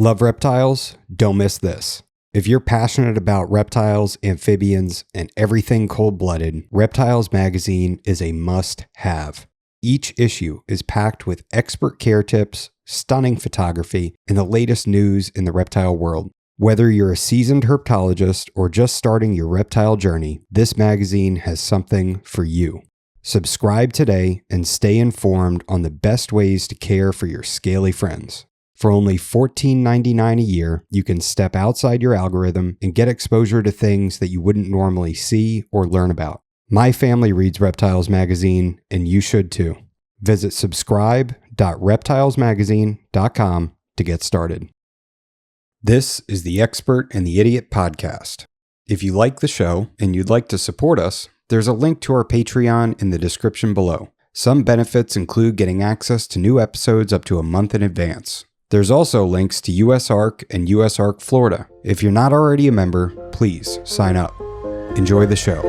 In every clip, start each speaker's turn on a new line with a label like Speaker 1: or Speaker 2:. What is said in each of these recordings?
Speaker 1: Love reptiles? Don't miss this. If you're passionate about reptiles, amphibians, and everything cold-blooded, Reptiles magazine is a must-have. Each issue is packed with expert care tips, stunning photography, and the latest news in the reptile world. Whether you're a seasoned herpetologist or just starting your reptile journey, this magazine has something for you. Subscribe today and stay informed on the best ways to care for your scaly friends. For only $14.99 a year, you can step outside your algorithm and get exposure to things that you wouldn't normally see or learn about. My family reads Reptiles magazine, and you should too. Visit subscribe.reptilesmagazine.com to get started. This is the Expert and the Idiot podcast. If you like the show and you'd like to support us, there's a link to our Patreon in the description below. Some benefits include getting access to new episodes up to a month in advance. There's also links to USARK and USARK Florida. If you're not already a member, please sign up. Enjoy the show.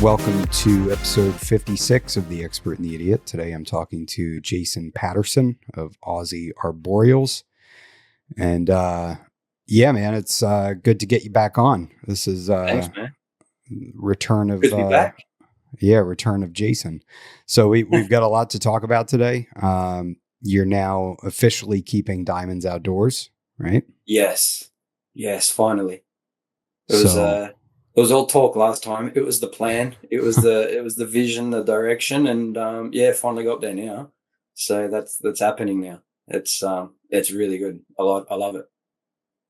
Speaker 1: Welcome to episode 56 of The Expert and the Idiot. Today I'm talking to Jason Patterson of Aussie Arboreals. And yeah, man, it's good to get you back on. This is
Speaker 2: Thanks, man.
Speaker 1: return of
Speaker 2: Good to be back.
Speaker 1: return of Jason. So we've got a lot to talk about today. You're now officially keeping diamonds outdoors, right?
Speaker 2: Yes, finally. It was all talk last time. It was the plan. It was the vision, the direction, and finally got there now. So that's happening now. It's really good. I love it.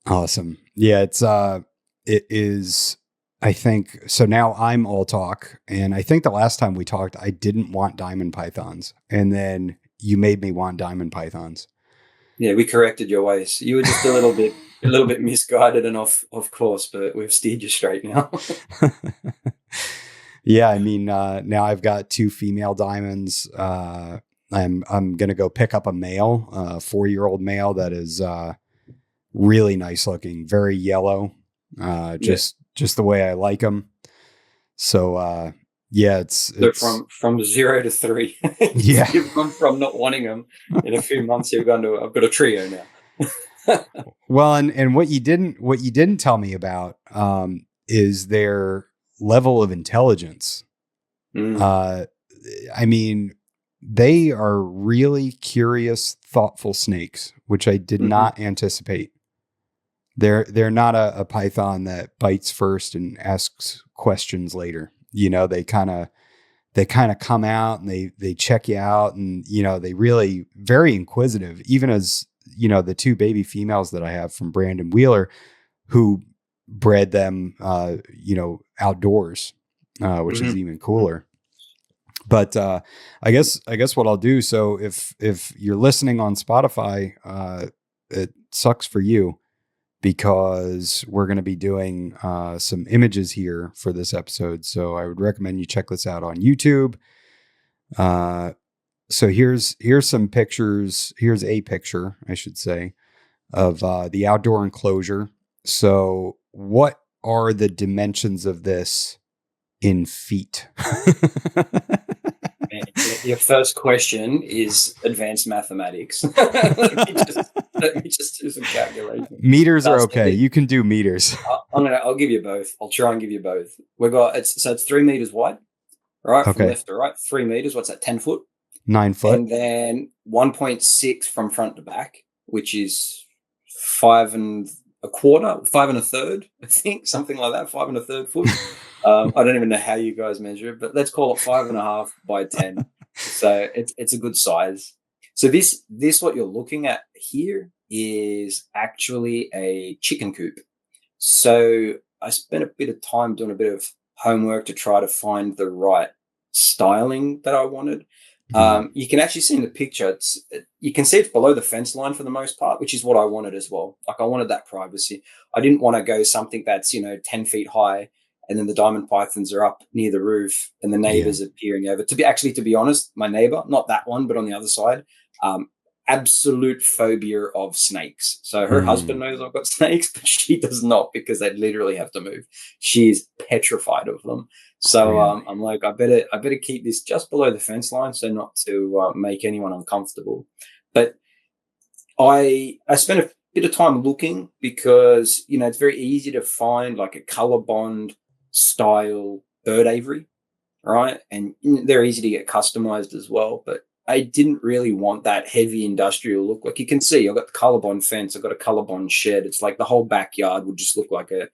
Speaker 1: Awesome. Yeah, it is. I think so. Now I'm all talk, and I think the last time we talked, I didn't want diamond pythons, and then you made me want diamond pythons.
Speaker 2: Yeah, we corrected your ways. You were just a little bit misguided and off course, but we've steered you straight now.
Speaker 1: Yeah, I mean, now I've got two female diamonds. I'm gonna go pick up a male, 4-year-old male that is really nice looking, very yellow, just the way I like them. So yeah, it's
Speaker 2: from 0 to 3.
Speaker 1: Yeah,
Speaker 2: You've gone from not wanting them in a few months. You've gone to I've got a trio now.
Speaker 1: Well, and what you didn't tell me about is their level of intelligence. I mean, they are really curious, thoughtful snakes, which I did not anticipate. They're not a python that bites first and asks questions later. You know, they kind of come out and they check you out, and you know, they really very inquisitive, even as you know, the two baby females that I have from Brandon Wheeler, who bred them, outdoors, which is even cooler. But I guess what I'll do. So if you're listening on Spotify, it sucks for you because we're going to be doing some images here for this episode. So I would recommend you check this out on YouTube. So here's some pictures. Here's a picture, I should say, of the outdoor enclosure. So what are the dimensions of this in feet?
Speaker 2: Your first question is advanced mathematics. Let me just do some calculations.
Speaker 1: Meters are okay. You can do meters.
Speaker 2: I'll give you both. I'll try and give you both. It's 3 meters wide, right?
Speaker 1: Okay.
Speaker 2: From left to right, 3 meters. What's that? 10 foot.
Speaker 1: 9 foot.
Speaker 2: And then 1.6 from front to back, which is 5 1/4, I think, something like that, 5 1/3 foot. I don't even know how you guys measure it, but let's call it 5.5 by 10. So it's a good size. So this what you're looking at here is actually a chicken coop. So I spent a bit of time doing a bit of homework to try to find the right styling that I wanted. You can actually see in the picture, you can see it's below the fence line for the most part, which is what I wanted as well. Like I wanted that privacy. I didn't want to go something that's, 10 feet high and then the diamond pythons are up near the roof, and the neighbors are peering over. To be honest, my neighbor, not that one, but on the other side, absolute phobia of snakes. So her husband knows I've got snakes, but she does not, because they literally have to move. She's petrified of them. So I'm like, I better keep this just below the fence line, so not to make anyone uncomfortable. But I spent a bit of time looking, because it's very easy to find like a color bond style bird aviary, right? And they're easy to get customized as well. But I didn't really want that heavy industrial look. Like you can see, I've got the color bond fence, I've got a color bond shed. It's like the whole backyard would just look like a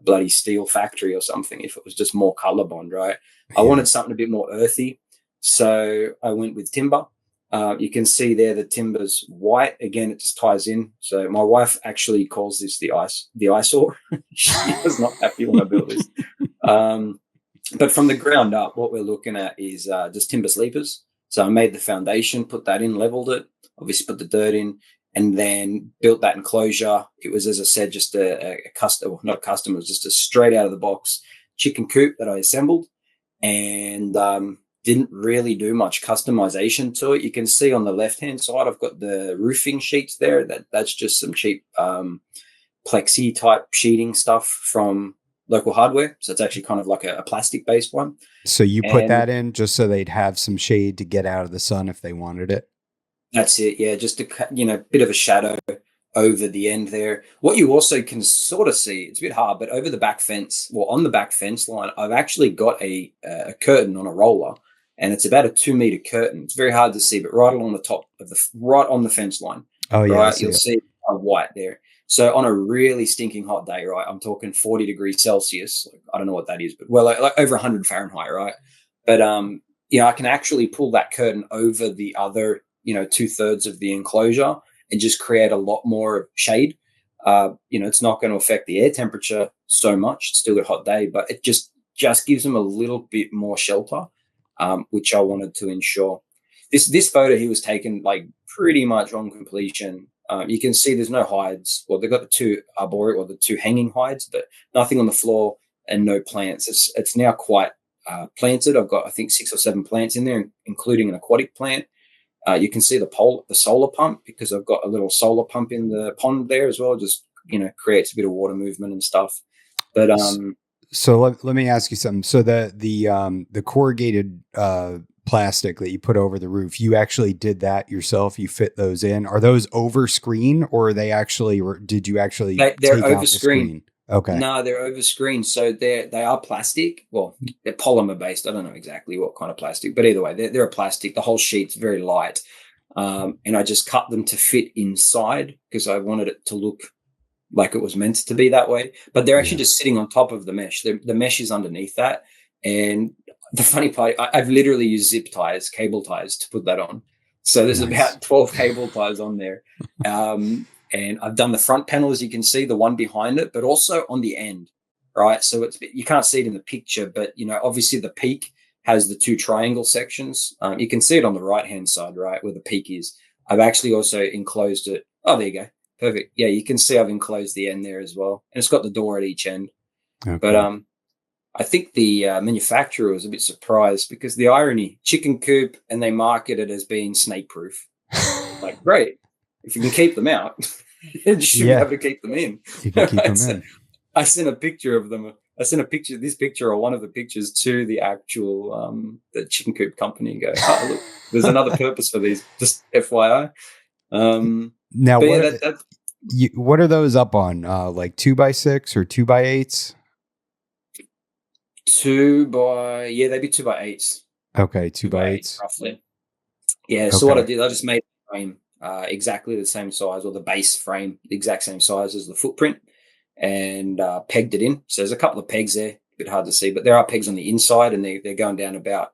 Speaker 2: bloody steel factory or something if it was just more color bond, right? I wanted something a bit more earthy, so I went with timber. You can see there the timber's white. Again, it just ties in. So my wife actually calls this the eyesore. She was not happy when I built this. But from the ground up, what we're looking at is just timber sleepers. So I made the foundation, put that in, leveled it, obviously put the dirt in, and then built that enclosure. It was, as I said, just a custom, well, not a custom, it was just a straight out of the box chicken coop that I assembled, and didn't really do much customization to it. You can see on the left-hand side, I've got the roofing sheets there. That's just some cheap plexi type sheeting stuff from local hardware. So it's actually kind of like a plastic-based one.
Speaker 1: So you put that in just so they'd have some shade to get out of the sun if they wanted it?
Speaker 2: That's it, yeah. Just a bit of a shadow over the end there. What you also can sort of see, it's a bit hard, but over the back fence, well, on the back fence line, I've actually got a curtain on a roller, and it's about a 2 meter curtain. It's very hard to see, but right along the top of right on the fence line.
Speaker 1: Oh yeah,
Speaker 2: right, you'll see white there. So on a really stinking hot day, right, I'm talking 40 degrees Celsius. I don't know what that is, but well, like over 100 Fahrenheit, right? But I can actually pull that curtain over the other 2/3 of the enclosure and just create a lot more shade. It's not going to affect the air temperature so much. It's still a hot day, but it just gives them a little bit more shelter, which I wanted to ensure. This photo he was taken like pretty much on completion. You can see there's no hides. Well, they've got the two arboreal or the two hanging hides, but nothing on the floor and no plants. It's now quite planted. I've got, I think, 6 or 7 plants in there, including an aquatic plant. You can see the solar pump, because I've got a little solar pump in the pond there as well. Just creates a bit of water movement and stuff. But
Speaker 1: so let me ask you something. So the corrugated plastic that you put over the roof, you actually did that yourself? You fit those in? Are those over screen, or are they actually? Did you actually?
Speaker 2: They're over screen.
Speaker 1: Okay.
Speaker 2: No, they're over screen. So they are plastic. Well, they're polymer based. I don't know exactly what kind of plastic, but either way, they're a plastic. The whole sheet's very light. And I just cut them to fit inside, because I wanted it to look like it was meant to be that way. But they're actually just sitting on top of the mesh. The mesh is underneath that. And the funny part, I've literally used zip ties, cable ties to put that on. So there's about 12 cable ties on there. And I've done the front panel, as you can see, the one behind it, but also on the end, right? So you can't see it in the picture, but obviously the peak has the 2 triangle sections. You can see it on the right-hand side, right, where the peak is. I've actually also enclosed it. Oh, there you go. Perfect. Yeah, you can see I've enclosed the end there as well. And it's got the door at each end. Okay. But I think the manufacturer was a bit surprised, because the irony, chicken coop, and they market it as being snake-proof. Like, great. If you can keep them out, you should be able to keep them in.
Speaker 1: You can keep them in.
Speaker 2: I sent a picture of them. I sent this picture or one of the pictures to the actual the chicken coop company, and go, oh, look, there's another purpose for these, just FYI.
Speaker 1: Now, what are those up on? Like 2x6 or 2x8s?
Speaker 2: They'd be 2x8s.
Speaker 1: Okay, 2x8s.
Speaker 2: Roughly. Yeah, so what I did, I just made the frame exactly the same size, or the base frame, the exact same size as the footprint, and pegged it in. So there's a couple of pegs there, a bit hard to see, but there are pegs on the inside, and they're going down about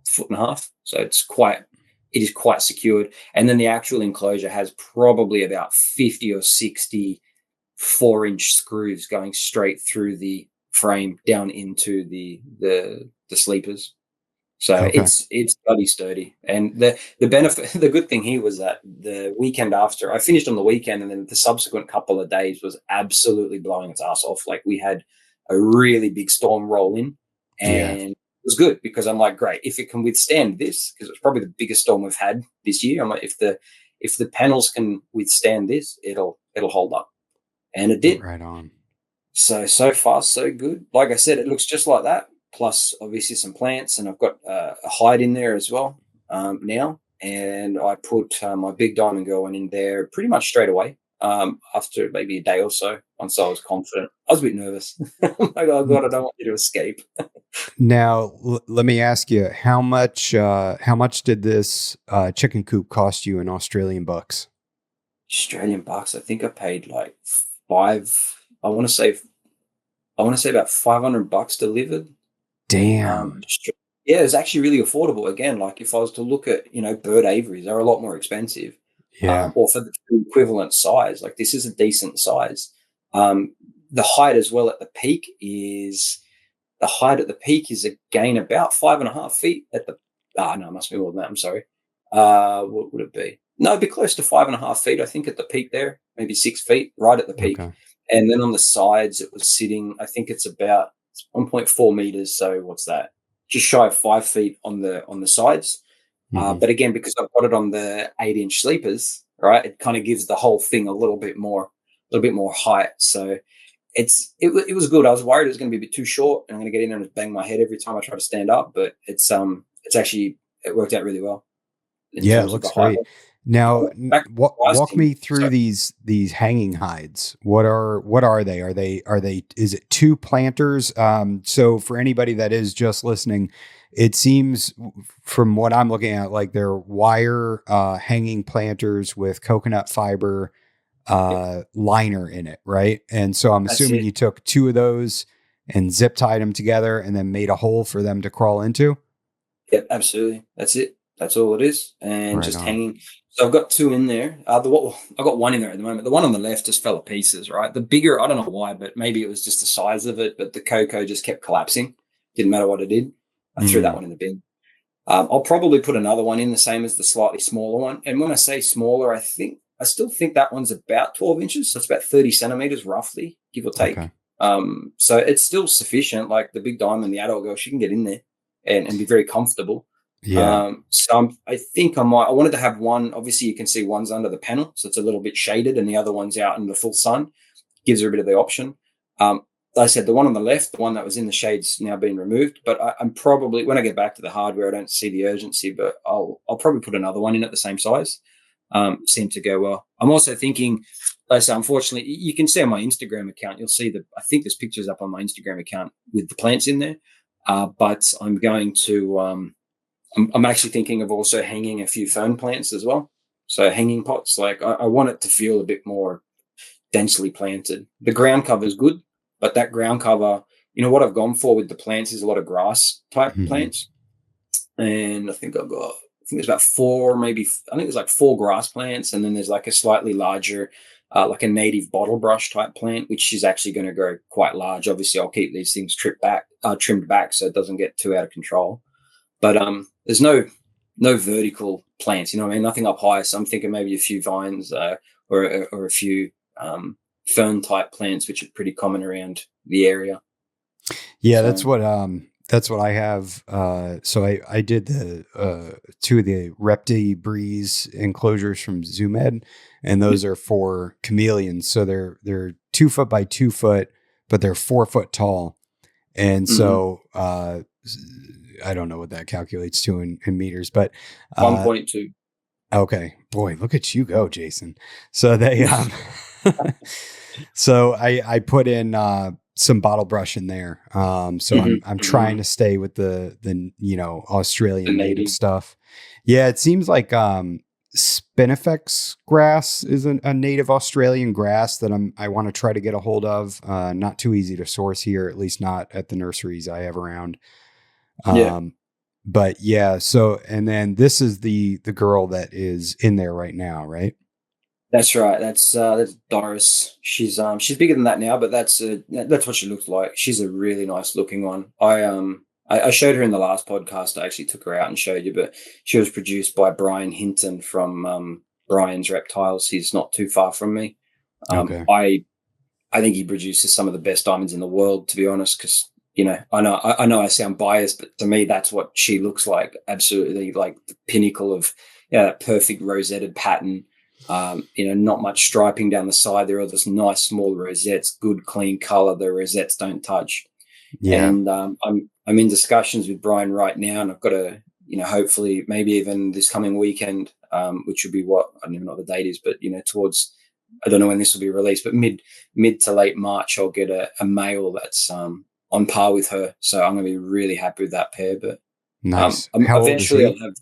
Speaker 2: 1.5 feet. So it is quite secured. And then the actual enclosure has probably about 50 or 60 4-inch screws going straight through the frame down into the sleepers. So it's bloody sturdy. And the benefit, the good thing here was that the weekend after, I finished on the weekend, and then the subsequent couple of days was absolutely blowing its ass off. Like, we had a really big storm roll in,
Speaker 1: Yeah.
Speaker 2: and it was good because I'm like, great, if it can withstand this, because it's probably the biggest storm we've had this year. I'm like, if the panels can withstand this, it'll hold up, and it did.
Speaker 1: Right on.
Speaker 2: So far so good. Like I said, it looks just like that. Plus, obviously, some plants, and I've got a hide in there as well now. And I put my big diamond girl one in there pretty much straight away. After maybe a day or so, once I was confident, I was a bit nervous. I'm like, oh god, I don't want you to escape.
Speaker 1: Now, let me ask you, how much did this chicken coop cost you in Australian bucks?
Speaker 2: Australian bucks. I think I paid like five. I want to say. I want to say about $500 delivered.
Speaker 1: Damn.
Speaker 2: Yeah, it's actually really affordable. Again, like if I was to look at, bird aviaries, they're a lot more expensive.
Speaker 1: Yeah.
Speaker 2: Or for the equivalent size, like this is a decent size. The height as well at the peak is again about 5.5 feet at the. No, it must be more than that. I'm sorry. What would it be? No, it'd be close to 5.5 feet. I think at the peak there, maybe 6 feet, right at the peak.
Speaker 1: Okay.
Speaker 2: And then on the sides, it was sitting. I think it's about 1.4 meters. So what's that? Just shy of 5 feet on the sides.
Speaker 1: Mhm.
Speaker 2: But again, because I've got it on the 8-inch sleepers, right, it kind of gives the whole thing a little bit more height. So it was good. I was worried it was going to be a bit too short, and I'm going to get in there and bang my head every time I try to stand up. But it's actually it worked out really well in
Speaker 1: Yeah, it
Speaker 2: terms of the
Speaker 1: looks
Speaker 2: height.
Speaker 1: great. Now,
Speaker 2: Back to
Speaker 1: walk
Speaker 2: pricing.
Speaker 1: me through these hanging hides. What are they? Is it two planters? So for anybody that is just listening, it seems from what I'm looking at, like they're wire hanging planters with coconut fiber liner in it, right? And so I'm
Speaker 2: That's
Speaker 1: assuming
Speaker 2: it.
Speaker 1: you took two of those and zip tied them together and then made a hole for them to crawl into.
Speaker 2: Yep, absolutely. That's it. That's all it is, and
Speaker 1: Right
Speaker 2: just
Speaker 1: on.
Speaker 2: hanging. So I've got two in there. I've got one in there at the moment. The one on the left just fell to pieces. Right, the bigger, I don't know why, but maybe it was just the size of it. But the cocoa just kept collapsing. Didn't matter what it did. I threw that
Speaker 1: Mm,
Speaker 2: one in the bin. I'll probably put another one in the same as the slightly smaller one. And when I say smaller, I still think that one's about 12 inches. So it's about 30 centimeters roughly, give or take.
Speaker 1: okay.
Speaker 2: So it's still sufficient. Like the big diamond, the adult girl, she can get in there and be very comfortable.
Speaker 1: Yeah.
Speaker 2: I think I wanted to have one. Obviously, you can see one's under the panel, so it's a little bit shaded, and the other one's out in the full sun. Gives her a bit of the option. Like I said, the one on the left, the one that was in the shade's now been removed. But I'm probably, when I get back to the hardware, I don't see the urgency, but I'll probably put another one in at the same size. Seemed to go well. I'm also thinking, like I say, unfortunately, you can see on my Instagram account, you'll see I think there's pictures up on my Instagram account with the plants in there. But I'm going to, I'm actually thinking of also hanging a few fern plants as well. So hanging pots, like I want it to feel a bit more densely planted. The ground cover is good, but that ground cover, what I've gone for with the plants is a lot of grass type
Speaker 1: Mhm.
Speaker 2: plants. And I think there's about four, maybe, I think there's like four grass plants. And then there's like a slightly larger, like a native bottle brush type plant, which is actually going to grow quite large. Obviously, I'll keep these things trimmed back so it doesn't get too out of control. But there's no vertical plants, you know what I mean? Nothing up high. So I'm thinking maybe a few vines or a few fern type plants, which are pretty common around the area.
Speaker 1: Yeah,
Speaker 2: So
Speaker 1: that's what I have. So I did the two of the Repti Breeze enclosures from ZoomEd, and those are for chameleons. So they're 2 foot by 2 foot, but they're 4 foot tall. And
Speaker 2: mhm.
Speaker 1: so I don't know what that calculates to in meters, but
Speaker 2: 1.2.
Speaker 1: okay, boy, look at you go, Jason. So they so I put in some bottle brush in there. So
Speaker 2: Mhm,
Speaker 1: I'm trying
Speaker 2: mhm.
Speaker 1: to stay with the
Speaker 2: The
Speaker 1: Australian native
Speaker 2: native.
Speaker 1: stuff. Yeah, it seems like spinifex grass is a native Australian grass that I want to try to get a hold of. Not too easy to source here, at least not at the nurseries I have around.
Speaker 2: Yeah,
Speaker 1: Um, but yeah, so and then this is the girl that is in there right now, right?
Speaker 2: that's right. That's Doris. She's bigger than that now, but that's what she looks like. She's a really nice looking one. I showed her in the last podcast. I actually took her out and showed you, but she was produced by Brian Hinton from Brian's Reptiles. He's not too far from me.
Speaker 1: Okay.
Speaker 2: I I think he produces some of the best diamonds in the world, to be honest, because I know I sound biased, but to me, that's what she looks like. Absolutely, like the pinnacle of that perfect rosetted pattern. Not much striping down the side. There are this nice small rosettes, good clean color. The rosettes don't touch.
Speaker 1: Yeah.
Speaker 2: And I'm in discussions with Brian right now, and I've got to, hopefully maybe even this coming weekend, which would be I don't even know what the date is, but towards, I don't know when this will be released, but mid to late March, I'll get a male that's on par with her. So I'm going to be really happy with that pair. But
Speaker 1: Nice. How old is
Speaker 2: eventually
Speaker 1: he?
Speaker 2: I'll have.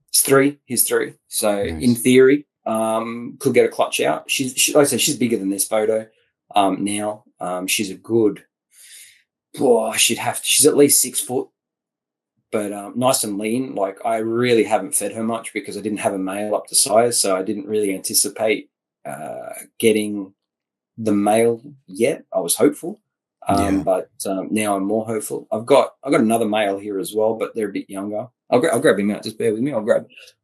Speaker 2: It's 3. He's 3. So
Speaker 1: Nice.
Speaker 2: in theory, could get a clutch out. Like I said, she's bigger than this photo now. She's a good. She's at least 6 foot, but nice and lean. Like, I really haven't fed her much because I didn't have a male up to size, so I didn't really anticipate getting the male yet. I was hopeful, but now I'm more hopeful. I've got another male here as well, but they're a bit younger. I'll grab him out. Just bear with me. I'll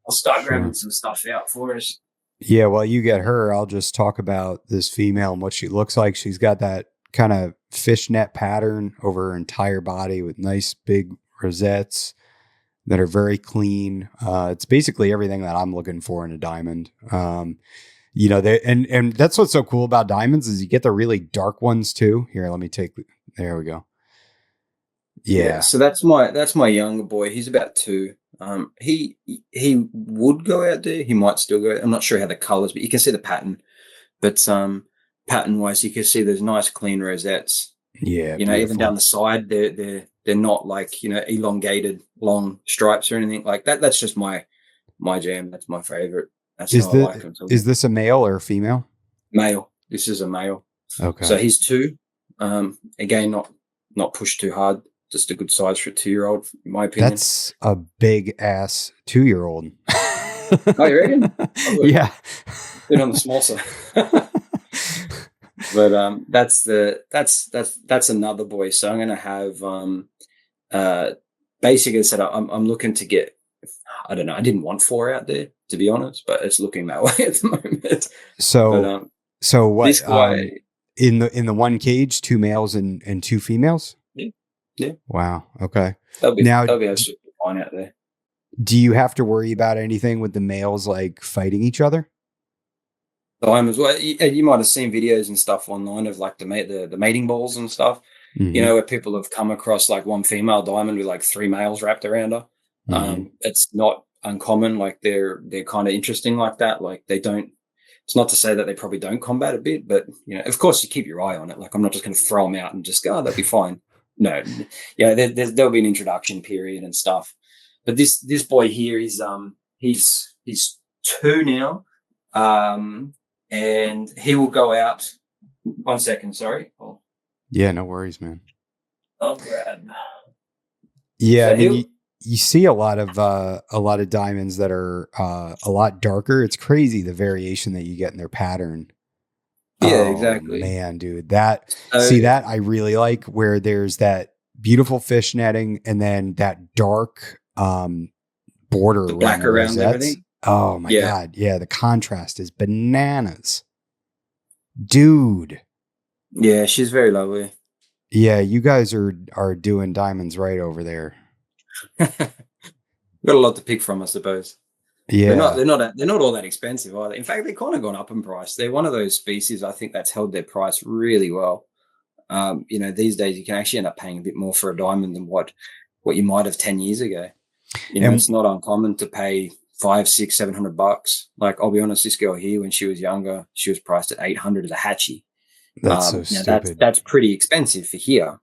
Speaker 2: start grabbing some stuff out for us.
Speaker 1: Yeah, while you get her, I'll just talk about this female and what she looks like. She's got that kind of fishnet pattern over her entire body with nice big rosettes that are very clean. It's basically everything that I'm looking for in a diamond. And that's what's so cool about diamonds is you get the really dark ones too. Here, there we go. Yeah.
Speaker 2: So that's my younger boy. He's about 2. He would go out there. He might still go. I'm not sure how the colors, but you can see the pattern. But pattern wise, you can see there's nice clean rosettes.
Speaker 1: Yeah.
Speaker 2: Even down the side, they're not like elongated long stripes or anything like that. That's just my jam. That's my favorite. That's how I like them.
Speaker 1: Is this a male or a female?
Speaker 2: Male. This is a male.
Speaker 1: Okay.
Speaker 2: So he's 2. Again, not pushed too hard. Just a good size for a 2-year-old, in my opinion.
Speaker 1: That's a big ass 2-year-old.
Speaker 2: Oh, you reckon?
Speaker 1: Yeah.
Speaker 2: Bit on the small side. But that's another boy. So I'm gonna have basically said I'm looking to get, I don't know, I didn't want 4 out there, to be honest, but it's looking that way at the moment.
Speaker 1: So what
Speaker 2: this guy,
Speaker 1: in the one cage, 2 males and 2 females?
Speaker 2: Yeah.
Speaker 1: Wow. Okay.
Speaker 2: They'll be absolutely fine out there.
Speaker 1: Do you have to worry about anything with the males like fighting each other?
Speaker 2: As well. You might have seen videos and stuff online of like the mating balls and stuff.
Speaker 1: Mm-hmm.
Speaker 2: Where people have come across like one female diamond with like 3 males wrapped around her.
Speaker 1: Mm-hmm.
Speaker 2: It's not uncommon. Like they're kind of interesting like that. Like they don't. It's not to say that they probably don't combat a bit, but of course you keep your eye on it. Like I'm not just going to throw them out and just go, that'd be fine. No, there'll be an introduction period and stuff. But this boy here is he's 2 now, and he will go out. 1 second, sorry.
Speaker 1: Yeah, no worries, man.
Speaker 2: I'll grab.
Speaker 1: Yeah, so I mean, you see a lot of diamonds that are a lot darker. It's crazy the variation that you get in their pattern.
Speaker 2: Yeah, exactly.
Speaker 1: Man, dude, that I really like, where there's that beautiful fish netting and then that dark border,
Speaker 2: the black around everything.
Speaker 1: Oh my God. Yeah. The contrast is bananas, dude.
Speaker 2: Yeah. She's very lovely.
Speaker 1: Yeah. You guys are doing diamonds right over there.
Speaker 2: Got a lot to pick from, I suppose.
Speaker 1: Yeah,
Speaker 2: they're not all that expensive either. In fact, they've kind of gone up in price. They're one of those species I think that's held their price really well. These days you can actually end up paying a bit more for a diamond than what you might have 10 years ago. It's not uncommon to pay $500, $600, $700. Like, I'll be honest, this girl here, when she was younger, she was priced at $800 as a hatchie.
Speaker 1: That's so stupid.
Speaker 2: That's pretty expensive for here.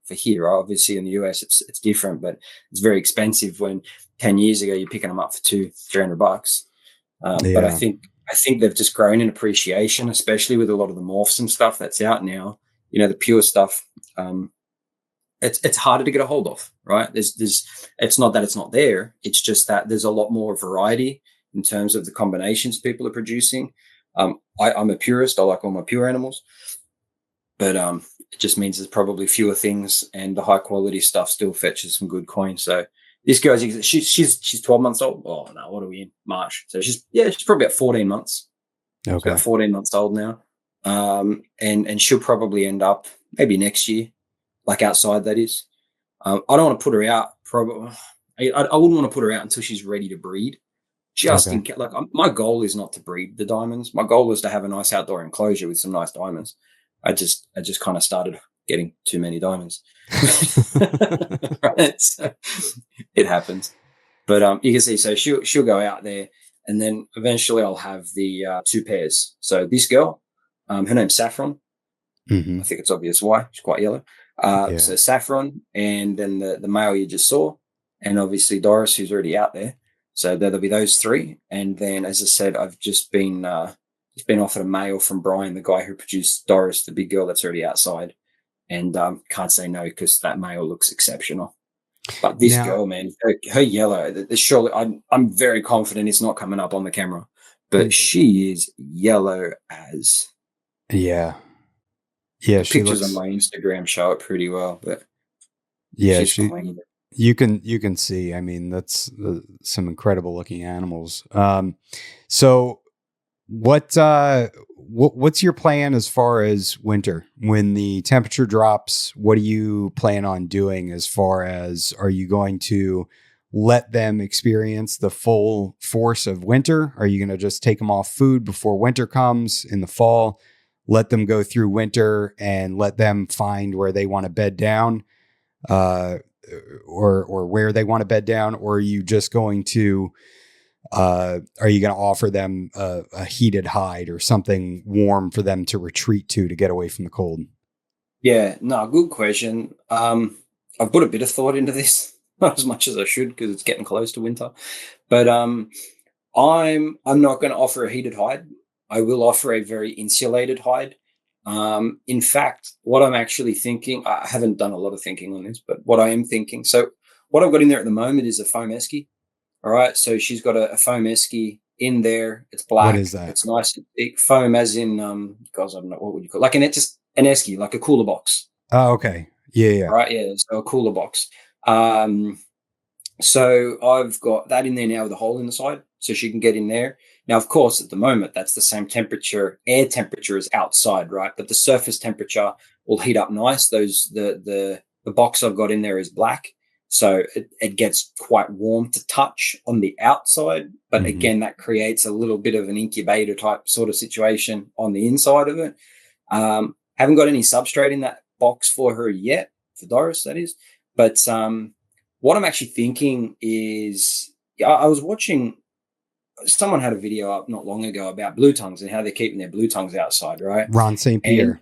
Speaker 2: Obviously in the US it's different, but it's very expensive when 10 years ago you're picking them up for $200-$300. But I think they've just grown in appreciation, especially with a lot of the morphs and stuff that's out now. The pure stuff, it's harder to get a hold of, right? It's not that it's not there. It's just that there's a lot more variety in terms of the combinations people are producing. I'm a purist. I like all my pure animals, but it just means there's probably fewer things, and the high quality stuff still fetches some good coin. So this girl's she's 12 months old. Oh no, what are we in? March? So she's probably about 14 months.
Speaker 1: Okay,
Speaker 2: she's about 14 months old now. And she'll probably end up maybe next year, like outside, that is. I don't want to put her out. Probably, I wouldn't want to put her out until she's ready to breed. Just
Speaker 1: Okay.
Speaker 2: in case, like my goal is not to breed the diamonds. My goal was to have a nice outdoor enclosure with some nice diamonds. I just kind of started getting too many diamonds. Right, so it happens. But you can see, so she'll go out there, and then eventually I'll have the two pairs. So this girl, her name's Saffron.
Speaker 1: Hmm.
Speaker 2: I think it's obvious why. She's quite yellow.
Speaker 1: Yeah.
Speaker 2: So Saffron, and then the male you just saw, and obviously Doris, who's already out there. So there'll be those three. And then, as I said, I've just been offered a male from Brian, the guy who produced Doris, the big girl that's already outside, and can't say no because that male looks exceptional. But this
Speaker 1: Now,
Speaker 2: girl, man, her yellow, surely I'm very confident it's not coming up on the camera, but she is yellow as.
Speaker 1: yeah. Yeah,
Speaker 2: The
Speaker 1: she
Speaker 2: pictures on
Speaker 1: looks,
Speaker 2: my Instagram show it pretty well, but
Speaker 1: yeah,
Speaker 2: she's
Speaker 1: she,
Speaker 2: clean.
Speaker 1: you can see, I mean, that's some incredible looking animals. So what's your plan as far as winter? When the temperature drops, what do you plan on doing as far as, are you going to let them experience the full force of winter? Are you going to just take them off food before winter comes in the fall, let them go through winter and let them find where they want to bed down, uh, or where they want to bed down? Or are you just going to are you going to offer them a heated hide or something warm for them to retreat to get away from the cold?
Speaker 2: Yeah, no, good question. I've put a bit of thought into this, not as much as I should because it's getting close to winter. But I'm not going to offer a heated hide. I will offer a very insulated hide. In fact, what I'm actually thinking, I haven't done a lot of thinking on this, but what I am thinking, so what I've got in there at the moment is a foam esky. All right. So she's got a foam esky in there. It's
Speaker 1: What
Speaker 2: black.
Speaker 1: is that?
Speaker 2: It's nice and thick. Foam as in guys, I don't know, what would you call it? Like just an esky, like a cooler box.
Speaker 1: Oh, okay. Yeah, yeah.
Speaker 2: All right. Yeah. So a cooler box. Um, so I've got that in there now with a hole in the side so she can get in there. Now, of course, at the moment, that's the same temperature, air temperature as outside, right? But the surface temperature will heat up nice. The box I've got in there is black. So it gets quite warm to touch on the outside. But
Speaker 1: Hmm.
Speaker 2: again, that creates a little bit of an incubator type sort of situation on the inside of it. Haven't got any substrate in that box for her yet, for Doris, that is. But what I'm actually thinking is, I was watching, someone had a video up not long ago about blue tongues and how they're keeping their blue tongues outside, right?
Speaker 1: Ron St.
Speaker 2: And
Speaker 1: Pierre.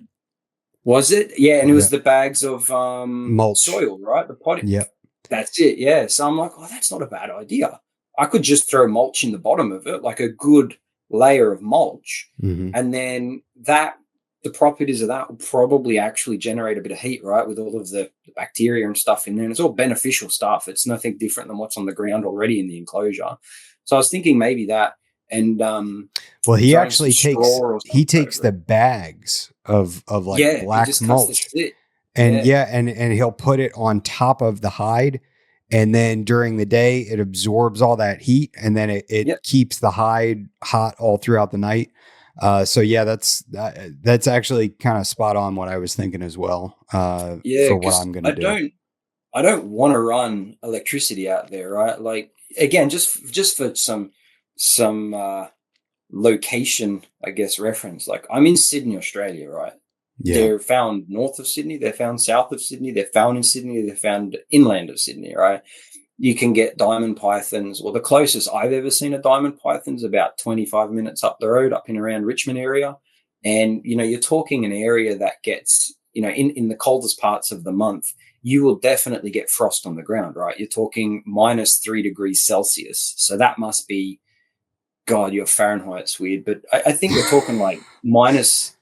Speaker 2: was it? Yeah, and it
Speaker 1: Yeah.
Speaker 2: was the bags of
Speaker 1: Mulch.
Speaker 2: soil, right? The potting.
Speaker 1: Yep.
Speaker 2: That's it. Yeah. So I'm like, oh, that's not a bad idea. I could just throw mulch in the bottom of it, like a good layer of mulch,
Speaker 1: Hmm.
Speaker 2: and then that the properties of that will probably actually generate a bit of heat, right? With all of the bacteria and stuff in there. And it's all beneficial stuff. It's nothing different than what's on the ground already in the enclosure. So I was thinking maybe that, and
Speaker 1: Well, he
Speaker 2: throwing some
Speaker 1: actually
Speaker 2: straw or
Speaker 1: he
Speaker 2: something
Speaker 1: takes
Speaker 2: over
Speaker 1: the
Speaker 2: it.
Speaker 1: bags of like
Speaker 2: Yeah, he
Speaker 1: black
Speaker 2: just cuts the
Speaker 1: mulch,
Speaker 2: slit.
Speaker 1: and
Speaker 2: Yeah.
Speaker 1: yeah, and he'll put it on top of the hide, and then during the day it absorbs all that heat, and then
Speaker 2: Yep.
Speaker 1: it keeps the hide hot all throughout the night. So yeah, that's actually kind of spot on what I was thinking as well,
Speaker 2: Yeah,
Speaker 1: for what
Speaker 2: because
Speaker 1: I'm gonna do.
Speaker 2: I don't want to run electricity out there, right? Like again, just for some location, I guess, reference. Like I'm in Sydney, Australia, right?
Speaker 1: Yeah.
Speaker 2: They're found north of Sydney, they're found south of Sydney, they're found in Sydney, they're found inland of Sydney, right? You can get diamond pythons. Well, the closest I've ever seen a diamond python is about 25 minutes up the road, up in around Richmond area. And, you're talking an area that gets, in the coldest parts of the month, you will definitely get frost on the ground, right? You're talking -3 degrees Celsius. So that must be, God, your Fahrenheit's weird, but I think we're talking like minus,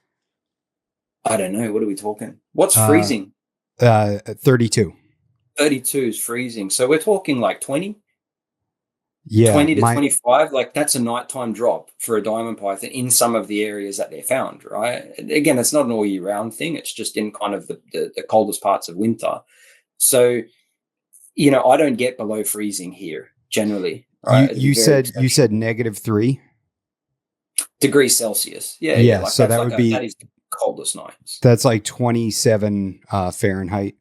Speaker 2: I don't know, what are we talking? What's
Speaker 1: uh,
Speaker 2: freezing?
Speaker 1: 32.
Speaker 2: 32 is freezing. So we're talking like 20.
Speaker 1: Yeah,
Speaker 2: 20 to
Speaker 1: my
Speaker 2: 25, like that's a nighttime drop for a diamond python in some of the areas that they're found, right? And again, it's not an all year round thing. It's just in kind of the coldest parts of winter. So, I don't get below freezing here generally, right? It'd be very
Speaker 1: you said
Speaker 2: exceptional.
Speaker 1: -3.
Speaker 2: degrees Celsius. Yeah,
Speaker 1: Yeah,
Speaker 2: like
Speaker 1: so
Speaker 2: that's
Speaker 1: that
Speaker 2: like
Speaker 1: would be
Speaker 2: that is the coldest nights.
Speaker 1: that's like 27 Fahrenheit.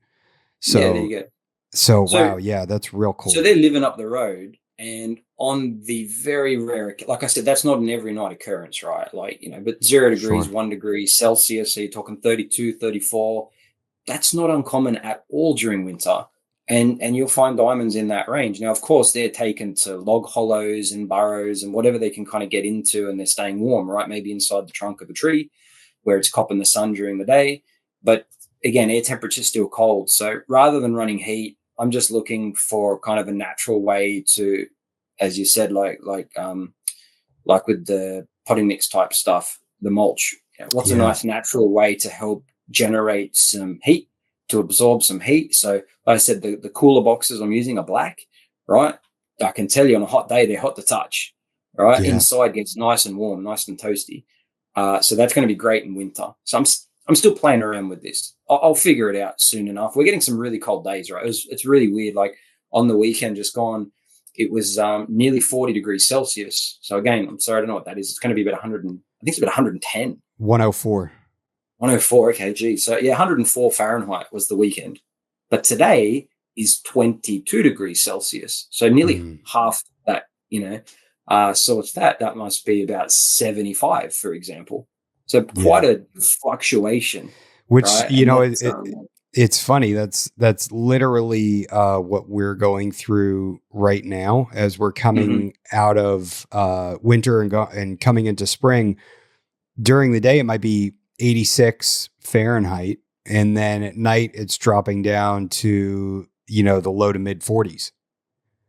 Speaker 2: Yeah, there
Speaker 1: So
Speaker 2: you go.
Speaker 1: so
Speaker 2: So
Speaker 1: wow, yeah, that's real
Speaker 2: so
Speaker 1: cold.
Speaker 2: they're living up the road, and on the very rare, like I said, that's not an every night occurrence, right? Like, but 0 degrees,
Speaker 1: Sure.
Speaker 2: 1 degree Celsius, so you're talking 32, 34. That's not uncommon at all during winter. And you'll find diamonds in that range. Now, of course, they're taken to log hollows and burrows and whatever they can kind of get into, and they're staying warm, right? Maybe inside the trunk of a tree where it's copping the sun during the day. But again, air temperature is still cold. So rather than running heat, I'm just looking for kind of a natural way to, as you said, like with the potting mix type stuff, the mulch. What's a
Speaker 1: Yeah.
Speaker 2: nice natural way to help generate some heat, to absorb some heat? So, like I said, the cooler boxes I'm using are black, right? I can tell you on a hot day, they're hot to touch, right?
Speaker 1: Yeah.
Speaker 2: Inside gets nice and warm, nice and toasty. So that's going to be great in winter. So I'm still playing around with this. I'll figure it out soon enough. We're getting some really cold days, right? It's really weird. Like on the weekend just gone, it was nearly 40 degrees Celsius. So again, I'm sorry, I don't know what that is. It's going to be about 100. I think it's about 110.
Speaker 1: 104.
Speaker 2: 104. Okay, geez. So yeah, 104 Fahrenheit was the weekend. But today is 22 degrees Celsius. So nearly half that. So it's that must be about 75, for example. So quite a fluctuation.
Speaker 1: Which,
Speaker 2: Right.
Speaker 1: it's funny. That's literally what we're going through right now as we're coming out of winter and coming into spring. During the day, it might be 86 Fahrenheit. And then at night, it's dropping down to, the low to mid 40s.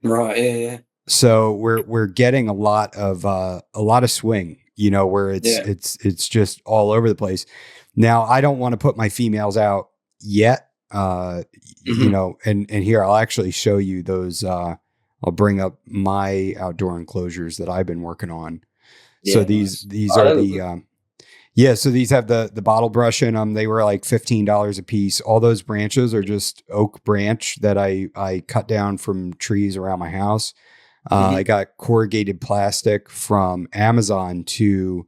Speaker 2: Right. Yeah.
Speaker 1: So we're getting a lot of swing, where it's just all over the place. Now, I don't want to put my females out yet, and here I'll actually show you those. I'll bring up my outdoor enclosures that I've been working on.
Speaker 2: Yeah,
Speaker 1: So
Speaker 2: nice.
Speaker 1: these are the so these have the bottle brush in them. They were like $15 a piece. All those branches are just oak branch that I cut down from trees around my house. I got corrugated plastic from Amazon to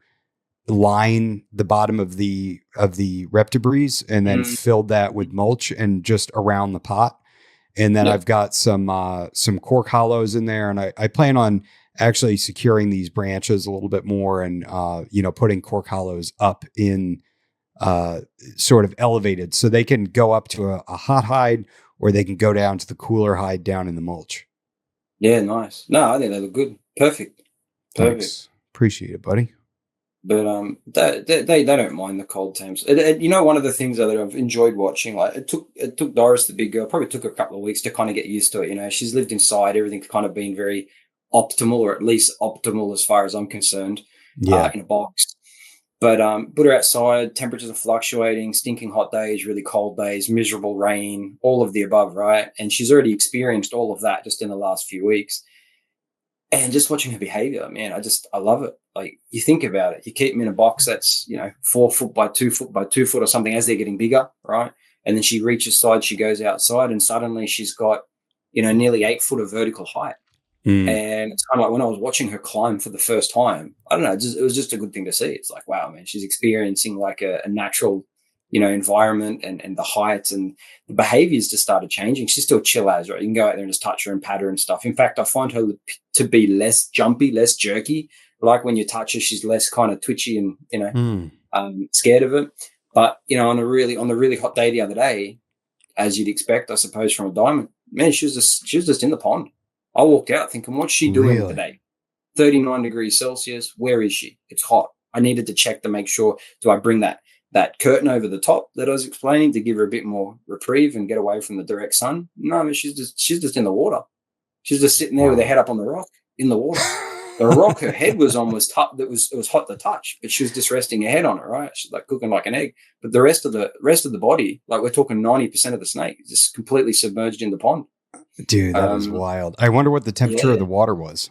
Speaker 1: line the bottom of the reptibrees, and then filled that with mulch and just around the pot. And then I've got some cork hollows in there, and I plan on actually securing these branches a little bit more, and putting cork hollows up in sort of elevated, so they can go up to a hot hide, or they can go down to the cooler hide down in the mulch.
Speaker 2: Yeah, nice. No, I think they look good. Perfect.
Speaker 1: Thanks. Appreciate it, buddy.
Speaker 2: But they don't mind the cold temps. One of the things that I've enjoyed watching, like it took Doris, the big girl, probably took her a couple of weeks to kind of get used to it. She's lived inside, everything's kind of been very optimal, or at least optimal as far as I'm concerned. In a box. But put her outside, temperatures are fluctuating, stinking hot days, really cold days, miserable rain, all of the above, right? And she's already experienced all of that just in the last few weeks. And just watching her behavior, man, I love it. Like, you think about it, you keep them in a box that's 4 foot by 2 foot by 2 foot or something as they're getting bigger, right? And then she reaches side, she goes outside, and suddenly she's got nearly 8 foot of vertical height. And it's kind of like when I was watching her climb for the first time, I don't know, it was just a good thing to see. It's like, wow, man, she's experiencing like a natural, environment, and the heights, and the behaviors just started changing. She's still chill as, right? You can go out there and just touch her and pat her and stuff. In fact, I find her to be less jumpy, less jerky. Like when you touch her, she's less kind of twitchy and, scared of it. But, on the really hot day the other day, as you'd expect, I suppose, from a diamond, man, she was just in the pond. I walked out thinking, what's she doing today? 39 degrees Celsius. Where is she? It's hot. I needed to check to make sure, do I bring that curtain over the top that I was explaining to give her a bit more reprieve and get away from the direct sun? No, I mean, she's just in the water. She's just sitting there with her head up on the rock in the water. The rock, her head was almost hot. It was hot to touch, but she was just resting her head on it, right? She's like cooking like an egg. But the rest of the body, like we're talking 90% of the snake, is just completely submerged in the pond.
Speaker 1: Dude, that is wild. I wonder what the temperature of the water was.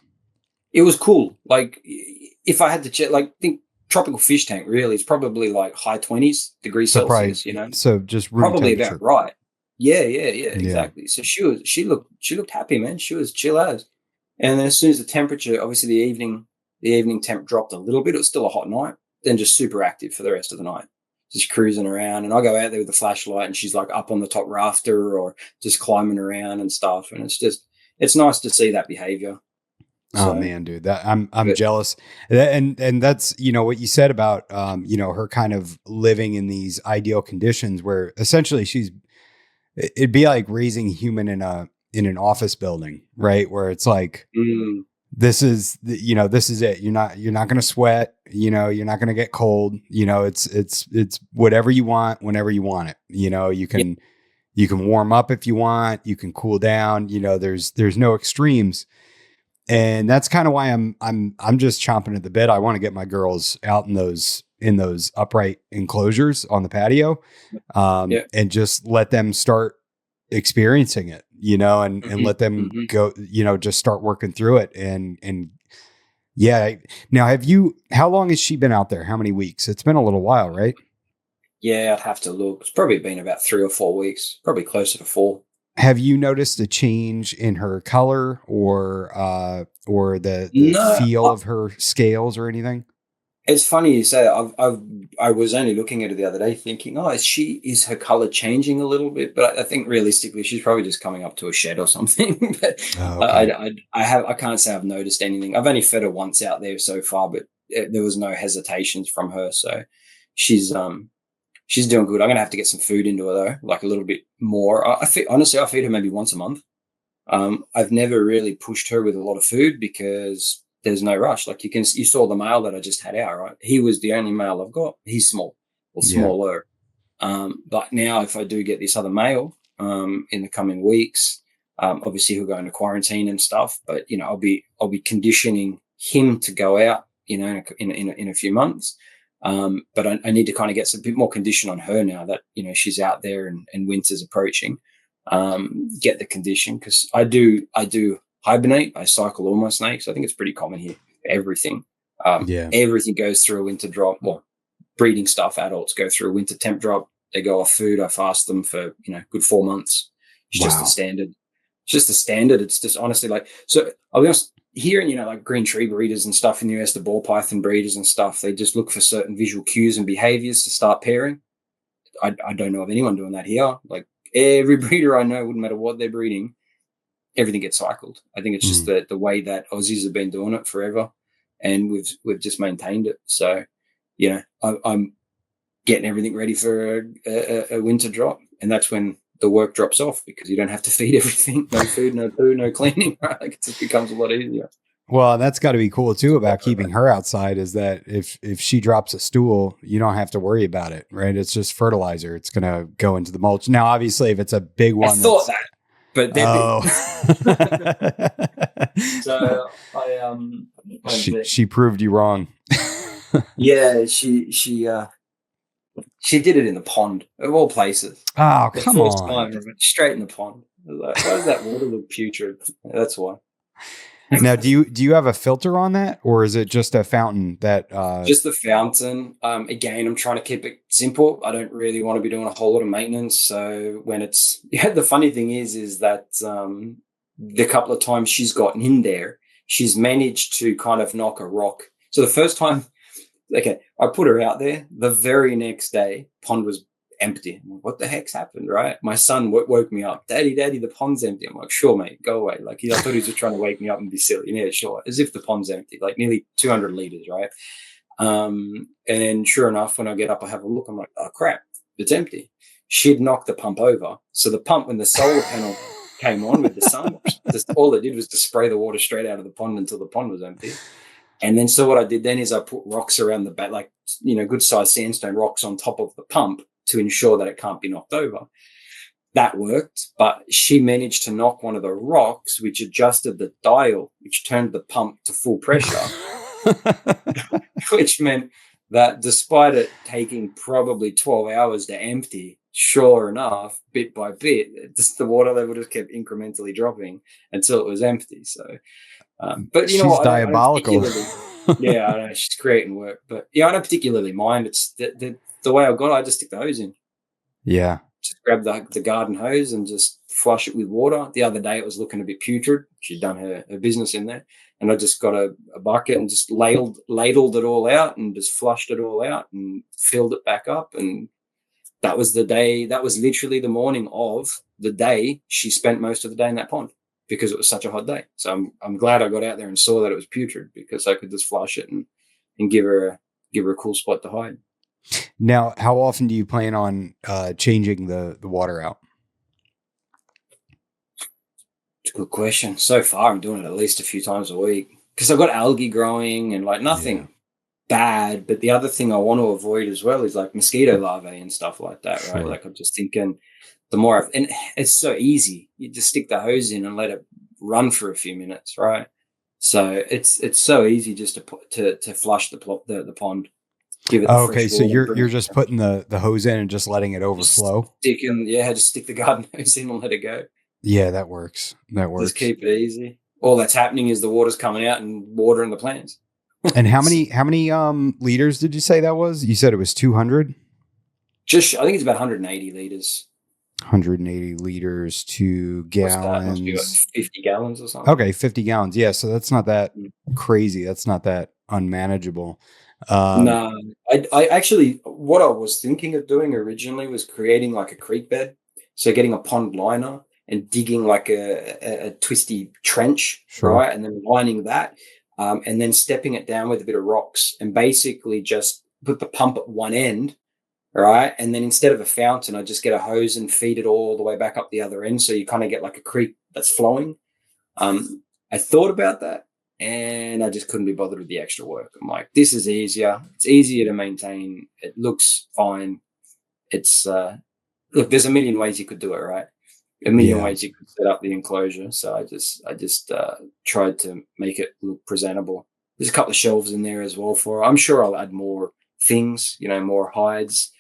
Speaker 2: It was cool. Like, if I had to check, like, think tropical fish tank, really, it's probably like high 20s degrees Celsius,
Speaker 1: So just room
Speaker 2: probably
Speaker 1: temperature.
Speaker 2: about right. Yeah, exactly. So she looked happy, man. She was chill as. And then as soon as the temperature, obviously the evening the evening temp dropped a little bit. It was still a hot night. Then just super active for the rest of the night, just cruising around. And I go out there with a flashlight, and she's like up on the top rafter or just climbing around and stuff. And it's nice to see that behavior.
Speaker 1: Oh man, dude, that I'm jealous. And that's, what you said about, her kind of living in these ideal conditions where essentially it'd be like raising a human in an office building, right? Where it's like, this is it. You're not going to sweat, you're not going to get cold. It's whatever you want, whenever you want it. You can warm up if you want, you can cool down, there's no extremes. And that's kind of why I'm just chomping at the bit. I want to get my girls out in those upright enclosures on the patio, and just let them start experiencing it, and let them go, just start working through it. And yeah. Now, how long has she been out there? How many weeks? It's been a little while, right?
Speaker 2: Yeah, I'd have to look. It's probably been about 3 or 4 weeks, probably closer to 4.
Speaker 1: Have you noticed a change in her color or the feel of her scales or anything?
Speaker 2: It's funny you say that. I was only looking at her the other day thinking, is her color changing a little bit? But I think realistically, she's probably just coming up to a shed or something. But okay. I can't say I've noticed anything. I've only fed her once out there so far, but there was no hesitations from her. So she's doing good. I'm going to have to get some food into her though, like a little bit more. Honestly, I feed her maybe once a month. I've never really pushed her with a lot of food because there's no rush. Like you saw the male that I just had out, right? He was the only male I've got. He's small or smaller. But now if I do get this other male, in the coming weeks, obviously he'll go into quarantine and stuff, but I'll be conditioning him to go out, in a few months. But I need to kind of get a bit more condition on her now that, she's out there and winter's approaching, get the condition. Cause I do hibernate. I cycle all my snakes. I think it's pretty common here. Everything, everything goes through a winter drop. Well, breeding stuff, adults go through a winter temp drop. They go off food. I fast them for, good 4 months. It's just the standard. It's just the standard. It's just honestly so I'll be honest, hearing, like green tree breeders and stuff in the US, the ball python breeders and stuff, they just look for certain visual cues and behaviors to start pairing. I don't know of anyone doing that here. Like every breeder I know, wouldn't matter what they're breeding, everything gets cycled. I think it's just the way that Aussies have been doing it forever, and we've just maintained it. So, I'm getting everything ready for a winter drop, and that's when the work drops off because you don't have to feed everything. No food, no poo, no cleaning. Right? Like it just becomes a lot easier.
Speaker 1: Well, that's got to be cool too about keeping her outside, is that if she drops a stool, you don't have to worry about it, right? It's just fertilizer. It's going to go into the mulch. Now, obviously, if it's a big one,
Speaker 2: I thought that, but big. So
Speaker 1: she proved you wrong.
Speaker 2: Yeah, she did it in the pond of all places.
Speaker 1: Oh, come on!
Speaker 2: Straight in the pond. Like, why does that water look putrid? That's why.
Speaker 1: Now, do you have a filter on that, or is it just a fountain that?
Speaker 2: Just the fountain. Again, I'm trying to keep it simple. I don't really want to be doing a whole lot of maintenance. So when the funny thing is that the couple of times she's gotten in there, she's managed to kind of knock a rock. So the first time, I put her out there. The very next day, pond was empty. I'm like, what the heck's happened, right? My son woke me up. Daddy, the pond's empty. I'm like, sure, mate, go away. Like, I thought he was just trying to wake me up and be silly. Yeah, sure. As if the pond's empty, like nearly 200 liters, right? And then sure enough, when I get up, I have a look. I'm like, oh, crap, it's empty. She'd knocked the pump over. So the pump, when the solar panel came on with the sun, all it did was to spray the water straight out of the pond until the pond was empty. And then so what I did then is I put rocks around the back, like, good sized sandstone rocks on top of the pump to ensure that it can't be knocked over. That worked, but she managed to knock one of the rocks, which adjusted the dial, which turned the pump to full pressure, which meant that despite it taking probably 12 hours to empty, sure enough, bit by bit, the water level just kept incrementally dropping until it was empty. So, but
Speaker 1: she's diabolical.
Speaker 2: Yeah, I know, she's creating work, but I don't particularly mind. It's the way I've got it, I just stick the hose in.
Speaker 1: Yeah.
Speaker 2: Just grab the garden hose and just flush it with water. The other day it was looking a bit putrid. She'd done her business in there. and I just got a bucket and just ladled it all out and just flushed it all out and filled it back up. And that was the day. That was literally the morning of the day she spent most of the day in that pond because it was such a hot day. So I'm glad I got out there and saw that it was putrid because I could just flush it and give her a cool spot to hide.
Speaker 1: Now, how often do you plan on changing the water out?
Speaker 2: It's a good question. So far, I'm doing it at least a few times a week because I've got algae growing and like nothing bad. But the other thing I want to avoid as well is like mosquito larvae and stuff like that, right? Like I'm just thinking and it's so easy. You just stick the hose in and let it run for a few minutes, right? So it's so easy just to flush the pond. Give it
Speaker 1: okay, so you're just putting the hose in and just letting it overflow.
Speaker 2: Just stick the garden hose in and let it go.
Speaker 1: Yeah, that works.
Speaker 2: Just keep it easy. All that's happening is the water's coming out and watering the plants.
Speaker 1: And how many liters did you say that was? You said it was 200?
Speaker 2: I think it's about 180 liters.
Speaker 1: 180 liters to gallons.
Speaker 2: Like 50 gallons or something.
Speaker 1: Okay, 50 gallons. Yeah, so that's not that crazy. That's not that unmanageable.
Speaker 2: No, I actually, what I was thinking of doing originally was creating like a creek bed. So getting a pond liner and digging like a twisty trench, right? And then lining that, and then stepping it down with a bit of rocks and basically just put the pump at one end, right? And then instead of a fountain, I just get a hose and feed it all the way back up the other end. So you kind of get like a creek that's flowing. I thought about that and I just couldn't be bothered with the extra work. I'm like, this is easier. It's easier to maintain. It looks fine. It's, look, there's a million ways you could do it, right? A million ways you could set up the enclosure. So I just tried to make it look presentable. There's a couple of shelves in there as well I'm sure I'll add more things, more hides.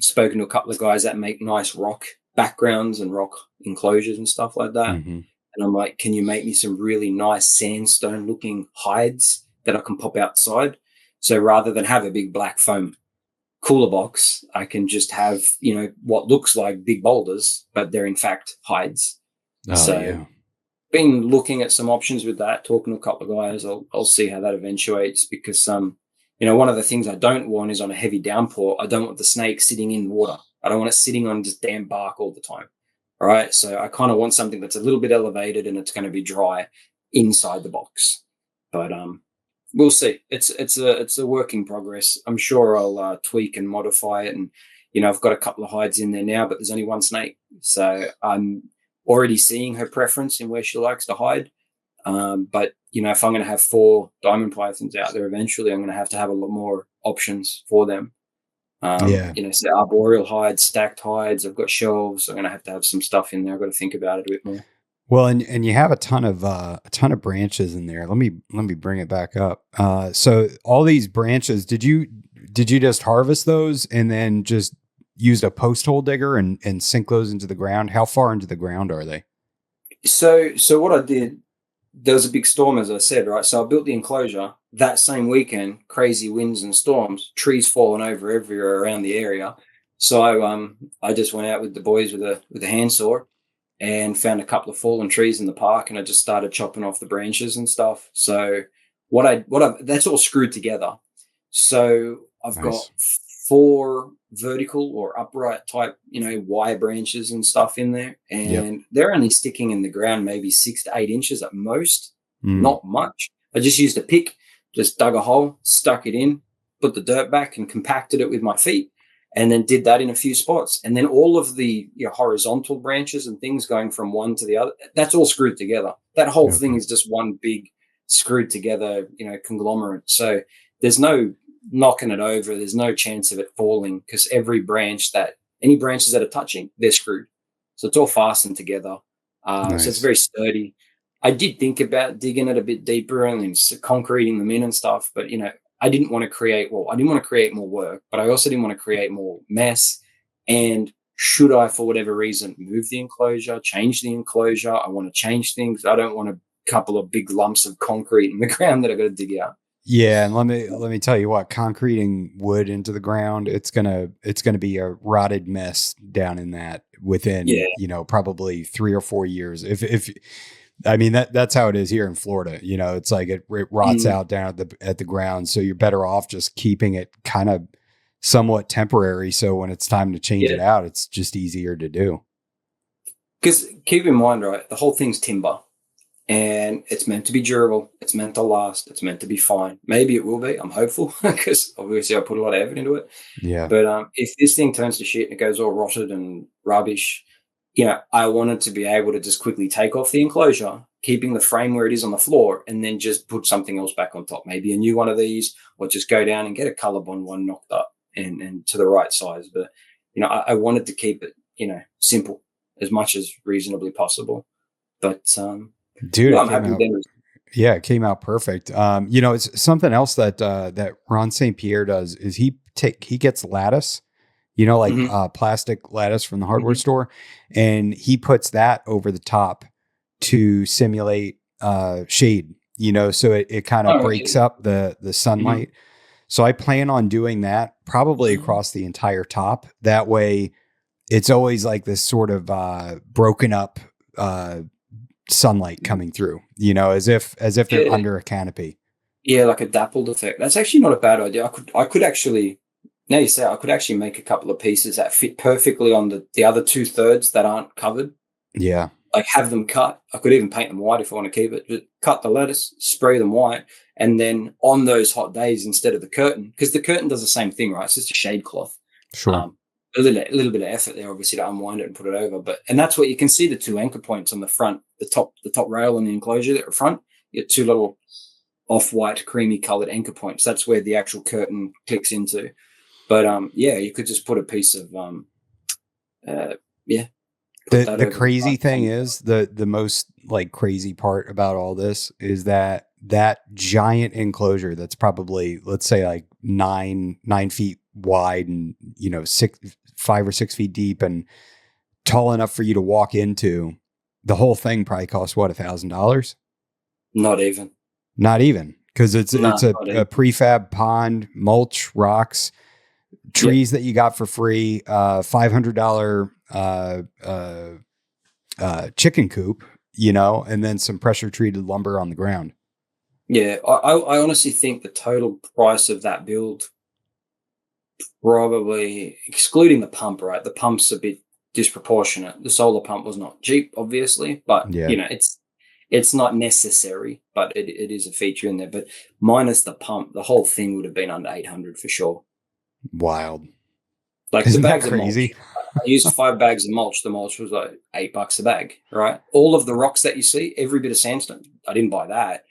Speaker 2: Spoken to a couple of guys that make nice rock backgrounds and rock enclosures and stuff like that. Mm-hmm. And I'm like, can you make me some really nice sandstone looking hides that I can pop outside? So rather than have a big black foam cooler box, I can just have, what looks like big boulders, but they're in fact hides. Been looking at some options with that, talking to a couple of guys. I'll see how that eventuates because, one of the things I don't want is on a heavy downpour, I don't want the snake sitting in water. I don't want it sitting on just damn bark all the time. All right. So I kind of want something that's a little bit elevated and it's going to be dry inside the box. But, we'll see. It's a work in progress. I'm sure I'll tweak and modify it. And, I've got a couple of hides in there now, but there's only one snake. So I'm already seeing her preference in where she likes to hide. But, if I'm going to have 4 diamond pythons out there, eventually I'm going to have a lot more options for them. So arboreal hides, stacked hides. I've got shelves. I'm going to have some stuff in there. I've got to think about it a bit more.
Speaker 1: Well, and you have a ton of branches in there. Let me bring it back up. So all these branches, did you just harvest those and then just used a post hole digger and sink those into the ground? How far into the ground are they?
Speaker 2: So what I did, there was a big storm, as I said, right? So I built the enclosure that same weekend. Crazy winds and storms, trees falling over everywhere around the area. So I just went out with the boys with a handsaw and found a couple of fallen trees in the park, and I just started chopping off the branches and stuff. So that's all screwed together. So I've got 4 vertical or upright type, wire branches and stuff in there, and they're only sticking in the ground maybe 6 to 8 inches at most, not much. I just used a pick, just dug a hole, stuck it in, put the dirt back, and compacted it with my feet. And then did that in a few spots. And then all of the horizontal branches and things going from one to the other, that's all screwed together. That whole thing is just one big screwed together, conglomerate. So there's no knocking it over. There's no chance of it falling because any branches that are touching, they're screwed. So it's all fastened together. So it's very sturdy. I did think about digging it a bit deeper and then concreting them in and stuff, but, I didn't want to create more work, but I also didn't want to create more mess. And should I, for whatever reason, move the enclosure, change the enclosure, I want to change things. I don't want a couple of big lumps of concrete in the ground that I've got to dig out.
Speaker 1: Yeah, and let me tell you what, concreting wood into the ground, it's gonna be a rotted mess down in that within probably 3 or 4 years. If I mean, that's how it is here in Florida. You know, it's like it rots out down at the ground. So you're better off just keeping it kind of somewhat temporary. So when it's time to change it out, it's just easier to do.
Speaker 2: Because keep in mind, right, the whole thing's timber. And it's meant to be durable. It's meant to last. It's meant to be fine. Maybe it will be. I'm hopeful because obviously I put a lot of effort into it.
Speaker 1: Yeah.
Speaker 2: But if this thing turns to shit and it goes all rotted and rubbish, you know, I wanted to be able to just quickly take off the enclosure, keeping the frame where it is on the floor, and then just put something else back on top. Maybe a new one of these, or just go down and get a ColourBond one knocked up and to the right size. But, you know, I wanted to keep it, you know, simple as much as reasonably possible. But,
Speaker 1: dude,
Speaker 2: I'm happy
Speaker 1: it came out perfect. You know, it's something else that that Ron St. Pierre does is he gets lattice, you know, like plastic lattice from the hardware store, and he puts that over the top to simulate shade, you know, so it kind of breaks up the sunlight. So I plan on doing that probably across the entire top. That way it's always like this sort of broken up sunlight coming through, you know, as if they're under a canopy.
Speaker 2: Yeah, like a dappled effect. That's actually not a bad idea. I could actually, now you say, I could actually make a couple of pieces that fit perfectly on the other 2/3 that aren't covered.
Speaker 1: Yeah.
Speaker 2: Like have them cut. I could even paint them white if I want to keep it. Just cut the lettuce, spray them white, and then on those hot days instead of the curtain, because the curtain does the same thing, right? It's just a shade cloth.
Speaker 1: Sure.
Speaker 2: A little bit of effort there, obviously, to unwind it and put it over. And that's what you can see, the two anchor points on the front, the top rail on the enclosure there at front. You get two little off-white, creamy colored anchor points. That's where the actual curtain clicks into. But yeah, you could just put a piece of
Speaker 1: The crazy thing is the most like crazy part about all this is that giant enclosure that's probably, let's say, like 9 feet wide and, you know, 5 or 6 feet deep and tall enough for you to walk into. The whole thing probably costs what, $1,000? Not even, because it's a prefab pond, mulch, rocks, trees that you got for free, $500 chicken coop, you know, and then some pressure treated lumber on the ground.
Speaker 2: Yeah, I honestly think the total price of that build, probably excluding the pump, right? The pump's a bit disproportionate. The solar pump was not cheap, obviously, but you know, it's not necessary, but it is a feature in there. But minus the pump, the whole thing would have been under 800 for sure.
Speaker 1: Wild.
Speaker 2: Like, isn't the bags that crazy? Of mulch, I used 5 bags of mulch. The mulch was like $8 a bag, right? All of the rocks that you see, every bit of sandstone. I didn't buy that.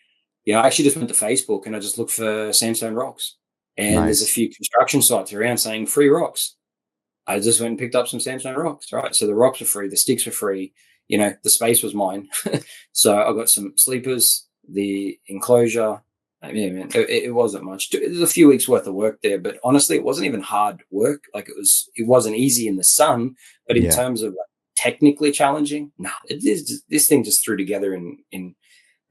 Speaker 2: You know, I actually just went to Facebook and I just looked for sandstone rocks. And there's a few construction sites around saying free rocks. I just went and picked up some sandstone rocks, right? So the rocks were free, the sticks were free. You know, the space was mine. So I got some sleepers, the enclosure. I mean, man, it wasn't much. It was a few weeks worth of work there, but honestly, it wasn't even hard work. Like it wasn't easy in the sun, but in terms of like, technically challenging, this thing just threw together in.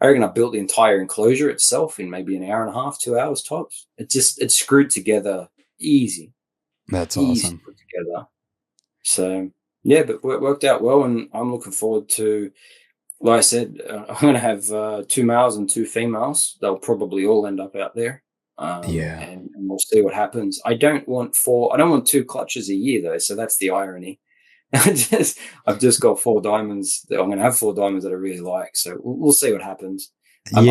Speaker 2: I reckon I built the entire enclosure itself in maybe an hour and a half, 2 hours tops. It screwed together easy.
Speaker 1: That's awesome.
Speaker 2: Put together. So yeah, but it worked out well, and I'm looking forward to. Like I said, I'm going to have 2 males and 2 females. They'll probably all end up out there. And we'll see what happens. I don't want 2 clutches a year though. So that's the irony. I've just got 4 diamonds. I'm going to have 4 diamonds that I really like. So we'll see what happens.
Speaker 1: That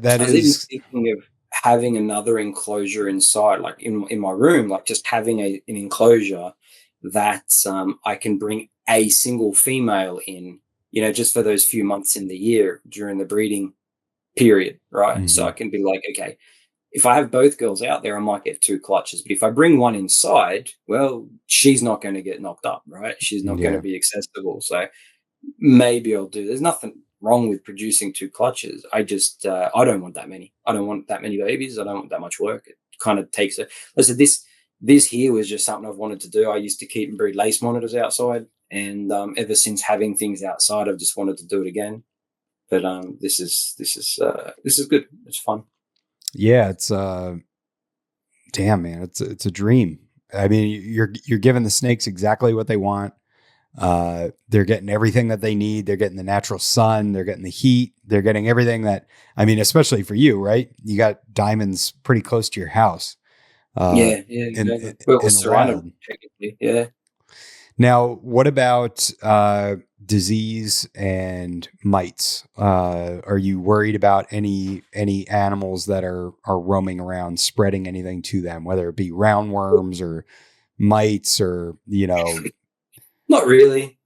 Speaker 2: I was even thinking of having another enclosure inside, like in my room, like just having an enclosure that I can bring a single female in, you know, just for those few months in the year during the breeding period, right? So I can be like, okay, if I have both girls out there, I might get 2 clutches. But if I bring one inside, well, she's not going to get knocked up, right? She's not going to be accessible. So maybe I'll do. There's nothing wrong with producing 2 clutches. I just, I don't want that many. I don't want that many babies. I don't want that much work. It kind of takes it. Listen, this here was just something I've wanted to do. I used to keep and breed lace monitors outside. And ever since having things outside, I've just wanted to do it again. But this is good. It's fun.
Speaker 1: Yeah, it's damn, man, it's a dream. I mean, you're giving the snakes exactly what they want. They're getting everything that they need. They're getting the natural sun. They're getting the heat. They're getting everything that, I mean, especially for you, right? You got diamonds pretty close to your house,
Speaker 2: Yeah, exactly. We're
Speaker 1: in the
Speaker 2: surrounded
Speaker 1: wild.
Speaker 2: technically. Yeah.
Speaker 1: Now, what about disease and mites? Are you worried about any animals that are roaming around, spreading anything to them, whether it be roundworms or mites or
Speaker 2: Not really.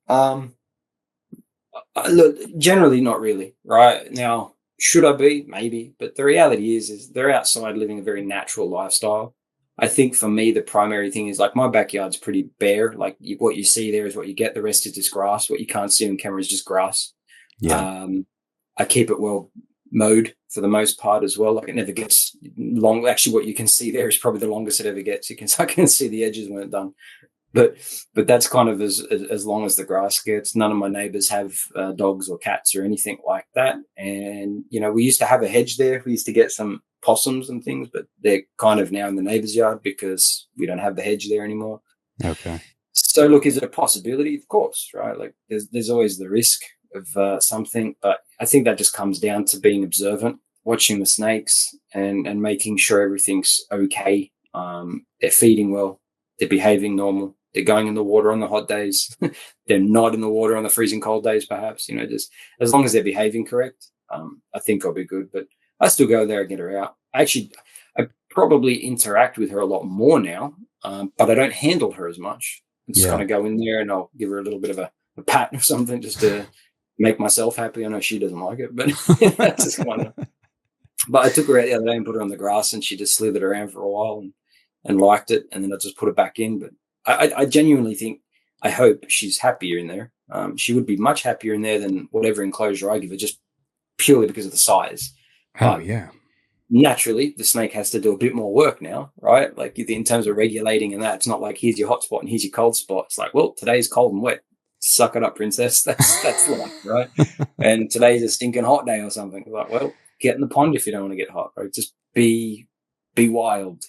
Speaker 2: Look, generally not really. Right now, should I be? Maybe, but the reality is they're outside living a very natural lifestyle. I think for me, the primary thing is like my backyard's pretty bare. Like what you see there is what you get. The rest is just grass. What you can't see on camera is just grass.
Speaker 1: Yeah.
Speaker 2: I keep it well mowed for the most part as well. Like it never gets long. Actually, what you can see there is probably the longest it ever gets. I can see the edges when it's done. But that's kind of as long as the grass gets. None of my neighbors have dogs or cats or anything like that. And we used to have a hedge there. We used to get some possums and things, but they're kind of now in the neighbor's yard because we don't have the hedge there anymore.
Speaker 1: Okay.
Speaker 2: So look, is it a possibility? Of course, right? Like there's always the risk of something, but I think that just comes down to being observant, watching the snakes, and making sure everything's okay. They're feeding well, they're behaving normal, they're going in the water on the hot days, they're not in the water on the freezing cold days. Perhaps just as long as they're behaving correct, I think I'll be good. But I still go there and get her out. I probably interact with her a lot more now, but I don't handle her as much. I just kind of go in there and I'll give her a little bit of a pat or something just to make myself happy. I know she doesn't like it, but that's just kind of. But I took her out the other day and put her on the grass, and she just slithered around for a while and liked it, and then I just put her back in. But I genuinely think, I hope she's happier in there. She would be much happier in there than whatever enclosure I give her, just purely because of the size.
Speaker 1: Oh, yeah.
Speaker 2: Naturally, the snake has to do a bit more work now, right? Like in terms of regulating and that, it's not like here's your hot spot and here's your cold spot. It's like, well, today's cold and wet. Suck it up, princess. That's life, right? And today's a stinking hot day or something. Like, well, get in the pond if you don't want to get hot, right? Just be wild,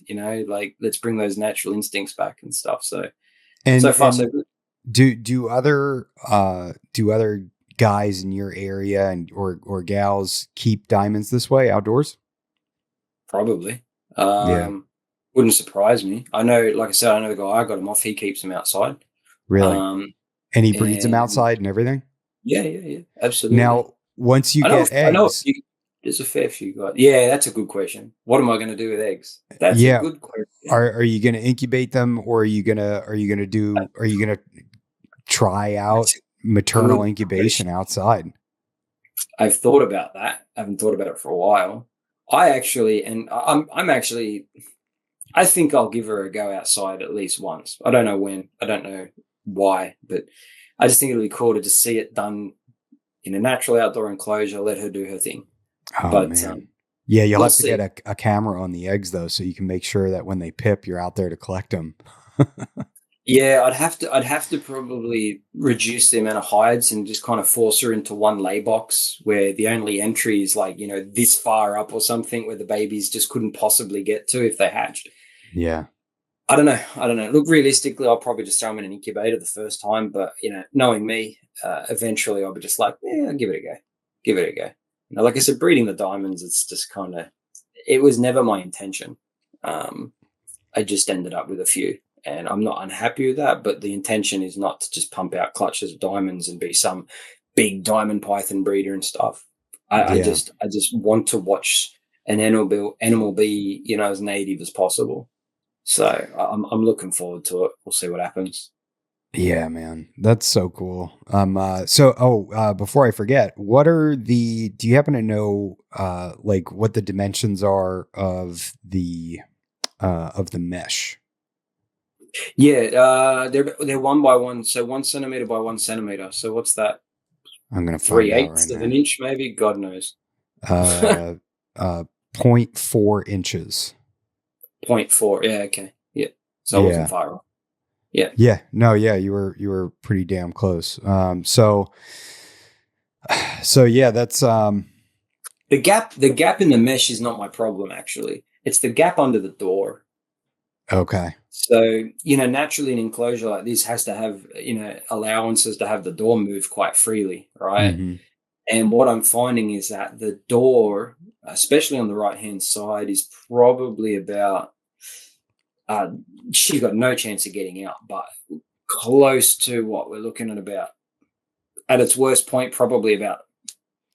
Speaker 2: like let's bring those natural instincts back and stuff. So so far so good.
Speaker 1: Do other guys in your area or gals keep diamonds this way outdoors?
Speaker 2: Probably. Wouldn't surprise me. I know, like I said, I know the guy I got him off. He keeps them outside.
Speaker 1: Really? And he breeds them outside and everything?
Speaker 2: Yeah. Absolutely.
Speaker 1: Now, once you get eggs,
Speaker 2: there's a fair few guys. Yeah, that's a good question. What am I going to do with eggs? That's a good question.
Speaker 1: Are you going to incubate them, or are you going to try out maternal incubation outside?
Speaker 2: I've thought about that. I haven't thought about it for a while. I think I'll give her a go outside at least once. I don't know when. I don't know why, but I just think it'll be cool to just see it done in a natural outdoor enclosure. Let her do her thing.
Speaker 1: Oh, man. Yeah, you'll have to get a camera on the eggs though, so you can make sure that when they pip, you're out there to collect them.
Speaker 2: Yeah, I'd have to probably reduce the amount of hides and just kind of force her into one lay box where the only entry is like, this far up or something where the babies just couldn't possibly get to if they hatched.
Speaker 1: Yeah.
Speaker 2: I don't know. Look, realistically, I'll probably just throw them in an incubator the first time, but knowing me, eventually I'll be just like, yeah, give it a go. Like I said, breeding the diamonds, it's just kind of, it was never my intention. I just ended up with a few, and I'm not unhappy with that, but the intention is not to just pump out clutches of diamonds and be some big diamond python breeder and stuff. I just want to watch an animal be, as native as possible. So I'm looking forward to it. We'll see what happens.
Speaker 1: Yeah, man, that's so cool. Before I forget, do you happen to know, like what the dimensions are of the mesh?
Speaker 2: Yeah, they're 1 by 1, so 1 centimeter by 1 centimeter. So what's that?
Speaker 1: I'm gonna find
Speaker 2: 3/8 of an inch, maybe. God knows.
Speaker 1: 0.4 inches.
Speaker 2: 0.4. Yeah. Okay. Yeah. So I wasn't far off. Yeah.
Speaker 1: Yeah. No. Yeah. You were pretty damn close. So yeah, that's
Speaker 2: the gap. The gap in the mesh is not my problem. Actually, it's the gap under the door.
Speaker 1: Okay.
Speaker 2: So, naturally an enclosure like this has to have, allowances to have the door move quite freely, right?
Speaker 1: Mm-hmm.
Speaker 2: And what I'm finding is that the door, especially on the right-hand side, is probably about, uh, she's got no chance of getting out, but close to what we're looking at its worst point, probably about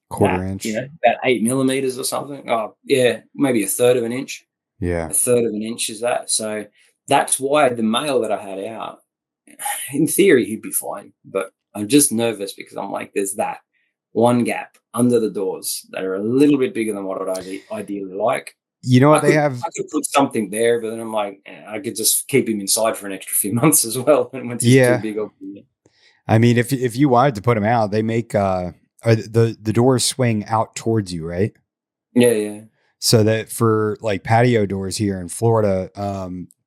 Speaker 1: Quarter
Speaker 2: that,
Speaker 1: inch.
Speaker 2: about 8 millimeters or something. Oh, yeah, maybe a third of an inch.
Speaker 1: Yeah.
Speaker 2: A third of an inch is that. So that's why the male that I had out, in theory, he'd be fine. But I'm just nervous because I'm like, there's that one gap under the doors that are a little bit bigger than what I'd ideally like.
Speaker 1: You know
Speaker 2: I
Speaker 1: what they
Speaker 2: could
Speaker 1: have?
Speaker 2: I could put something there, but then I'm like, I could just keep him inside for an extra few months as well. And once he's too
Speaker 1: Yeah.
Speaker 2: big,
Speaker 1: I mean, if you wanted to put them out, they make the doors swing out towards you, right?
Speaker 2: yeah, yeah.
Speaker 1: So that for like patio doors here in Florida,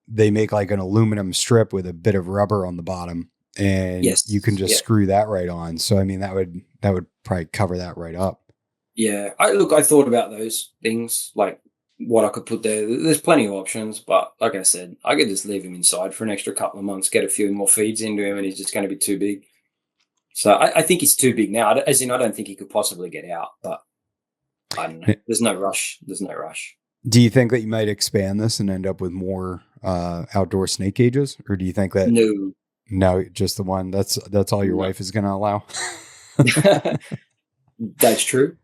Speaker 1: they make like an aluminum strip with a bit of rubber on the bottom, and you can
Speaker 2: Yes.
Speaker 1: just
Speaker 2: Yeah.
Speaker 1: screw that right on. So I mean, that would probably cover that right up.
Speaker 2: Yeah. I thought about those things, like what I could put there. There's plenty of options, but like I said, I could just leave him inside for an extra couple of months, get a few more feeds into him, and he's just going to be too big. So I think he's too big now. As in, I don't think he could possibly get out, but I don't know. There's no rush. There's no rush.
Speaker 1: Do you think that you might expand this and end up with more outdoor snake cages, or do you think that
Speaker 2: No.
Speaker 1: no, just the one? That's all your
Speaker 2: No.
Speaker 1: wife is going to allow.
Speaker 2: That's true.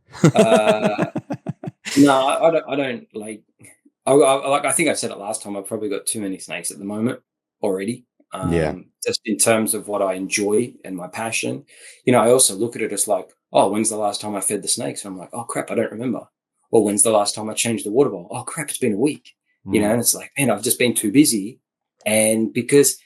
Speaker 2: No, I don't like. I think I said it last time. I've probably got too many snakes at the moment already.
Speaker 1: Yeah.
Speaker 2: Just in terms of what I enjoy and my passion, I also look at it as like, oh, when's the last time I fed the snakes? And I'm like, oh crap, I don't remember. Or when's the last time I changed the water bowl? Oh crap, it's been a week. And it's like, man, I've just been too busy. And because,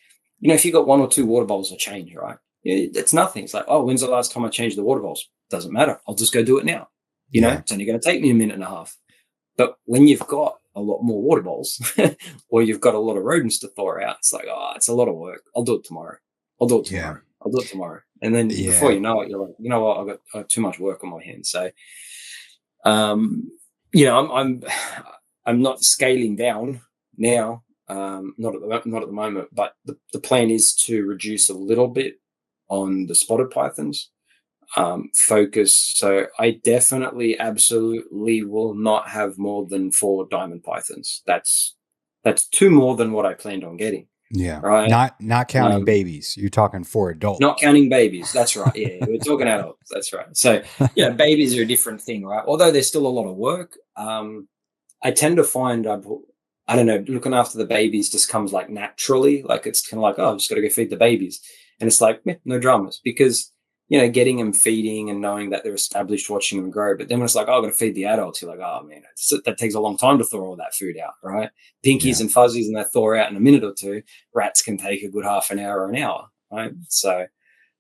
Speaker 2: if you got one or two water bowls, a change, right? It's nothing. It's like, oh, when's the last time I changed the water bowls? Doesn't matter. I'll just go do it now.
Speaker 1: Yeah.
Speaker 2: It's only going to take me a minute and a half. But when you've got a lot more water bowls or you've got a lot of rodents to thaw out, it's like, oh, it's a lot of work. I'll do it tomorrow. I'll do it tomorrow.
Speaker 1: Yeah.
Speaker 2: I'll do it tomorrow. And then before
Speaker 1: Yeah.
Speaker 2: you know it, you're like, you know what? I got too much work on my hands. So, I'm not scaling down now. Not at the moment, but the plan is to reduce a little bit on the spotted pythons. Focus. So I definitely, absolutely will not have more than 4 diamond pythons. That's 2 more than what I planned on getting.
Speaker 1: Yeah.
Speaker 2: Right.
Speaker 1: Not counting babies. You're talking 4 adults.
Speaker 2: Not counting babies. That's right. Yeah, we're talking adults. That's right. So babies are a different thing, right? Although there's still a lot of work. I tend to find I don't know, looking after the babies just comes like naturally. Like it's kind of like, oh, I've just got to go feed the babies, and it's like no dramas because getting them feeding and knowing that they're established, watching them grow. But then when it's like, oh, I've got to feed the adults, you're like, oh man, that takes a long time to thaw all that food out, right? Pinkies and fuzzies and they thaw out in a minute or two. Rats can take a good half an hour or an hour, right? So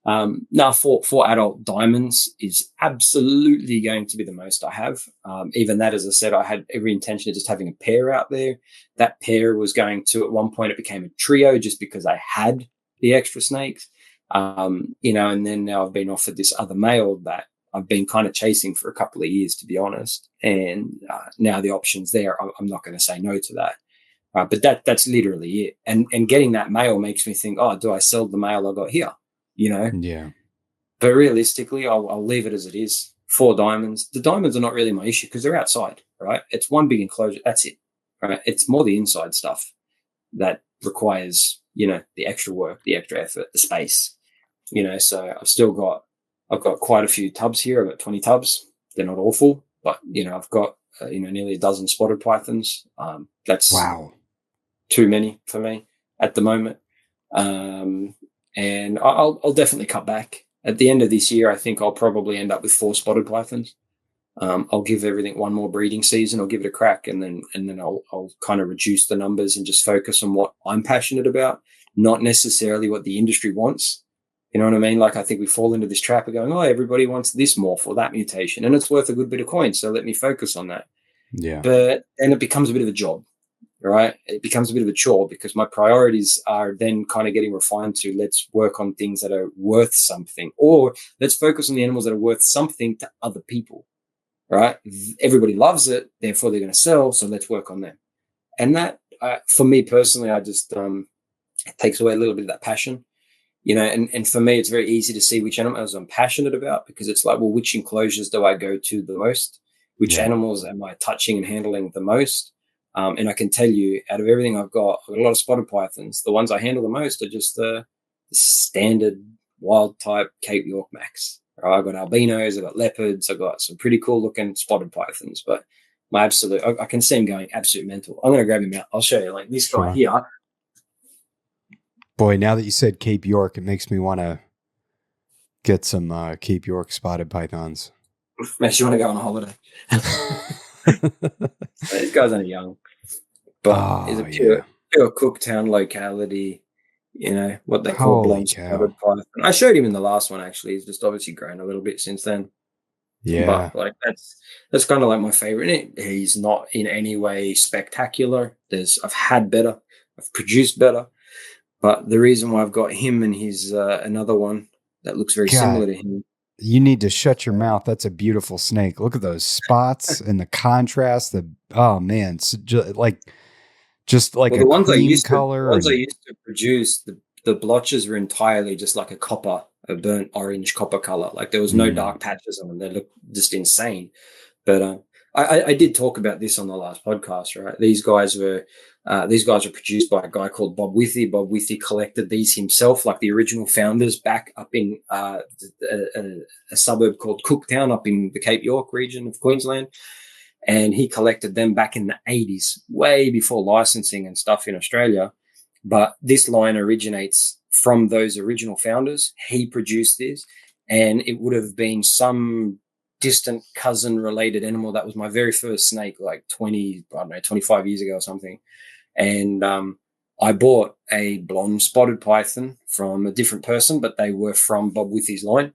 Speaker 2: now for adult diamonds is absolutely going to be the most I have. Even that, as I said, I had every intention of just having a pair out there. That pair was going to, at one point, it became a trio just because I had the extra snakes. And then now I've been offered this other male that I've been kind of chasing for a couple of years, to be honest. And now the option's there. I'm not going to say no to that. But that's literally it. And getting that male makes me think, oh, do I sell the male I got here?
Speaker 1: Yeah.
Speaker 2: But realistically, I'll leave it as it is. 4 diamonds. The diamonds are not really my issue because they're outside, right? It's one big enclosure. That's it, right? It's more the inside stuff that requires, the extra work, the extra effort, the space. So I've got quite a few tubs here. I've got 20 tubs. They're not awful, but I've got nearly a dozen spotted pythons. That's
Speaker 1: Wow.
Speaker 2: too many for me at the moment. And I'll definitely cut back. At the end of this year, I think I'll probably end up with 4 spotted pythons. I'll give everything one more breeding season. I'll give it a crack, and then I'll kind of reduce the numbers and just focus on what I'm passionate about, not necessarily what the industry wants. You know what I mean? Like I think we fall into this trap of going, oh, everybody wants this morph or that mutation, and it's worth a good bit of coin. So let me focus on that.
Speaker 1: Yeah.
Speaker 2: But then it becomes a bit of a job, right? It becomes a bit of a chore because my priorities are then kind of getting refined to let's work on things that are worth something, or let's focus on the animals that are worth something to other people, right? Everybody loves it, therefore they're going to sell. So let's work on them. And that for me personally, I just it takes away a little bit of that passion, and for me, it's very easy to see which animals I'm passionate about, because it's like, well, which enclosures do I go to the most? Which
Speaker 1: Yeah.
Speaker 2: animals am I touching and handling the most? And I can tell you, out of everything I've got a lot of spotted pythons. The ones I handle the most are just the standard wild type Cape York Max. I've got albinos, I've got leopards, I've got some pretty cool looking spotted pythons, but my absolute, I can see him going absolute mental. I'm going to grab him out. I'll show you, like this guy here.
Speaker 1: Boy, now that you said Cape York, it makes me want to get some Cape York spotted pythons.
Speaker 2: Makes you want to go on a holiday. These guys are young, but it's a pure Cooktown locality. What they call blonde spotted python. I showed him in the last one, actually. He's just obviously grown a little bit since then.
Speaker 1: Yeah,
Speaker 2: but like that's kind of like my favorite. He's not in any way spectacular. I've had better, I've produced better, but the reason why I've got him and his another one that looks very similar to him.
Speaker 1: You need to shut your mouth. That's a beautiful snake. Look at those spots and the contrast. Oh man, just like
Speaker 2: the ones I used to produce, the blotches were entirely just like a burnt orange copper color. Like there was no dark patches on them. They look just insane. But I did talk about this on the last podcast, right? These guys were produced by a guy called Bob Withy. Bob Withy collected these himself, like the original founders, back up in a suburb called Cooktown, up in the Cape York region of Queensland. And he collected them back in the 80s, way before licensing and stuff in Australia. But this line originates from those original founders. He produced this, and it would have been some distant cousin related animal. That was my very first snake, like 25 years ago or something. And I bought a blonde spotted python from a different person, but they were from Bob Withy's line.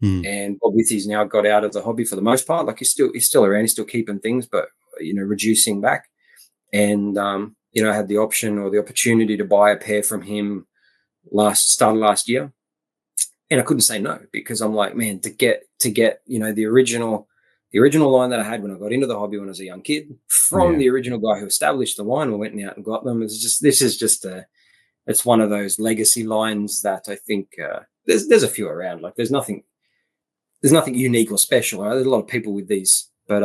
Speaker 2: And Bob Withy's now got out of the hobby for the most part. Like he's still around, he's still keeping things, but reducing back. And I had the option or the opportunity to buy a pair from him started last year, and I couldn't say no, because I'm like, man, to get the original line that I had when I got into the hobby when I was a young kid, from the original guy who established the line, we went out and got them. It's one of those legacy lines that I think there's a few around. Like there's nothing unique or special. Right? There's a lot of people with these, but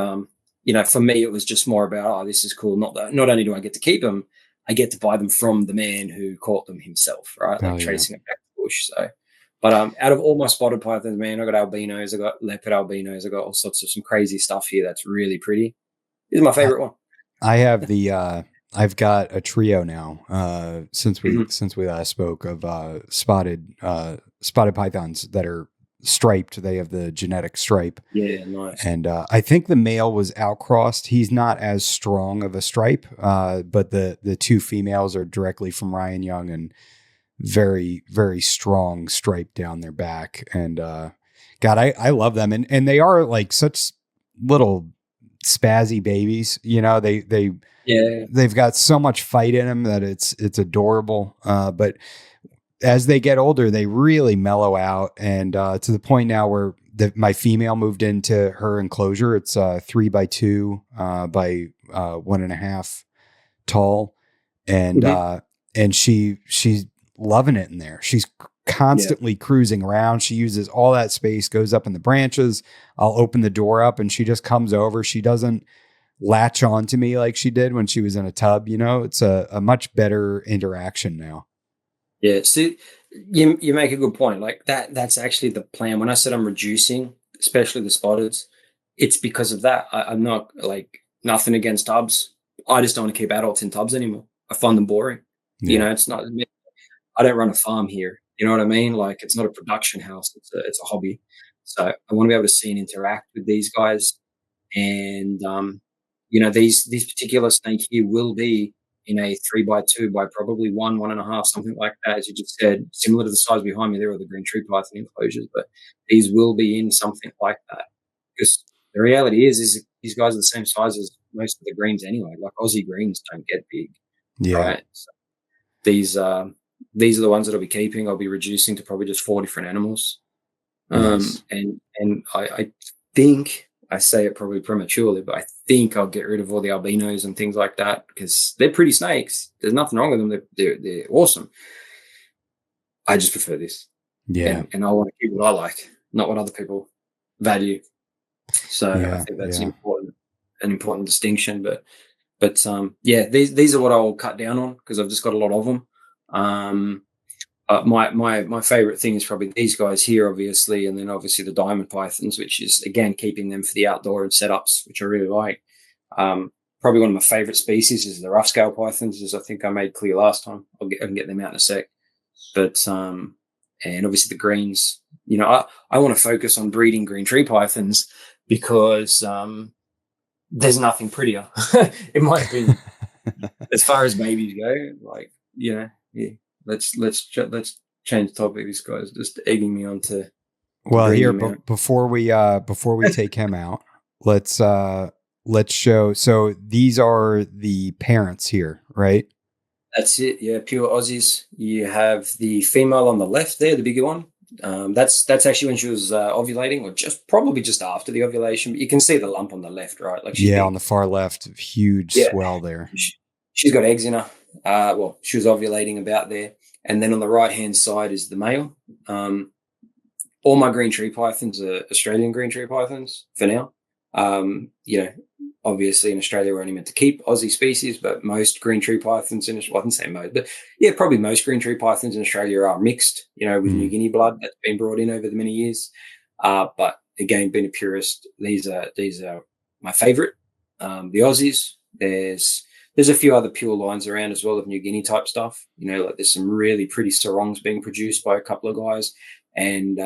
Speaker 2: for me, it was just more about, this is cool. Not only do I get to keep them, I get to buy them from the man who caught them himself, right? Like tracing it back to the bush. So, but out of all my spotted pythons, man, I got albinos, I got leopard albinos, I got all sorts of some crazy stuff here that's really pretty. This is my favorite one.
Speaker 1: I have I've got a trio now. Since we last spoke of spotted pythons that are striped. They have the genetic stripe.
Speaker 2: Yeah, nice.
Speaker 1: And I think the male was outcrossed. He's not as strong of a stripe, but the two females are directly from Ryan Young and very, very strong stripe down their back. And God, I love them. And they are like such little spazzy babies. They've got so much fight in them that it's adorable. But as they get older, they really mellow out, and to the point now where my female moved into her enclosure. It's 3x2 by 1.5 tall, and she's loving it in there. She's constantly cruising around. She uses all that space, goes up in the branches. I'll open the door up, and she just comes over. She doesn't latch on to me like she did when she was in a tub. It's a much better interaction now.
Speaker 2: Yeah, so you make a good point. Like that's actually the plan. When I said I'm reducing, especially the spotters, it's because of that. I'm not like nothing against tubs. I just don't want to keep adults in tubs anymore. I find them boring.
Speaker 1: Yeah.
Speaker 2: It's not. I don't run a farm here. You know what I mean? Like it's not a production house. It's a hobby. So I want to be able to see and interact with these guys. And these particular snake here will be in a 3x2 by probably 1.5, something like that, as you just said, similar to the size behind me. There are the green tree python enclosures, but these will be in something like that. Because the reality is these guys are the same size as most of the greens anyway. Like Aussie greens don't get big, right? So these are the ones that I'll be keeping. I'll be reducing to probably just 4 different animals. And I think I say it probably prematurely, but I think I'll get rid of all the albinos and things like that because they're pretty snakes. There's nothing wrong with them. They're awesome. I just prefer this.
Speaker 1: Yeah.
Speaker 2: And I want to keep what I like, not what other people value. So I think that's an important distinction. But these are what I'll cut down on because I've just got a lot of them. My favorite thing is probably these guys here, obviously, and then obviously the diamond pythons, which is again keeping them for the outdoor and setups, which I really like. Probably one of my favorite species is the rough scale pythons, as I think I made clear last time. I can get them out in a sec. But and obviously the greens, I want to focus on breeding green tree pythons because there's nothing prettier, in my opinion, as far as babies go. Like, let's change the topic. This guy's just egging me on to.
Speaker 1: Well, here, before we take him out, let's show. So these are the parents here, right?
Speaker 2: That's it. Yeah, pure Aussies. You have the female on the left there, the bigger one. That's actually when she was ovulating, or probably just after the ovulation. But you can see the lump on the left, right? Like
Speaker 1: on the far left, huge swell there.
Speaker 2: She's got eggs in her. She was ovulating about there, and then on the right hand side is the male. All my green tree pythons are Australian green tree pythons for now. Obviously in Australia we're only meant to keep Aussie species, but most green tree pythons I wouldn't say most, but probably most green tree pythons in Australia are mixed, with New Guinea blood that's been brought in over the many years. But again, being a purist, these are my favorite. The Aussies, there's a few other pure lines around as well of New Guinea type stuff. Like there's some really pretty sarongs being produced by a couple of guys, and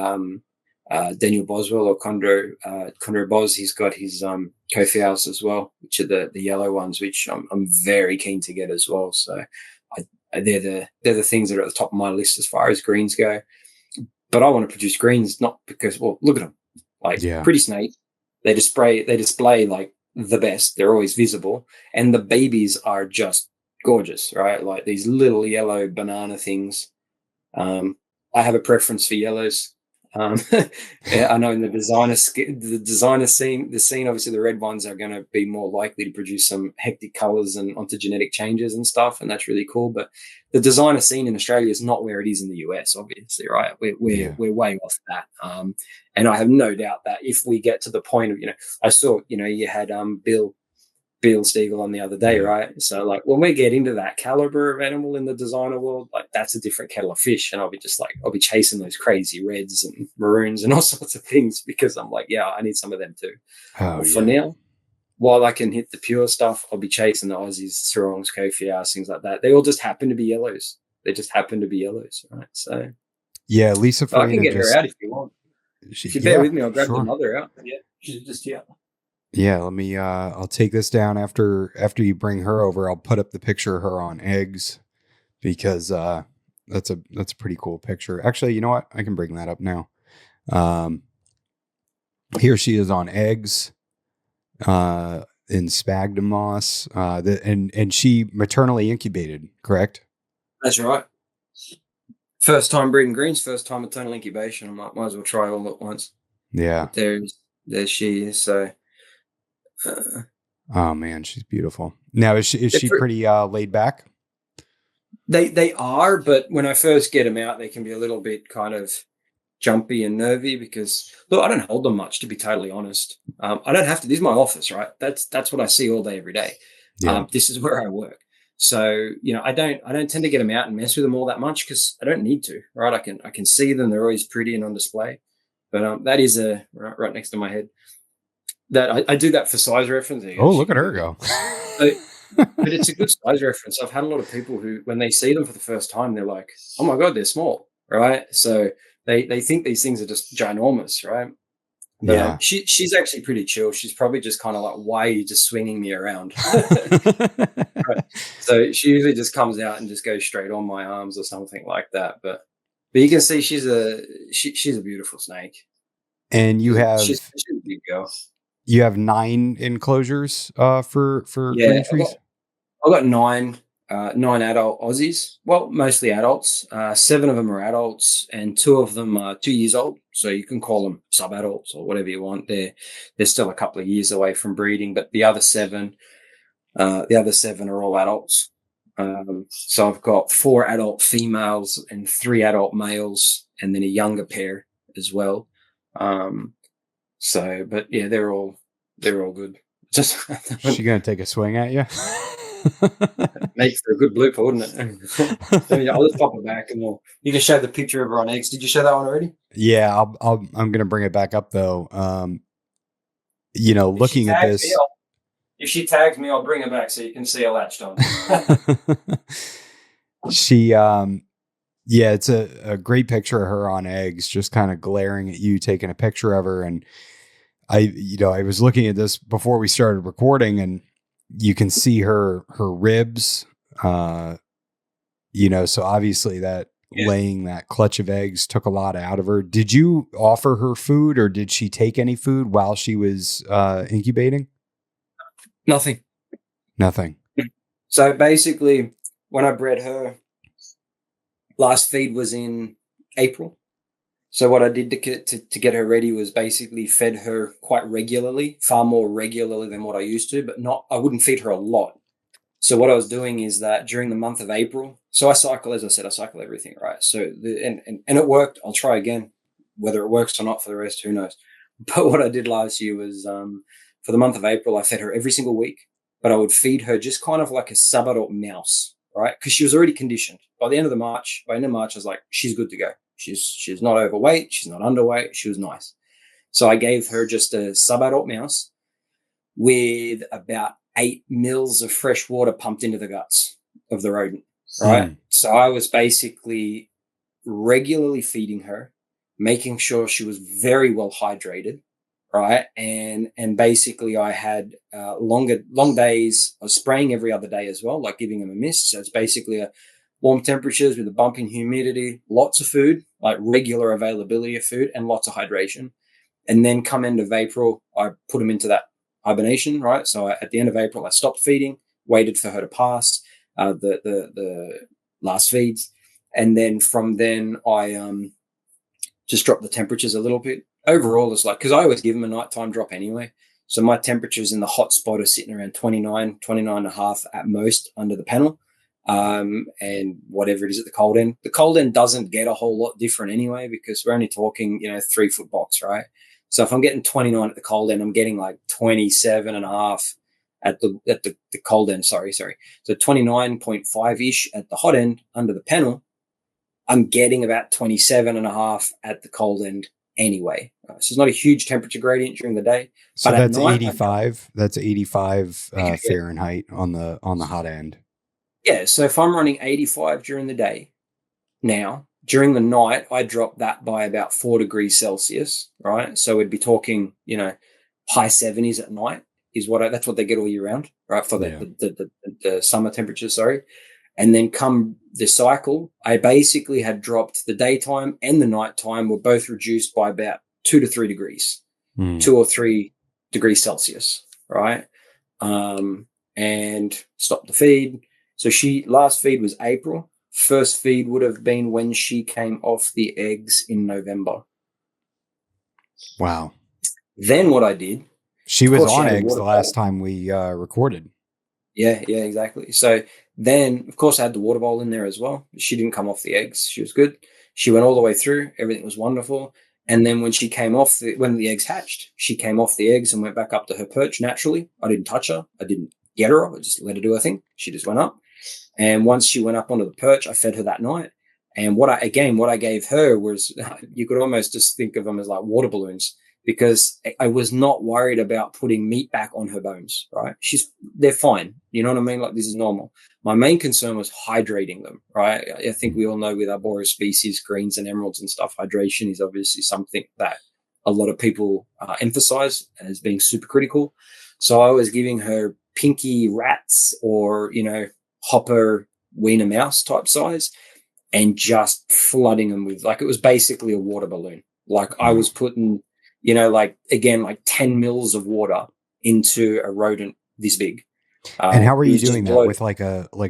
Speaker 2: Daniel Boswell or Condro Bos, he's got his Kofiaus as well, which are the yellow ones, which I'm very keen to get as well. So they're the things that are at the top of my list as far as greens go. But I want to produce greens not because, well, look at them, pretty snake. They display like the best. They're always visible, and the babies are just gorgeous, right? Like these little yellow banana things. I have a preference for yellows. I know in the designer scene, obviously the red ones are going to be more likely to produce some hectic colors and onto genetic changes and stuff, and that's really cool. But the designer scene in Australia is not where it is in the US, obviously, right? We're way off that. And I have no doubt that if we get to the point of, I saw, you had Bill Stiegel on the other day, right? So like when we get into that caliber of animal in the designer world, like that's a different kettle of fish. And I'll be chasing those crazy reds and maroons and all sorts of things because I'm like, I need some of them too. For now, while I can hit the pure stuff, I'll be chasing the Aussies, sarongs, Kofiaus, things like that. They all just happen to be yellows. They just happen to be yellows, right? So
Speaker 1: Lisa Farina,
Speaker 2: I can get her out if you want. If you bear with me, I'll grab the mother out. Yeah, she's just here.
Speaker 1: Yeah, let me I'll take this down after you bring her over. I'll put up the picture of her on eggs because that's a pretty cool picture. Actually, you know what? I can bring that up now. Here she is on eggs in sphagnum moss. And she maternally incubated, correct?
Speaker 2: That's right. First time breeding greens, first time maternal incubation. I might as well try all at once.
Speaker 1: Yeah.
Speaker 2: There she is. So
Speaker 1: oh man, she's beautiful. Now is she pretty laid back?
Speaker 2: They are, but when I first get them out, they can be a little bit kind of jumpy and nervy because look, I don't hold them much, to be totally honest. I don't have to. This is my office, right? That's what I see all day, every day. Yeah. This is where I work. So I don't tend to get them out and mess with them all that much because I don't need to, right? I can see them; they're always pretty and on display. But that is right next to my head. That I do that for size reference.
Speaker 1: Oh, look at her go.
Speaker 2: But it's a good size reference. I've had a lot of people who, when they see them for the first time, they're like, oh my God, they're small, right? So they think these things are just ginormous, right? But she's actually pretty chill. She's probably just kind of like, why are you just swinging me around? Right. So she usually just comes out and just goes straight on my arms or something like that. But you can see she's a beautiful snake.
Speaker 1: And she's
Speaker 2: a big girl.
Speaker 1: You have 9 enclosures for green trees?
Speaker 2: I've got 9. 9 adult Aussies. Well, mostly adults. 7 of them are adults, and 2 of them are 2 years old. So you can call them sub-adults or whatever you want. They're still a couple of years away from breeding, but the other 7 are all adults. So I've got 4 adult females and 3 adult males, and then a younger pair as well. But yeah, they're all good. Just
Speaker 1: she gonna take a swing at you?
Speaker 2: Makes for a good blooper, wouldn't it? So, I'll just pop it back, and you can show the picture of her on eggs. Did you show that one already?
Speaker 1: Yeah, I'm gonna bring it back up though. Looking at this,
Speaker 2: if she tags me, I'll bring her back so you can see her latched on.
Speaker 1: She, it's a great picture of her on eggs, just kind of glaring at you, taking a picture of her. And I was looking at this before we started recording, and you can see her ribs, so obviously that laying that clutch of eggs took a lot out of her. Did you offer her food, or did she take any food while she was incubating?
Speaker 2: Nothing. So basically, when I bred her, last feed was in April. So what I did to get her ready was basically fed her quite regularly, far more regularly than what I used to, but I wouldn't feed her a lot. So what I was doing is that during the month of April, so I cycle everything, right? So and it worked. I'll try again. Whether it works or not for the rest, who knows? But what I did last year was for the month of April, I fed her every single week, but I would feed her just kind of like a sub-adult mouse, right? Because she was already conditioned. By the end of March, I was like, she's good to go. She's not overweight. She's not underweight. She was nice. So I gave her just a sub-adult mouse with about 8 mils of fresh water pumped into the guts of the rodent, right? So I was basically regularly feeding her, making sure she was very well hydrated, right? And basically I had long days. I was spraying every other day as well, like giving them a mist. So it's basically warm temperatures with a bump in humidity, lots of food, like regular availability of food, and lots of hydration. And then come end of April, I put them into that hibernation, right? So at the end of April, I stopped feeding, waited for her to pass the last feeds. And then from then, I just dropped the temperatures a little bit. Overall, it's like, because I always give them a nighttime drop anyway. So my temperatures in the hot spot are sitting around 29 and a half at most under the panel. And whatever it is at the cold end. The cold end doesn't get a whole lot different anyway, because we're only talking, 3-foot box, right? So if I'm getting 29 at the cold end, I'm getting like 27 and a half at the cold end. Sorry. So 29.5-ish at the hot end under the panel. I'm getting about 27 and a half at the cold end anyway. So it's not a huge temperature gradient during the day.
Speaker 1: So that's 85. That's 85 Fahrenheit on the hot end.
Speaker 2: Yeah, so if I'm running 85 during the day, now, during the night, I drop that by about 4 degrees Celsius, right? So we'd be talking, high 70s at night that's what they get all year round, right? For the summer temperatures, sorry. And then come the cycle, I basically had dropped the daytime and the nighttime were both reduced by about 2 to 3 degrees, 2 or 3 degrees Celsius, right? And stopped the feed. So last feed was April. First feed would have been when she came off the eggs in November.
Speaker 1: Wow.
Speaker 2: Then what I did.
Speaker 1: She was on eggs the last time we recorded.
Speaker 2: Yeah, exactly. So then, of course, I had the water bowl in there as well. She didn't come off the eggs. She was good. She went all the way through. Everything was wonderful. And then when she came off, when the eggs hatched, she came off the eggs and went back up to her perch naturally. I didn't touch her. I didn't get her. I just let her do her thing. She just went up. And once she went up onto the perch, I fed her that night. And what I gave her was, you could almost just think of them as like water balloons, because I was not worried about putting meat back on her bones, right? They're fine. You know what I mean? Like, this is normal. My main concern was hydrating them, right? I think we all know with arboreal species, greens and emeralds and stuff, hydration is obviously something that a lot of people emphasize as being super critical. So I was giving her pinky rats or, hopper wiener mouse type size, and just flooding them with, like, it was basically a water balloon. Like, I was putting, like 10 mils of water into a rodent this big.
Speaker 1: And how were
Speaker 2: He
Speaker 1: you
Speaker 2: was just
Speaker 1: doing that
Speaker 2: bloated.
Speaker 1: with like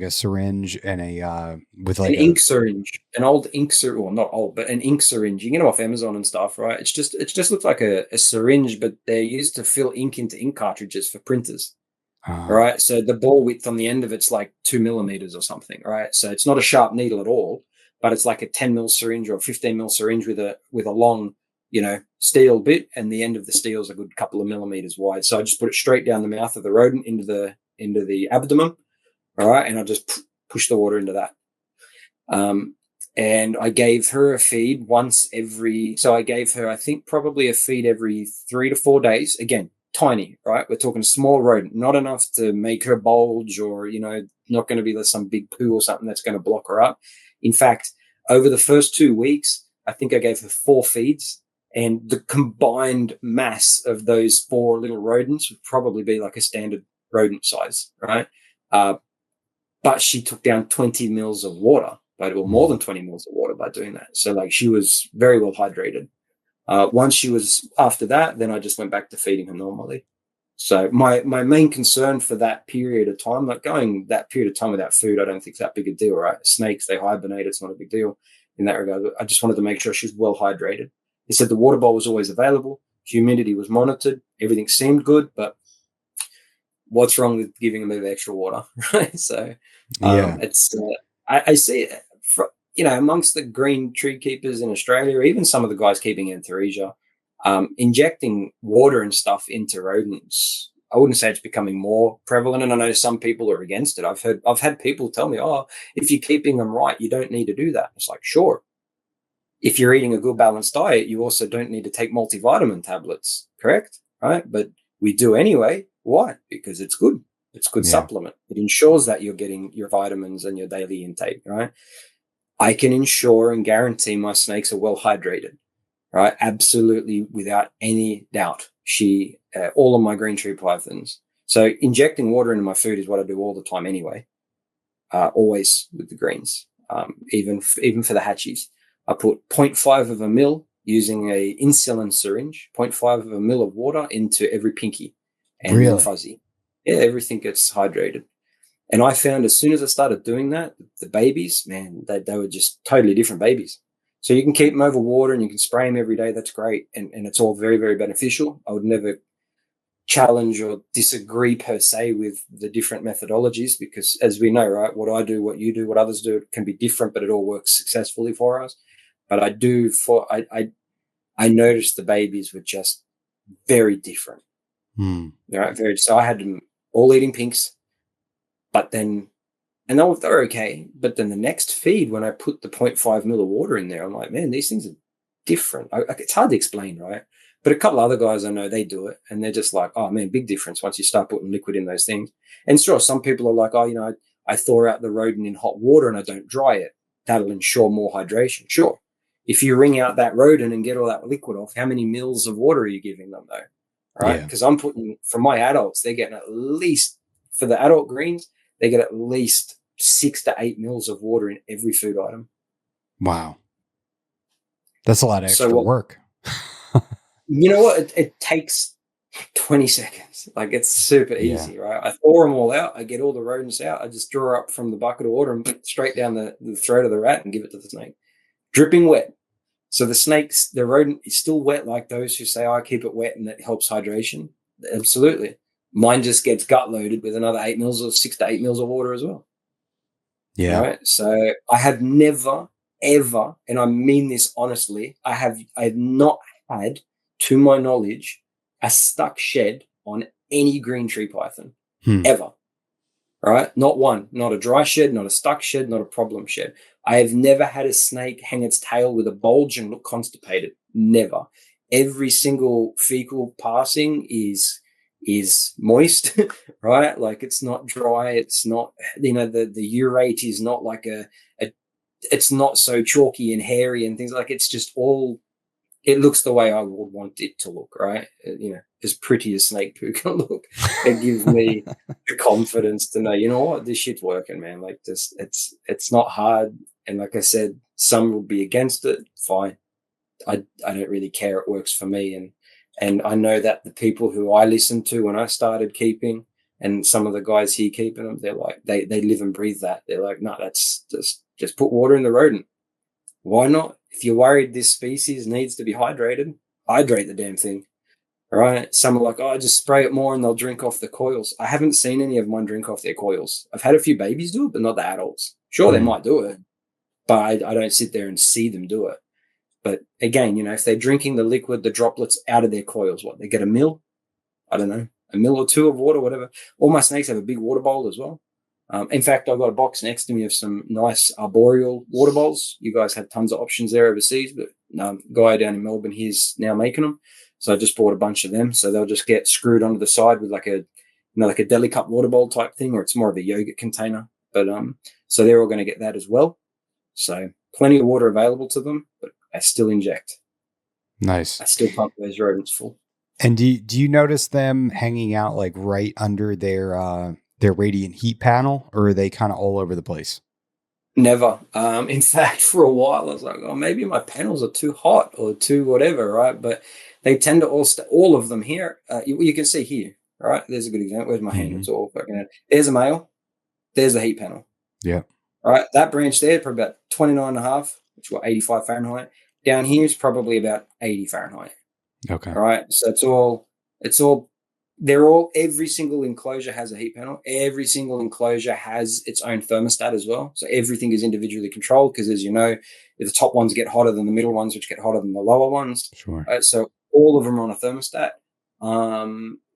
Speaker 1: a syringe and a with
Speaker 2: An
Speaker 1: like a
Speaker 2: ink syringe, an old ink syringe, well, not old, but an ink syringe. You get them off Amazon and stuff, right? It just looks like a syringe, but they're used to fill ink into ink cartridges for printers,
Speaker 1: uh,
Speaker 2: right? So the ball width on the end of it's like 2 millimeters or something, right? So it's not a sharp needle at all, but it's like a 10 mil syringe or a 15 mil syringe with a long, steel bit, and the end of the steel is a good couple of millimeters wide. So I just put it straight down the mouth of the rodent into the abdomen, all right, and I just push the water into that. And I gave her a feed so I gave her, I think, probably a feed every 3 to 4 days. Again, tiny, right? We're talking small rodent, not enough to make her bulge or, not going to be some big poo or something that's going to block her up. In fact, over the first 2 weeks, I think I gave her 4 feeds, and the combined mass of those 4 little rodents would probably be like a standard rodent size, right? But she took down 20 mils of water, or more than 20 mils of water by doing that. So like she was very well hydrated. Once she was after that, then I just went back to feeding her normally. So my main concern for that period of time, like going that period of time without food, I don't think it's that big a deal, right? Snakes, they hibernate. It's not a big deal in that regard. I just wanted to make sure she was well hydrated. He said the water bowl was always available. Humidity was monitored. Everything seemed good, but what's wrong with giving them a bit of extra water, right? So
Speaker 1: yeah.
Speaker 2: it's I see it amongst the green tree keepers in Australia, or even some of the guys keeping Anthrasia, injecting water and stuff into rodents. I wouldn't say it's becoming more prevalent, and I know some people are against it. I've had people tell me, "Oh, if you're keeping them right, you don't need to do that." It's like, sure, if you're eating a good balanced diet, you also don't need to take multivitamin tablets, correct? Right? But we do anyway. Why? Because it's good. It's a good
Speaker 1: Yeah.
Speaker 2: supplement. It ensures that you're getting your vitamins and your daily intake, right? I can ensure and guarantee my snakes are well hydrated, right? Absolutely, without any doubt. All of my green tree pythons. So injecting water into my food is what I do all the time anyway. Always with the greens, even for the hatchies. I put 0.5 of a mil using a insulin syringe, 0.5 of a mil of water into every pinky and little
Speaker 1: Really?
Speaker 2: fuzzy. Yeah, everything gets hydrated. And I found as soon as I started doing that, the babies, man, they were just totally different babies. So you can keep them over water and you can spray them every day. That's great. And it's all very, very beneficial. I would never challenge or disagree per se with the different methodologies, because as we know, right, what I do, what you do, what others do, it can be different, but it all works successfully for us. But I noticed the babies were just very different. Right? So I had them all eating pinks, but then, and they're okay. But then the next feed, when I put the 0.5 mil of water in there, I'm like, man, these things are different. It's hard to explain, right? But a couple other guys I know, they do it, and they're just like, oh man, big difference once you start putting liquid in those things. And sure, some people are like, oh, I thaw out the rodent in hot water and I don't dry it. That'll ensure more hydration. Sure. If you wring out that rodent and get all that liquid off, how many mils of water are you giving them though? All right.
Speaker 1: Yeah.
Speaker 2: Because I'm putting, for my adults, they're getting at least, for the adult greens, they get at least 6 to 8 mils of water in every food item.
Speaker 1: Wow. That's a lot of extra work.
Speaker 2: You know what? It takes 20 seconds. Like, it's super easy, right? I thaw them all out. I get all the rodents out. I just draw up from the bucket of water and straight down the throat of the rat and give it to the snake. Dripping wet. So the rodent is still wet, like those who say, oh, I keep it wet and that helps hydration. Absolutely. Mine just gets gut loaded with another 8 mils or 6 to 8 mils of water as well.
Speaker 1: Yeah.
Speaker 2: Right. So I have never, ever, and I mean this honestly, I have not had, to my knowledge, a stuck shed on any green tree python ever. Right? Not one, not a dry shed, not a stuck shed, not a problem shed. I have never had a snake hang its tail with a bulge and look constipated. Never. Every single fecal passing is moist, right? Like, it's not dry. It's not, the urate is not like it's not so chalky and hairy and things like, it's just all, it looks the way I would want it to look, right? As pretty as snake poo can look. It gives me the confidence to know, you know what, this shit's working, man. Like, this, it's not hard. And like I said, some will be against it. Fine. I don't really care. It works for me. And I know that the people who I listened to when I started keeping, And some of the guys here keeping them, they're like, they live and breathe that. They're like, no, that's just put water in the rodent. Why not? If you're worried this species needs to be hydrated, hydrate the damn thing. Right? Some are like, oh, just spray it more and they'll drink off the coils. I haven't seen any of mine drink off their coils. I've had a few babies do it, but not the adults. Sure, they might do it, but I don't sit there and see them do it. But again, if they're drinking the liquid, the droplets out of their coils, what, they get a mil? I don't know, a mil or two of water, whatever. All my snakes have a big water bowl as well. In fact, I've got a box next to me of some nice arboreal water bowls. You guys have tons of options there overseas, but guy down in Melbourne, he's now making them. So I just bought a bunch of them. So they'll just get screwed onto the side with like a deli cup water bowl type thing, or it's more of a yogurt container. But so they're all going to get that as well. So plenty of water available to them, but I still inject.
Speaker 1: Nice.
Speaker 2: I still pump those rodents full.
Speaker 1: And do you notice them hanging out like right under their radiant heat panel, or are they kind of all over the place?
Speaker 2: Never. In fact, for a while, I was like, oh, maybe my panels are too hot or too whatever, right? But they tend to all of them here. You can see here, right? There's a good example. Where's my hand? It's all fucking out. There's a male. There's the heat panel.
Speaker 1: Yeah.
Speaker 2: All right. That branch there, probably about 29.5, which is what, 85 Fahrenheit. Down here is probably about 80 Fahrenheit.
Speaker 1: Okay.
Speaker 2: All right. So every single enclosure has a heat panel. Every single enclosure has its own thermostat as well. So everything is individually controlled because, as you know, the top ones get hotter than the middle ones, which get hotter than the lower ones.
Speaker 1: Sure.
Speaker 2: Right? So all of them are on a thermostat.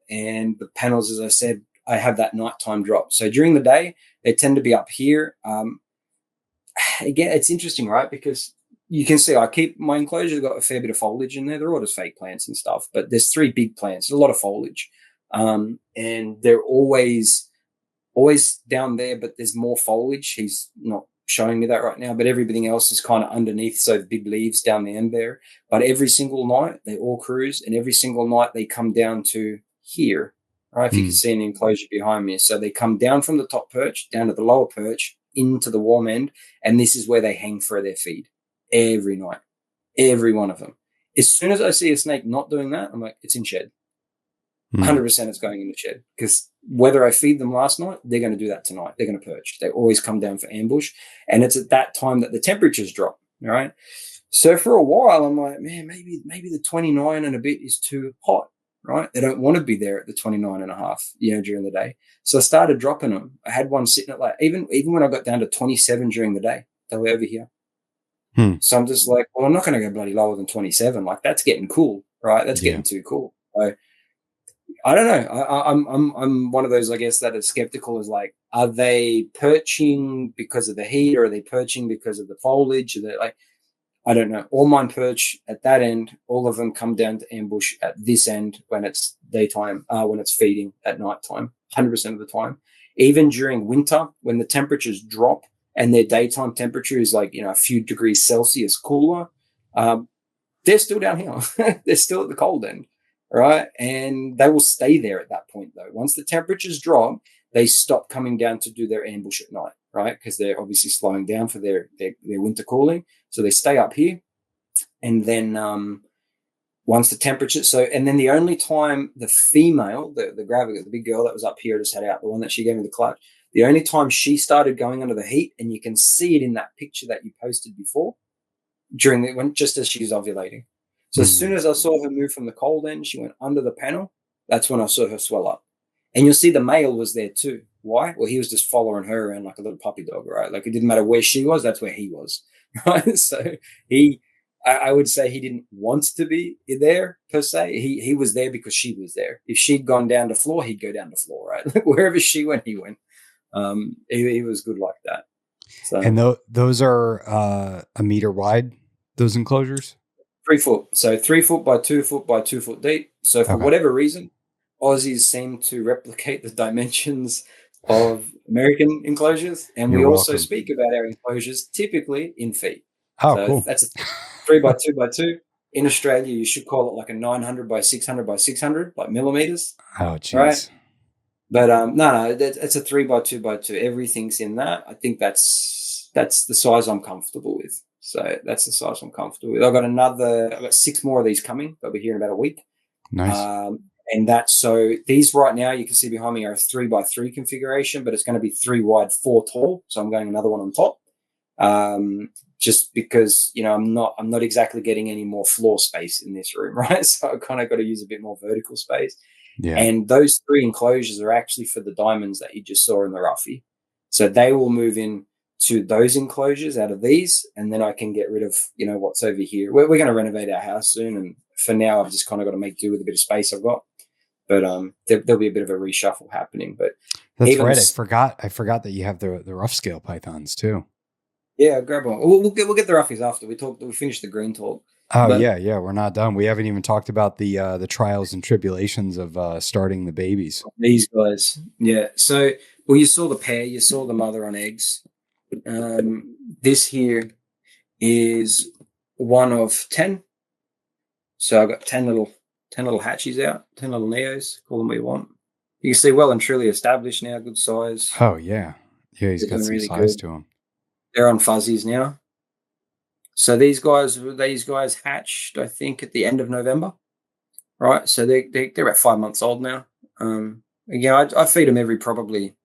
Speaker 2: And the panels, as I said, I have that nighttime drop. So during the day, they tend to be up here. Again, it's interesting, right? Because you can see I keep my enclosure got a fair bit of foliage in there. They're all just fake plants and stuff, but there's 3 big plants. There's a lot of foliage. And they're always down there, but there's more foliage. He's not showing me that right now, but everything else is kind of underneath. So the big leaves down the end there, but every single night they all cruise, and every single night they come down to here. Right. If you can see an enclosure behind me. So they come down from the top perch, down to the lower perch, into the warm end. And this is where they hang for their feed every night, every one of them. As soon as I see a snake not doing that, I'm like, it's in shed. 100% it's going in the shed, because whether I feed them last night, they're going to do that tonight. They're going to perch. They always come down for ambush. And it's at that time that the temperatures drop. All right. So for a while, I'm like, man, maybe the 29 and a bit is too hot. Right. They don't want to be there at the 29.5, during the day. So I started dropping them. I had one sitting at like, even when I got down to 27 during the day, they were over here. So I'm just like, well, I'm not going to go bloody lower than 27. Like, that's getting cool. Right. That's getting too cool. So I don't know. I'm one of those, I guess, that is skeptical. Is like, are they perching because of the heat, or are they perching because of the foliage? Are they like, I don't know. All mine perch at that end. All of them come down to ambush at this end when it's daytime, when it's feeding at nighttime, 100% of the time. Even during winter, when the temperatures drop and their daytime temperature is like, a few degrees Celsius cooler, they're still down here. They're still at the cold end, right? And they will stay there at that point, though. Once the temperatures drop, they stop coming down to do their ambush at night, right? Because they're obviously slowing down for their winter cooling. So they stay up here. And then once the temperature, and then the only time the female, the Graviga, the big girl that was up here, just had out, the one that she gave me the clutch, the only time she started going under the heat, and you can see it in that picture that you posted before, just as she's ovulating. So as soon as I saw her move from the cold end, she went under the panel. That's when I saw her swell up. And you'll see the male was there too. Why? Well, he was just following her around like a little puppy dog, right? Like, it didn't matter where she was, that's where he was, right? So I would say he didn't want to be there per se. He was there because she was there. If she'd gone down to floor, he'd go down to floor, right? Like, wherever she went, he went. He was good like that. So,
Speaker 1: and those are a meter wide, those enclosures?
Speaker 2: 3 foot. So 3 foot by 2 foot by 2 foot deep. So for whatever reason, Aussies seem to replicate the dimensions of American enclosures. And we also speak about our enclosures typically in feet.
Speaker 1: Oh,
Speaker 2: so
Speaker 1: cool.
Speaker 2: That's a 3 by 2 by 2. In Australia, you should call it like a 900 by 600 by 600, like millimeters.
Speaker 1: Oh, geez.
Speaker 2: Right? But no, it's a 3 by 2 by 2. Everything's in that. I think that's the size I'm comfortable with. So that's the size I'm comfortable with. I've got 6 more of these coming. They'll be here in about a week.
Speaker 1: Nice.
Speaker 2: And so these right now, you can see behind me are a 3x3 configuration, but it's going to be 3 wide, 4 tall. So I'm going another one on top. Just because, I'm not exactly getting any more floor space in this room, right? So I kind of got to use a bit more vertical space.
Speaker 1: Yeah.
Speaker 2: And those 3 enclosures are actually for the diamonds that you just saw in the roughie. So they will move in to those enclosures out of these, and then I can get rid of, what's over here. We're going to renovate our house soon, and for now I've just kind of got to make do with a bit of space I've got. But there'll be a bit of a reshuffle happening. But
Speaker 1: that's right. I forgot that you have the rough scale pythons too.
Speaker 2: Yeah, grab one. We'll get the roughies after we finish the green talk.
Speaker 1: Oh, but, yeah. We're not done. We haven't even talked about the trials and tribulations of starting the babies.
Speaker 2: These guys, yeah. So, you saw the pair. You saw the mother on eggs. This here is one of 10. So I've got 10 little hatchies out, 10 little neos. Call them what you want. You can see well and truly established now, good size.
Speaker 1: Oh yeah, he's got some really size to him.
Speaker 2: They're on fuzzies now. So these guys hatched, I think, at the end of November, right? So they're about 5 months old now. Again, I feed them every probably,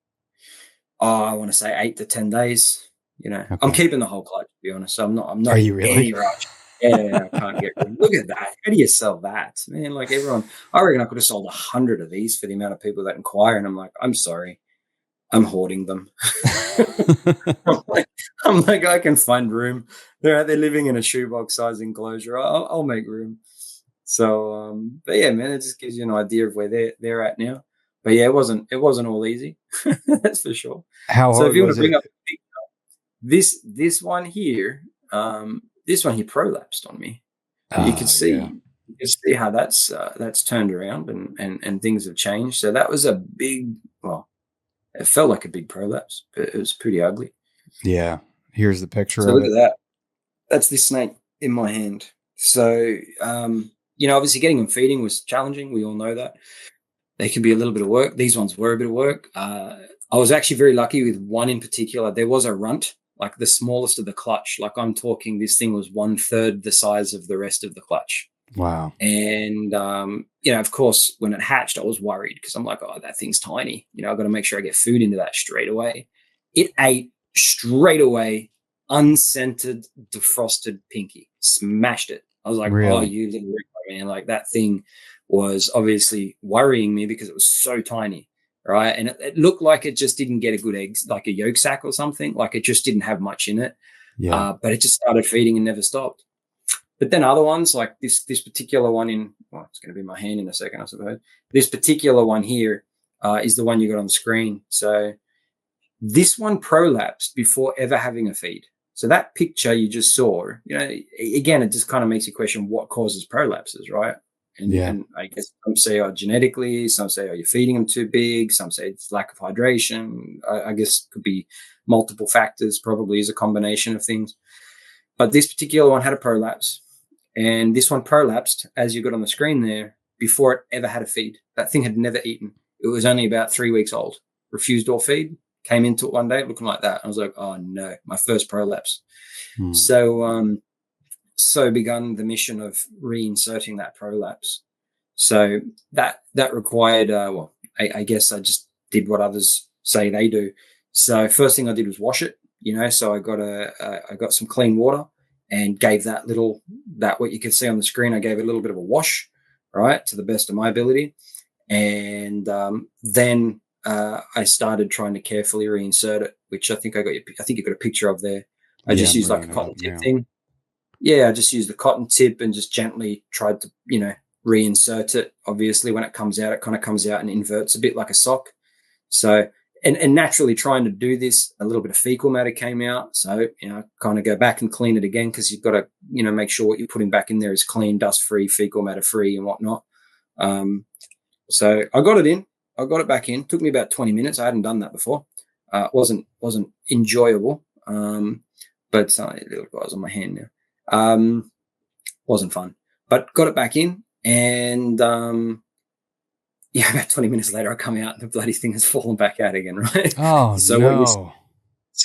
Speaker 2: I want to say 8 to 10 days. Okay. I'm keeping the whole clutch, to be honest. So I'm not.
Speaker 1: Are you really?
Speaker 2: Any rush. Yeah, I can't get rid. Look at that. How do you sell that, man? Like everyone, I reckon I could have sold 100 of these for the amount of people that inquire, and I'm like, I'm sorry, I'm hoarding them. I'm like, I can find room. They're living in a shoebox size enclosure. I'll make room. So, but yeah, man, it just gives you an idea of where they're at now. But yeah, it wasn't all easy. That's for sure.
Speaker 1: How hard
Speaker 2: if you want
Speaker 1: was
Speaker 2: to bring
Speaker 1: it?
Speaker 2: up this one here, this one he prolapsed on me. You can see.
Speaker 1: Yeah.
Speaker 2: You can see how that's turned around and things have changed. So that was a big. Well, it felt like a big prolapse, but it was pretty ugly.
Speaker 1: Yeah. Here's the picture.
Speaker 2: So look at that. That's this snake in my hand. So, obviously getting them feeding was challenging. We all know that. They can be a little bit of work. These ones were a bit of work. I was actually very lucky with one in particular. There was a runt, like the smallest of the clutch. Like I'm talking, this thing was 1/3 the size of the rest of the clutch.
Speaker 1: Wow.
Speaker 2: And, of course, when it hatched, I was worried because I'm like, oh, that thing's tiny. I've got to make sure I get food into that straight away. It ate straight away, unscented, defrosted pinky, smashed it. I was like,
Speaker 1: really?
Speaker 2: Oh, you little ripper, man. Like that thing was obviously worrying me because it was so tiny. Right. And it looked like it just didn't get a good egg, like a yolk sac or something. Like it just didn't have much in it.
Speaker 1: Yeah.
Speaker 2: But it just started feeding and never stopped. But then other ones like this particular one it's going to be my hand in a second, I suppose. This particular one here is the one you got on the screen. So this one prolapsed before ever having a feed. So that picture you just saw, again, it just kind of makes you question what causes prolapses, right? And I guess some say, genetically, some say, you're feeding them too big. Some say it's lack of hydration. I guess could be multiple factors, probably is a combination of things. But this particular one had a prolapse. And this one prolapsed, as you got on the screen there, before it ever had a feed. That thing had never eaten. It was only about 3 weeks old. Refused all feed. Came into it one day looking like that. I was like, oh no, my first prolapse. So begun the mission of reinserting that prolapse. So that required, I guess I just did what others say they do. So first thing I did was wash it, so I got some clean water and gave that what you could see on the screen, I gave it a little bit of a wash, right, to the best of my ability. And then I started trying to carefully reinsert it, which I think you got a picture of there. I just used like a cotton tip thing. Yeah, I just used the cotton tip and just gently tried to, reinsert it. Obviously, when it comes out, it kind of comes out and inverts a bit like a sock. So, and naturally trying to do this, a little bit of fecal matter came out. So, kind of go back and clean it again because you've got to, make sure what you're putting back in there is clean, dust-free, fecal matter-free and whatnot. So I got it in. I got it back in. Took me about 20 minutes. I hadn't done that before. It wasn't enjoyable. But little guy's on my hand now. Wasn't fun. But got it back in, and about 20 minutes later, I come out and the bloody thing has fallen back out again, right?
Speaker 1: Oh,
Speaker 2: so
Speaker 1: no.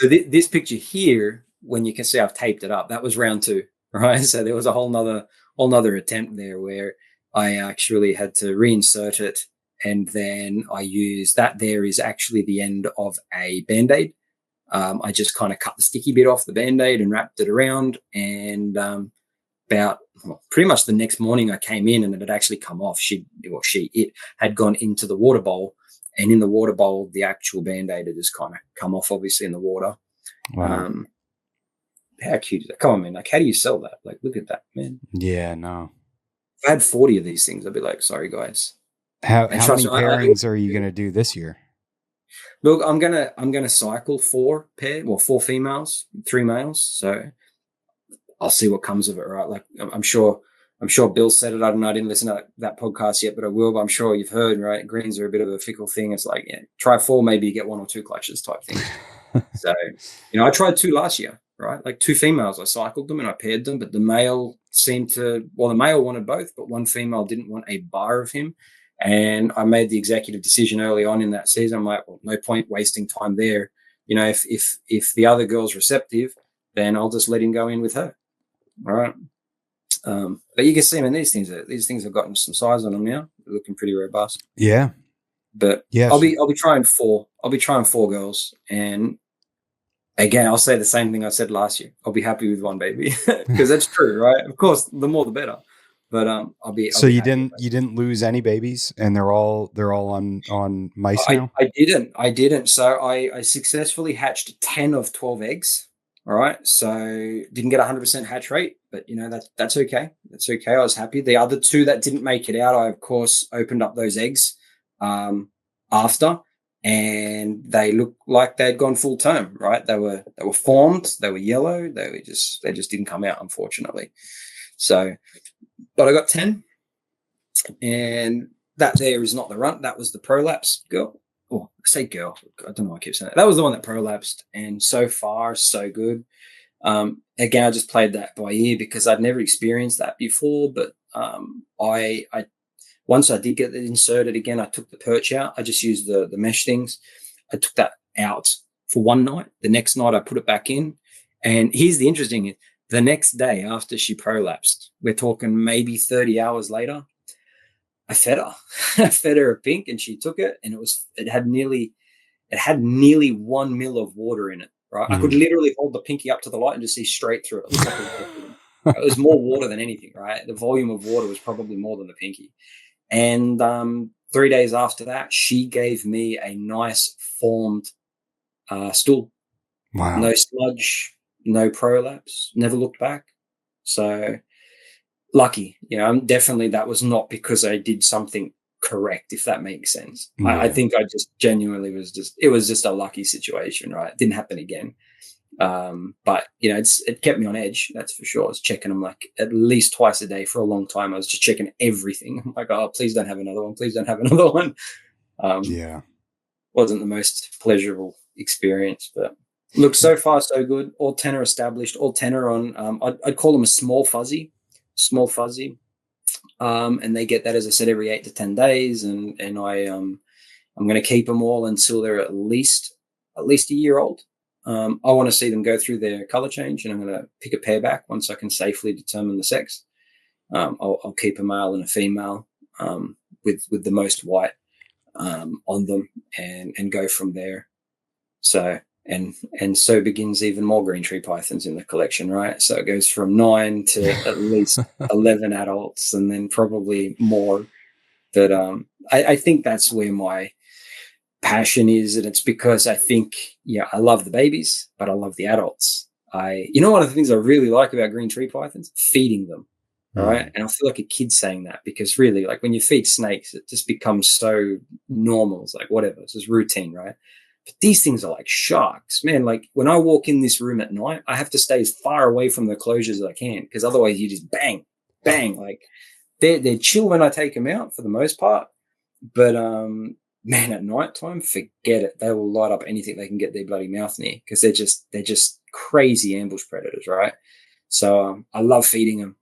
Speaker 2: This picture here, when you can see I've taped it up, that was round 2, right? So there was a whole nother attempt there where I actually had to reinsert it, and then I used that. There is actually the end of a Band-Aid. I just kind of cut the sticky bit off the Band-Aid and wrapped it around, and pretty much the next morning I came in and it had actually come off. It had gone into the water bowl, and in the water bowl, the actual Band-Aid had just kind of come off, obviously, in the water.
Speaker 1: Wow.
Speaker 2: How cute is that? Come on, man. Like, how do you sell that? Like, look at that, man.
Speaker 1: Yeah, no.
Speaker 2: If I had 40 of these things, I'd be like, sorry, guys.
Speaker 1: How many pairings are you going to do this year?
Speaker 2: Look, I'm gonna cycle 4 females, 3 males. So I'll see what comes of it, right? Like, I'm sure Bill said it. I don't know. I didn't listen to that podcast yet, but I will. But I'm sure you've heard, right? Greens are a bit of a fickle thing. It's like, try 4, maybe you get 1 or 2 clutches type thing. So, I tried 2 last year, right? Like 2 females, I cycled them and I paired them, but the male the male wanted both, but one female didn't want a bar of him. And I made the executive decision early on in that season. I'm like, well, no point wasting time there. If the other girl's receptive, then I'll just let him go in with her. All right. But you can see, man, these things have gotten some size on them now. They're looking pretty robust.
Speaker 1: Yeah.
Speaker 2: But
Speaker 1: yeah,
Speaker 2: I'll be trying 4. I'll be trying 4 girls. And again, I'll say the same thing I said last year. I'll be happy with 1 baby because that's true, right? Of course, the more the better. But I'll be.
Speaker 1: So you didn't lose any babies, and they're all on mice now?
Speaker 2: I didn't. So I successfully hatched 10 of 12 eggs. All right. So didn't get 100% hatch rate, but that's okay. That's okay. I was happy. The other 2 that didn't make it out, I of course opened up those eggs after, and they looked like they'd gone full term. Right. They were formed. They were yellow. They just didn't come out, unfortunately. So, but I got 10, and that there is not the runt. That was the prolapse girl. Oh, I say girl. I don't know why I keep saying that. That was the one that prolapsed, and so far, so good. Again, I just played that by ear because I'd never experienced that before. But I once I did get it inserted again, I took the perch out. I just used the mesh things. I took that out for 1 night. The next night, I put it back in. And here's the interesting thing. The next day after she prolapsed, we're talking maybe 30 hours later, I fed her. I fed her a pink, and she took it, and it had nearly 1 mil of water in it. Right, I could literally hold the pinky up to the light and just see straight through it. It was more water than anything. Right, the volume of water was probably more than the pinky. And 3 days after that, she gave me a nice formed stool.
Speaker 1: Wow.
Speaker 2: No sludge, no prolapse. Never looked back. So lucky, definitely that was not because I did something correct, if that makes sense. Yeah. I think I just genuinely it was just a lucky situation, right? It didn't happen again. But it kept me on edge, that's for sure. I was checking them like at least twice a day for a long time. I was just checking everything. I'm like, oh, please don't have another one. Please don't have another one. Wasn't the most pleasurable experience, but look, so far so good. All 10 are established. All 10 are on. I'd call them a small fuzzy. And they get that, as I said, every 8 to 10 days. And I'm going to keep them all until they're at least a year old. I want to see them go through their color change, and I'm going to pick a pair back once I can safely determine the sex. I'll keep a male and a female with the most white on them, and go from there. So and so begins even more green tree pythons in the collection, right? So it goes from 9 to at least 11 adults, and then probably more. But I think that's where my passion is, and it's because I think, I love the babies, but I love the adults. One of the things I really like about green tree pythons, feeding them. All right. And I feel like a kid saying that, because really, like, when you feed snakes, it just becomes so normal. It's like, whatever, it's just routine, right? But these things are like sharks, man. Like, when I walk in this room at night, I have to stay as far away from the closures as I can, because otherwise you just bang. Like, they're chill when I take them out for the most part. But man, at nighttime, forget it. They will light up anything they can get their bloody mouth near, because they're just crazy ambush predators, right? So I love feeding them.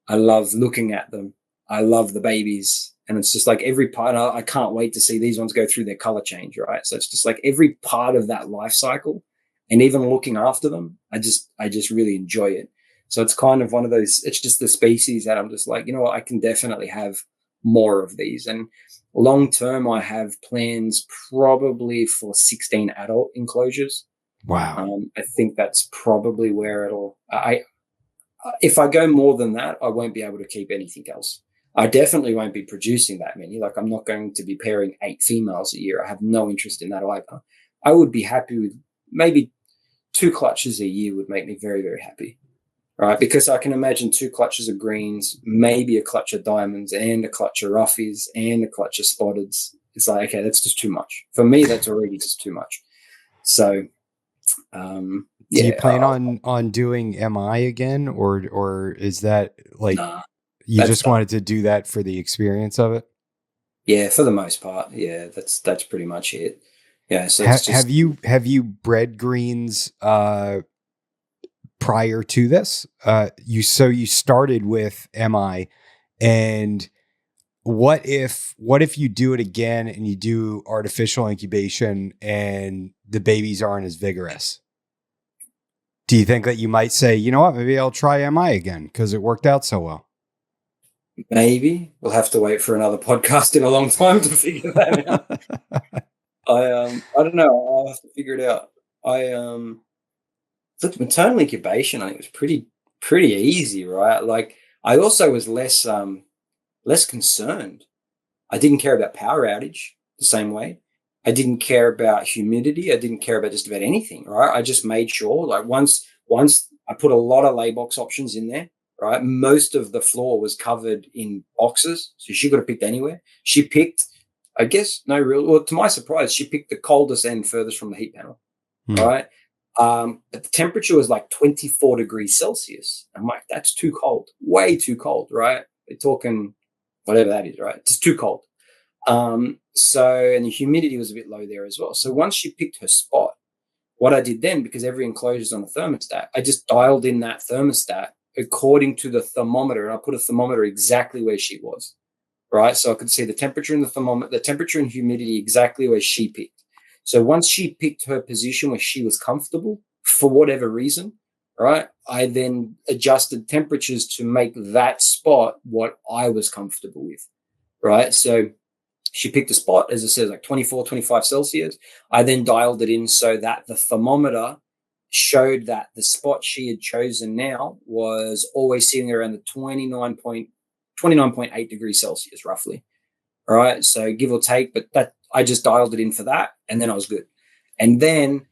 Speaker 2: I love looking at them. I love the babies. And it's just like every part, I can't wait to see these ones go through their color change, right? So it's just like every part of that life cycle, and even looking after them, I just really enjoy it. So it's kind of one of those, it's just the species that I'm just like, I can definitely have more of these. And long term, I have plans probably for 16 adult enclosures.
Speaker 1: Wow.
Speaker 2: I think that's probably where if I go more than that, I won't be able to keep anything else. I definitely won't be producing that many. Like, I'm not going to be pairing 8 females a year. I have no interest in that either. I would be happy with maybe 2 clutches a year would make me very, very happy. Right, because I can imagine 2 clutches of greens, maybe a clutch of diamonds, and a clutch of roughies, and a clutch of spotteds. It's like, okay, that's just too much for me. That's already just too much. So,
Speaker 1: Do you plan on doing MI again, or is that like you just
Speaker 2: done.
Speaker 1: wanted to do that for the experience of it?
Speaker 2: Yeah, for the most part, yeah, that's pretty much it. Yeah, so it's just
Speaker 1: have you bred greens prior to this? You started with MI, and what if you do it again and you do artificial incubation and the babies aren't as vigorous? Do you think that you might say, you know what, maybe I'll try MI again because it worked out so well?
Speaker 2: Maybe we'll have to wait for another podcast in a long time to figure that out. I don't know. I'll have to figure it out. Look, maternal incubation, I think, was pretty easy, right? Like, I also was less concerned. I didn't care about power outage the same way. I didn't care about humidity. I didn't care about just about anything, right? I just made sure, like, once I put a lot of laybox options in there, right? Most of the floor was covered in boxes, so she could have picked anywhere. She picked, I guess, well, to my surprise, she picked the coldest end furthest from the heat panel, right? But the temperature was like 24 degrees Celsius. I'm like, that's too cold, way too cold, right? We're talking whatever that is, right? It's too cold. So, and the humidity was a bit low there as well. So once she picked her spot, what I did then, because every enclosure is on a thermostat, I just dialed in that thermostat according to the thermometer, and I put a thermometer exactly where she was, right? So I could see the temperature in the thermometer, the temperature and humidity exactly where she picked. So once she picked her position where she was comfortable for whatever reason, right, I then adjusted temperatures to make that spot what I was comfortable with, right? So she picked a spot, as it says, like 24, 25 Celsius. I then dialed it in so that the thermometer showed that the spot she had chosen now was always sitting around the 29.8 degrees Celsius, roughly. All right. So give or take, but that I just dialed it in for that, and then I was good. And then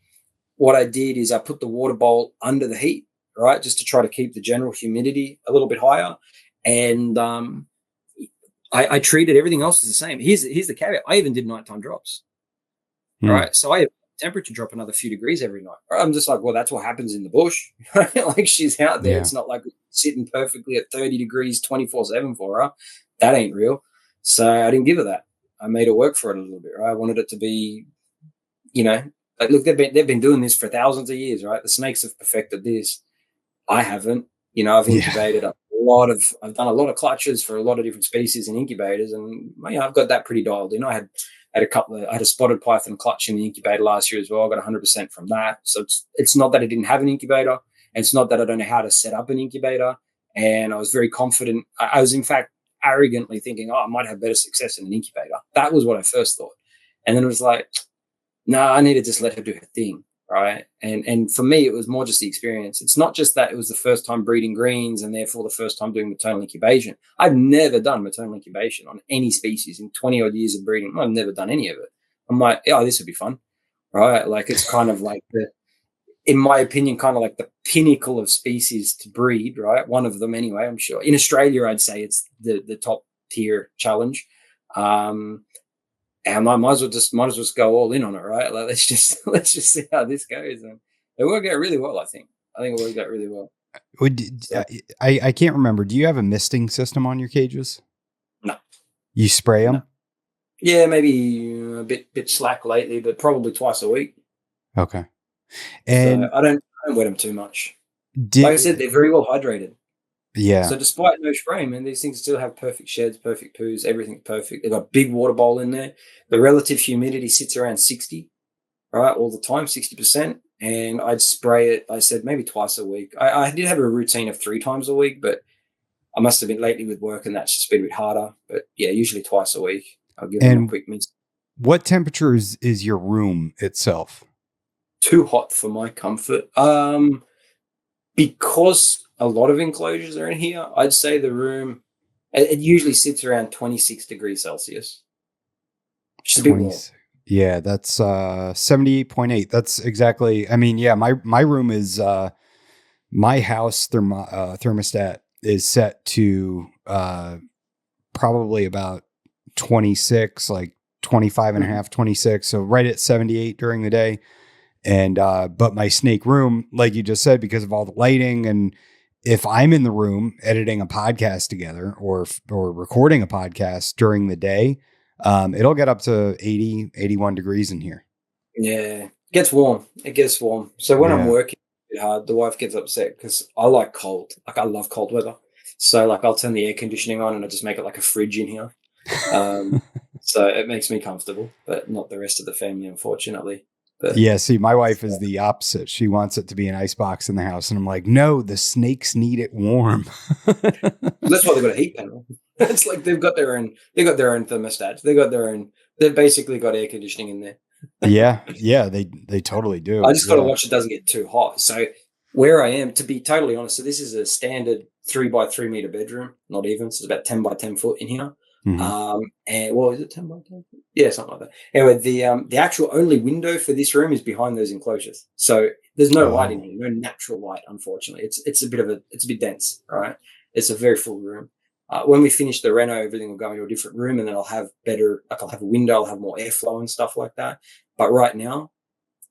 Speaker 2: what I did is I put the water bowl under the heat, right, just to try to keep the general humidity a little bit higher. And I treated everything else as the same. Here's the caveat. I even did nighttime drops. Right. So I have temperature drop another few degrees every night. Right? I'm just like, well, that's what happens in the bush. Like, she's out there. Yeah. It's not like sitting perfectly at 30 degrees 24/7 for her. That ain't real. So I didn't give her that. I made her work for it a little bit. Right. I wanted it to be, like, look, they've been doing this for thousands of years, right? The snakes have perfected this. I haven't. I've incubated I've done a lot of clutches for a lot of different species and incubators, and I've got that pretty dialed in. I had a spotted python clutch in the incubator last year as well. I got 100% from that. So it's not that I didn't have an incubator, and it's not that I don't know how to set up an incubator. And I was very confident. I was, in fact, arrogantly thinking, I might have better success in an incubator. That was what I first thought. And then it was like, no, I need to just let her do her thing. Right. And for me, it was more just the experience. It's not just that it was the first time breeding greens and therefore the first time doing maternal incubation. I've never done maternal incubation on any species in 20 odd years of breeding. I've never done any of it. I'm like, this would be fun. Right. Like, it's kind of like in my opinion, kind of like the pinnacle of species to breed. Right. One of them anyway, I'm sure. In Australia, I'd say it's the top tier challenge. And I might as well just go all in on it, right? Like, let's just see how this goes. And it worked out really well, I think. It worked out really well.
Speaker 1: I can't remember. Do you have a misting system on your cages?
Speaker 2: No.
Speaker 1: You spray them?
Speaker 2: No. Yeah, maybe a bit slack lately, but probably twice a week.
Speaker 1: Okay. And
Speaker 2: so I don't wet them too much. Like I said, they're very well hydrated.
Speaker 1: Yeah.
Speaker 2: So despite no spray, man, these things still have perfect sheds, perfect poos, everything's perfect. They've got a big water bowl in there. The relative humidity sits around 60, right, all the time, 60%. And I'd spray it, I said, maybe twice a week. I did have a routine of 3 times a week, but I must have been lately with work, and that's just been a bit harder. But yeah, usually twice a week, I'll give them a quick mince.
Speaker 1: What temperature is your room itself?
Speaker 2: Too hot for my comfort. Because a lot of enclosures are in here, I'd say the room, it usually sits around 26 degrees Celsius. Which is a bit warm.
Speaker 1: Yeah, that's 78.8. That's exactly. I mean, yeah, my room is my house thermostat is set to probably about 26, like 25 and a half, 26. So right at 78 during the day. And but my snake room, like you just said, because of all the lighting, and if I'm in the room editing a podcast together or recording a podcast during the day, it'll get up to 80, 81 degrees in here.
Speaker 2: Yeah, it gets warm. It gets warm. So when I'm working a bit hard, the wife gets upset because I like cold. Like I love cold weather. So like I'll turn the air conditioning on and I just make it like a fridge in here. So it makes me comfortable, but not the rest of the family, unfortunately. But,
Speaker 1: yeah, see, my wife is the opposite. She wants it to be an icebox in the house, and I'm like, no, the snakes need it warm.
Speaker 2: That's why they've got a heat panel. It's like they've got their own thermostats. They've basically got air conditioning in there.
Speaker 1: yeah, they totally do.
Speaker 2: I just got to watch it doesn't get too hot. So where I am, to be totally honest, so this is a standard 3 by 3 meter bedroom, not even. So it's about 10 by 10 foot in here. Mm-hmm. And what is it, 10 by 10? Yeah, something like that. Anyway, the actual only window for this room is behind those enclosures. So there's no light in here, no natural light, unfortunately. It's a bit dense, right? It's a very full room. When we finish the reno, everything will go into a different room, and then I'll have a window, I'll have more airflow and stuff like that. But right now,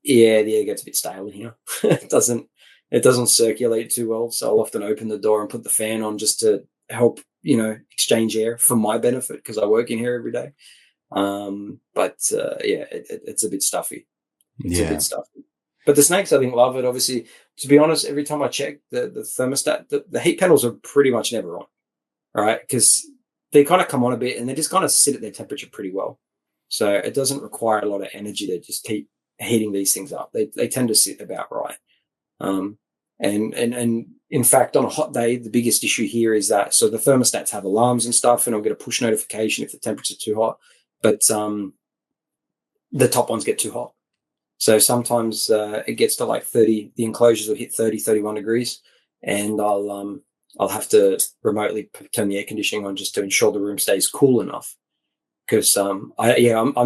Speaker 2: yeah, the air gets a bit stale in here. It doesn't circulate too well. So I'll often open the door and put the fan on just to help, exchange air for my benefit because I work in here every day. It's a bit stuffy. It's a bit stuffy. But the snakes, I think, love it. Obviously, to be honest, every time I check the thermostat, the heat panels are pretty much never on, right? Because they kind of come on a bit and they just kind of sit at their temperature pretty well. So it doesn't require a lot of energy to just keep heating these things up. They tend to sit about right. And in fact, on a hot day, the biggest issue here is that, so the thermostats have alarms and stuff, and I'll get a push notification if the temperature's too hot, but the top ones get too hot. So sometimes it gets to like 30, the enclosures will hit 30, 31 degrees, and I'll have to remotely turn the air conditioning on just to ensure the room stays cool enough. Because I'm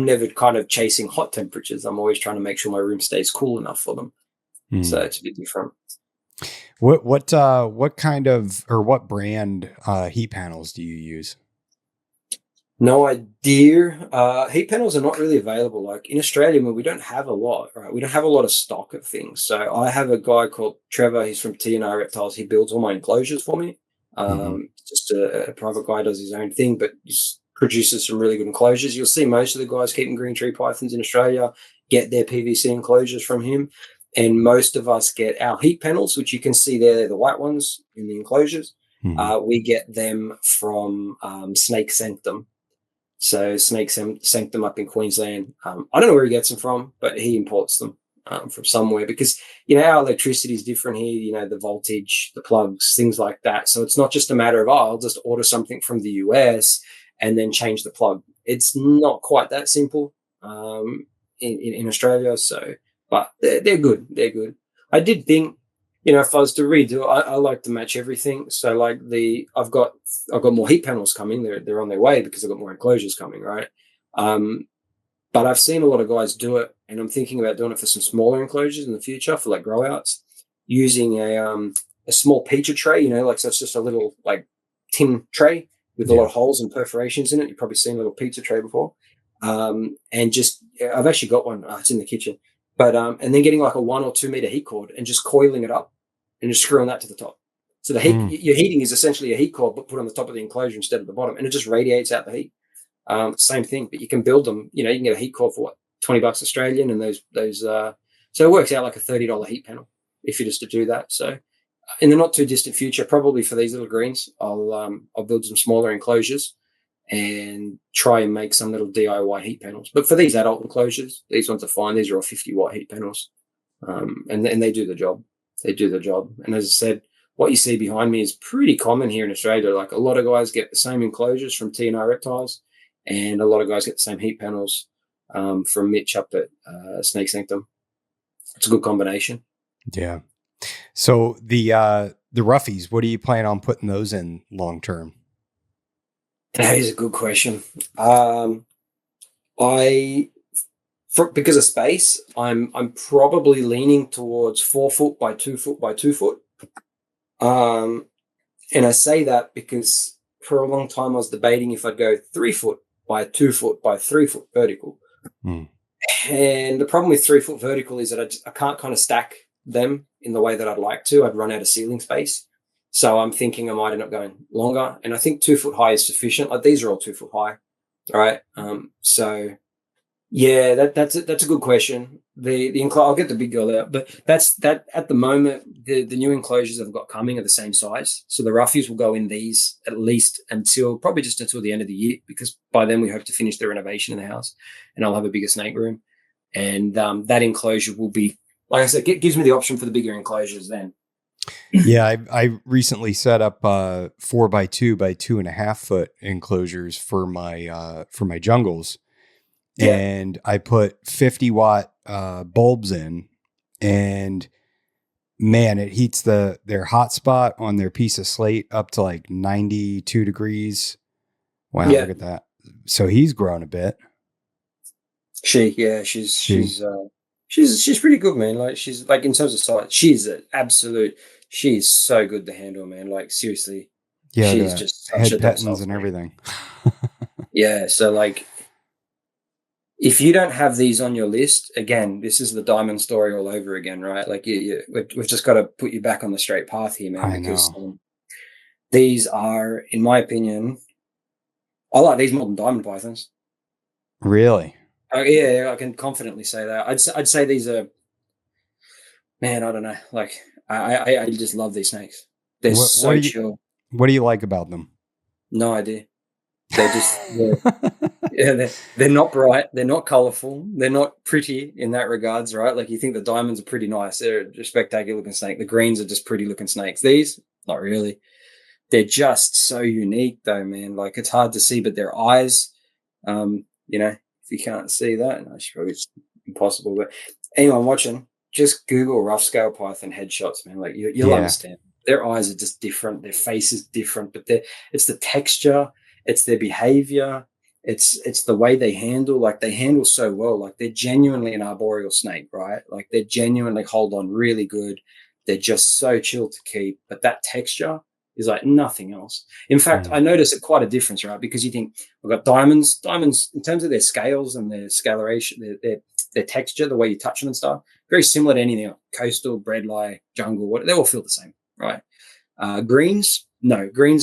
Speaker 2: never kind of chasing hot temperatures. I'm always trying to make sure my room stays cool enough for them. So it's a bit different.
Speaker 1: What kind of, or what brand heat panels do you use?
Speaker 2: No idea. Heat panels are not really available. Like in Australia, we don't have a lot, right? We don't have a lot of stock of things. So I have a guy called Trevor. He's from TNR Reptiles. He builds all my enclosures for me. Just a private guy, does his own thing, but just produces some really good enclosures. You'll see most of the guys keeping green tree pythons in Australia get their PVC enclosures from him. And most of us get our heat panels, which you can see there, the white ones in the enclosures. We get them from Snake Sanctum. So Snake Sanctum up in Queensland. I don't know where he gets them from, but he imports them from somewhere because, our electricity is different here, the voltage, the plugs, things like that. So it's not just a matter of, I'll just order something from the US and then change the plug. It's not quite that simple in Australia. So, but they're good. They're good. I did think, if I was to redo, I like to match everything. So like I've got more heat panels coming. They're on their way because I've got more enclosures coming, right? But I've seen a lot of guys do it, and I'm thinking about doing it for some smaller enclosures in the future for like grow outs, using a small pizza tray, so it's just a little like tin tray with a lot of holes and perforations in it. You've probably seen a little pizza tray before. And just, I've actually got one. It's in the kitchen. But and then getting like a 1 or 2 meter heat cord and just coiling it up and just screwing that to the top. So the heat, your heating is essentially a heat cord, but put on the top of the enclosure instead of the bottom, and it just radiates out the heat. Same thing, but you can build them. You can get a heat cord for what, $20 Australian, and those. So it works out like a $30 heat panel if you're just to do that. So in the not too distant future, probably for these little greens, I'll build some smaller enclosures and try and make some little DIY heat panels. But for these adult enclosures, these ones are fine. These are all 50-watt heat panels, and they do the job. They do the job. And as I said, what you see behind me is pretty common here in Australia. Like a lot of guys get the same enclosures from T&I Reptiles, and a lot of guys get the same heat panels from Mitch up at Snake Sanctum. It's a good combination.
Speaker 1: Yeah. So the roughies, what do you plan on putting those in long term?
Speaker 2: That is a good question. Because of space, I'm probably leaning towards 4 foot by 2 foot by 2 foot. And I say that because for a long time I was debating if I'd go 3 foot by 2 foot by 3 foot vertical. And the problem with 3 foot vertical is that I can't kind of stack them in the way that I'd like to. I'd run out of ceiling space. So I'm thinking I might end up going longer. And I think 2 foot high is sufficient. Like these are all 2 foot high. All right. So yeah, that's a good question. I'll get the big girl out, but that's at the moment. The new enclosures I've got coming are the same size, so the roughies will go in these at least probably just until the end of the year, because by then we hope to finish the renovation in the house, and I'll have a bigger snake room, and that enclosure will be, like I said, gives me the option for the bigger enclosures then.
Speaker 1: Yeah, I recently set up 4 by 2 by 2.5 foot enclosures for my jungles. Yeah. And I put 50-watt bulbs in, and man, it heats their hotspot on their piece of slate up to like 92 degrees. Wow, Look at that. So he's grown a bit.
Speaker 2: She's pretty good, man. Like she's like, in terms of size, she's so good to handle, man. Like seriously.
Speaker 1: Yeah,
Speaker 2: she's just such
Speaker 1: head pettings and everything.
Speaker 2: Yeah, so like, if you don't have these on your list, again, this is the diamond story all over again, right? Like we've just got to put you back on the straight path here, man. Because these are, in my opinion, I like these more than diamond pythons.
Speaker 1: Really?
Speaker 2: Yeah, I can confidently say that. I'd say these are, man, I don't know. Like I just love these snakes. They're so chill.
Speaker 1: What do you like about them?
Speaker 2: No idea. They're just they're not bright, they're not colorful, they're not pretty in that regards, right? Like you think the diamonds are pretty nice, they're a spectacular looking snake. The greens are just pretty looking snakes. These, not really. They're just so unique though, man. Like it's hard to see, but their eyes, if you can't see that, it's impossible. But anyone watching, just Google rough scale python headshots, man. Like you'll understand. Their eyes are just different, their face is different, but it's the texture, it's their behavior, it's the way they handle. Like they handle so well. Like they're genuinely an arboreal snake, right? Like they genuinely hold on really good. They're just so chill to keep, but that texture is like nothing else. In fact, I notice it quite a difference, right? Because you think we've got diamonds in terms of their scales and their scaleration, their texture, the way you touch them and stuff, very similar to anything else. Coastal, breadlie, jungle, they all feel the same, right? Greens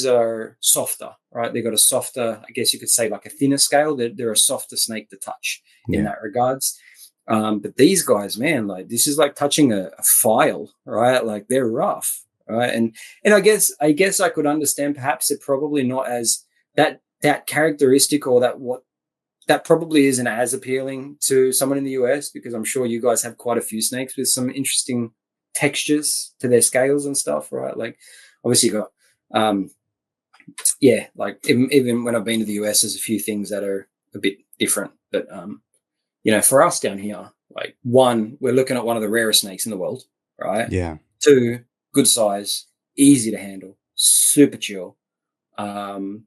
Speaker 2: are softer, right? They've got a softer, I guess you could say, like a thinner scale. They're a softer snake to touch in that regards. But these guys, man, like this is like touching a file, right? Like they're rough, right? And I guess I could understand perhaps it probably not as that characteristic, or that probably isn't as appealing to someone in the US, because I'm sure you guys have quite a few snakes with some interesting textures to their scales and stuff, right? Like obviously you got like even when I've been to the US, there's a few things that are a bit different, but for us down here, like one, we're looking at one of the rarest snakes in the world, right?
Speaker 1: Yeah.
Speaker 2: 2, good size, easy to handle, super chill. Don't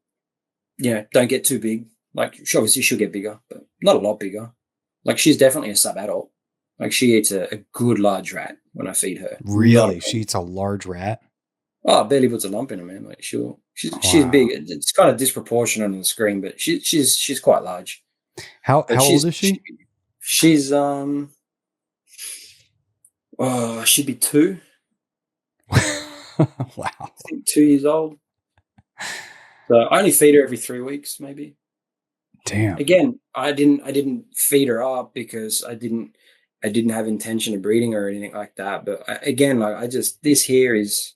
Speaker 2: get too big. Like obviously she'll get bigger, but not a lot bigger. Like she's definitely a sub-adult. Like she eats a good large rat when I feed her.
Speaker 1: Really? She eats a large rat?
Speaker 2: Oh, barely puts a lump in her, man. Like she's big. It's kind of disproportionate on the screen, but she's quite large.
Speaker 1: How old is she?
Speaker 2: She's she'd be 2.
Speaker 1: Wow.
Speaker 2: I think 2 years old. So I only feed her every 3 weeks, maybe.
Speaker 1: Damn.
Speaker 2: Again, I didn't feed her up because I didn't have intention of breeding her or anything like that. But this here is,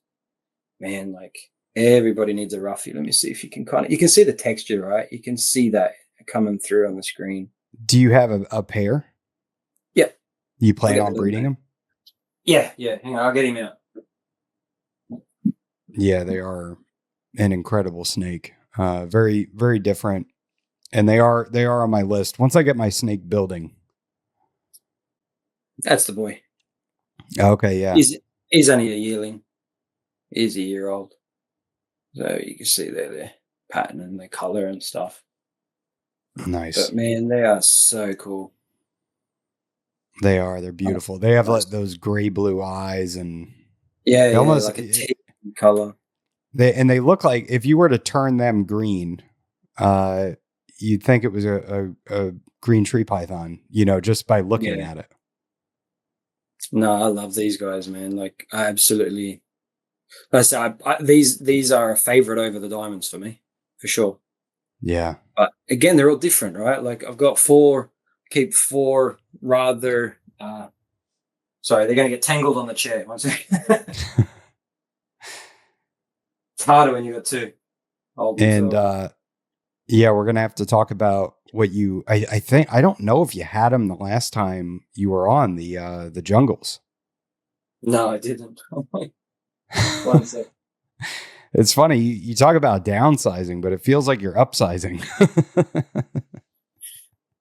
Speaker 2: man, like everybody needs a roughie. Let me see if you can you can see the texture, right? You can see that coming through on the screen.
Speaker 1: Do you have a pair?
Speaker 2: Yeah.
Speaker 1: You plan on breeding him?
Speaker 2: Yeah. Hang on, I'll get him out.
Speaker 1: Yeah, they are an incredible snake. Very, very different. And they are on my list. Once I get my snake building.
Speaker 2: That's the boy.
Speaker 1: Okay, yeah.
Speaker 2: He's only a yearling. He's a year old. So you can see there the pattern and the color and stuff.
Speaker 1: Nice.
Speaker 2: But man, they are so cool.
Speaker 1: They are. They're beautiful. They have like those gray blue eyes and
Speaker 2: yeah,
Speaker 1: almost
Speaker 2: like a tea color.
Speaker 1: They look like if you were to turn them green, you'd think it was a green tree python, just by looking at it.
Speaker 2: No, I love these guys, man. Like I absolutely. I say these are a favorite over the diamonds for me, for sure.
Speaker 1: Yeah.
Speaker 2: But again, they're all different, right? Like I've got keep four rather. Sorry, they're going to get tangled on the chair. One second. It's harder when you got two.
Speaker 1: And yeah, we're gonna have to talk about what you. I think I don't know if you had them the last time you were on the jungles.
Speaker 2: No, I didn't. One second.
Speaker 1: It's funny you talk about downsizing, but it feels like you're upsizing.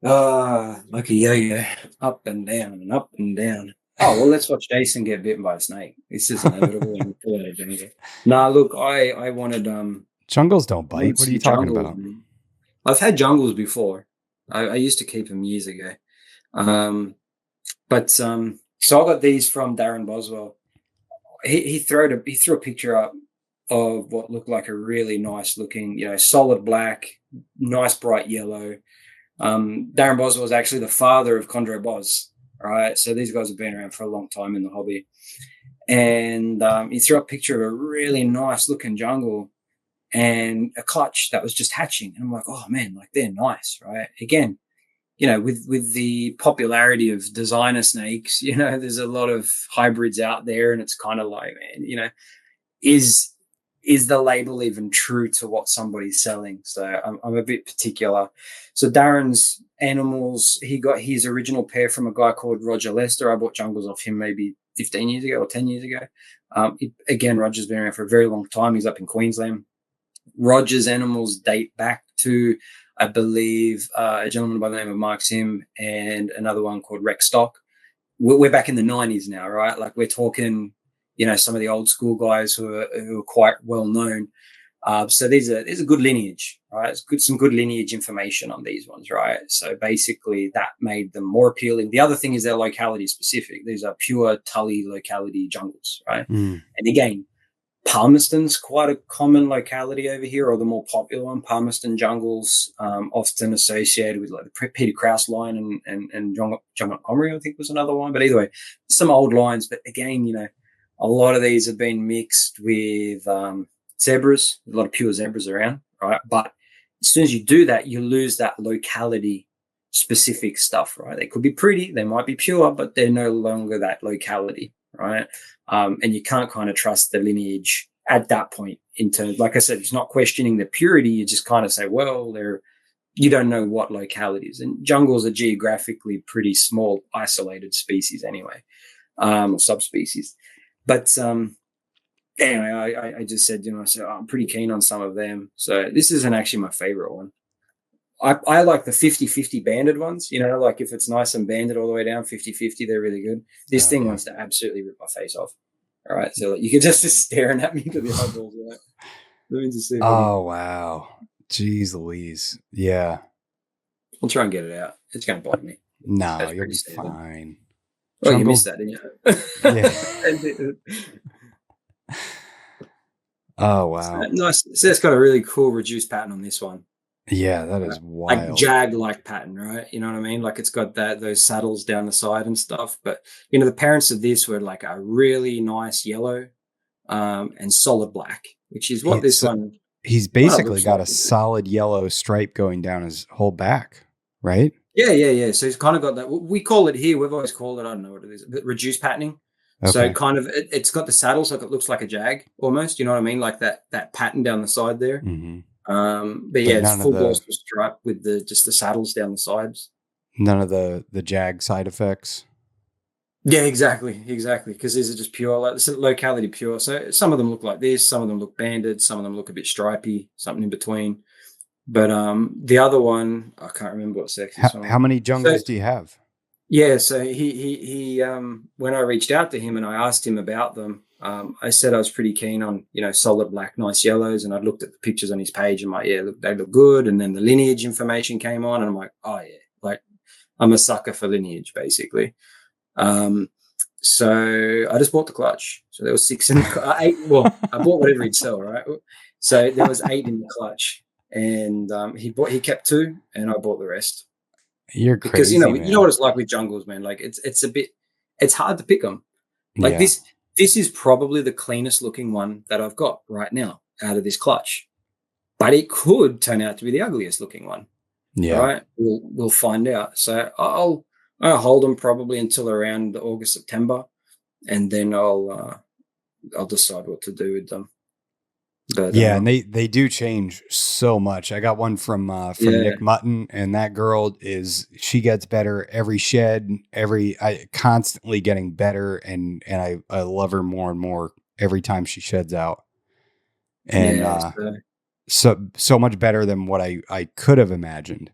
Speaker 2: Like a yo-yo, up and down and up and down. Oh well, let's watch Jason get bitten by a snake. This is inevitable. No, look, I wanted
Speaker 1: jungles don't bite. What are you talking about?
Speaker 2: I've had jungles before. I used to keep them years ago. But so I got these from Darren Boswell. He threw a picture up of what looked like a really nice looking, solid black, nice bright yellow. Darren Boswell was actually the father of Chondro Bos, right? So these guys have been around for a long time in the hobby. And he threw up a picture of a really nice looking jungle and a clutch that was just hatching. And I'm like, oh man, like they're nice, right? Again, with the popularity of designer snakes, there's a lot of hybrids out there, and it's kind of like, man, is the label even true to what somebody's selling? So I'm a bit particular. So Darren's animals, he got his original pair from a guy called Roger Lester. I bought jungles off him maybe 15 years ago or 10 years ago. Again, Roger's been around for a very long time. He's up in Queensland. Roger's animals date back to, I believe, a gentleman by the name of Mark Sim and another one called Rex Stock. We're back in the 90s now, right? Like we're talking, some of the old school guys who are quite well known. So there's a good lineage, right? It's some good lineage information on these ones, right? So basically that made them more appealing. The other thing is they're locality specific. These are pure Tully locality jungles, right? And again, Palmerston's quite a common locality over here, or the more popular one. Palmerston jungles, often associated with like the Peter Krause line and John Montgomery, I think was another one. But either way, some old lines. But again, a lot of these have been mixed with zebras, a lot of pure zebras around, right? But as soon as you do that, you lose that locality specific stuff, right? They could be pretty, they might be pure, but they're no longer that locality, right? And you can't kind of trust the lineage at that point in terms, like I said, it's not questioning the purity. You just kind of say, well, you don't know what localities, and jungles are geographically pretty small, isolated species anyway, or subspecies. But anyway, I just said, I'm pretty keen on some of them. So this isn't actually my favorite one. I like the 50-50 banded ones, like if it's nice and banded all the way down, 50-50, they're really good. This thing wants to absolutely rip my face off. All right. So you can just staring at me to the eyeballs. Right? Let me just see.
Speaker 1: Oh, wow. Jeez Louise. Yeah.
Speaker 2: I'll try and get it out. It's going to bite me.
Speaker 1: No, you'll be fine.
Speaker 2: Oh, you missed that, didn't you?
Speaker 1: Yeah. Oh, wow.
Speaker 2: Nice. So it's got a really cool reduced pattern on this one.
Speaker 1: Yeah, that is wild.
Speaker 2: Like jag-like pattern, right? You know what I mean? Like it's got those saddles down the side and stuff. But the parents of this were like a really nice yellow, and solid black, which is what this one.
Speaker 1: He's basically got a solid yellow stripe going down his whole back, right?
Speaker 2: Yeah. So he's kind of got that. We call it here. We've always called it. I don't know what it is. Reduced patterning. Okay. So kind of, it's got the saddles like it looks like a jag almost. You know what I mean? Like that pattern down the side there.
Speaker 1: Mm-hmm.
Speaker 2: But yeah, it's full dorsal stripe with just the saddles down the sides.
Speaker 1: None of the jag side effects.
Speaker 2: Yeah, exactly. Because these are just pure, like this is locality pure. So some of them look like this, some of them look banded, some of them look a bit stripy, something in between. But the other one, I can't remember what sex he's
Speaker 1: How
Speaker 2: from.
Speaker 1: many
Speaker 2: So
Speaker 1: jungles do you have?
Speaker 2: yeah, so he when I reached out to him and I asked him about them, I said I was pretty keen on, solid black, nice yellows, and I looked at the pictures on his page and I'm like, yeah, look, they look good. And then the lineage information came on, and I'm like, oh yeah, like I'm a sucker for lineage, basically. Um, so I just bought the clutch. So there was 6 in the eight. Well, I bought whatever he'd sell, right? So there was 8 in the clutch, and he kept 2, and I bought the rest.
Speaker 1: You're
Speaker 2: Because
Speaker 1: crazy,
Speaker 2: you know
Speaker 1: man.
Speaker 2: what it's like with jungles, man. Like it's hard to pick them. Like
Speaker 1: Yeah.
Speaker 2: this is probably the cleanest looking one that I've got right now out of this clutch, but it could turn out to be the ugliest looking one.
Speaker 1: Yeah.
Speaker 2: Right? We'll find out. So I'll hold them probably until around August, September, and then I'll decide what to do with them. But
Speaker 1: Yeah, and they do change so much. I got one from
Speaker 2: yeah,
Speaker 1: Nick Mutton, and that girl she gets better every shed, I constantly getting better, and I love her more and more every time she sheds out. And
Speaker 2: yeah.
Speaker 1: so much better than what I could have imagined.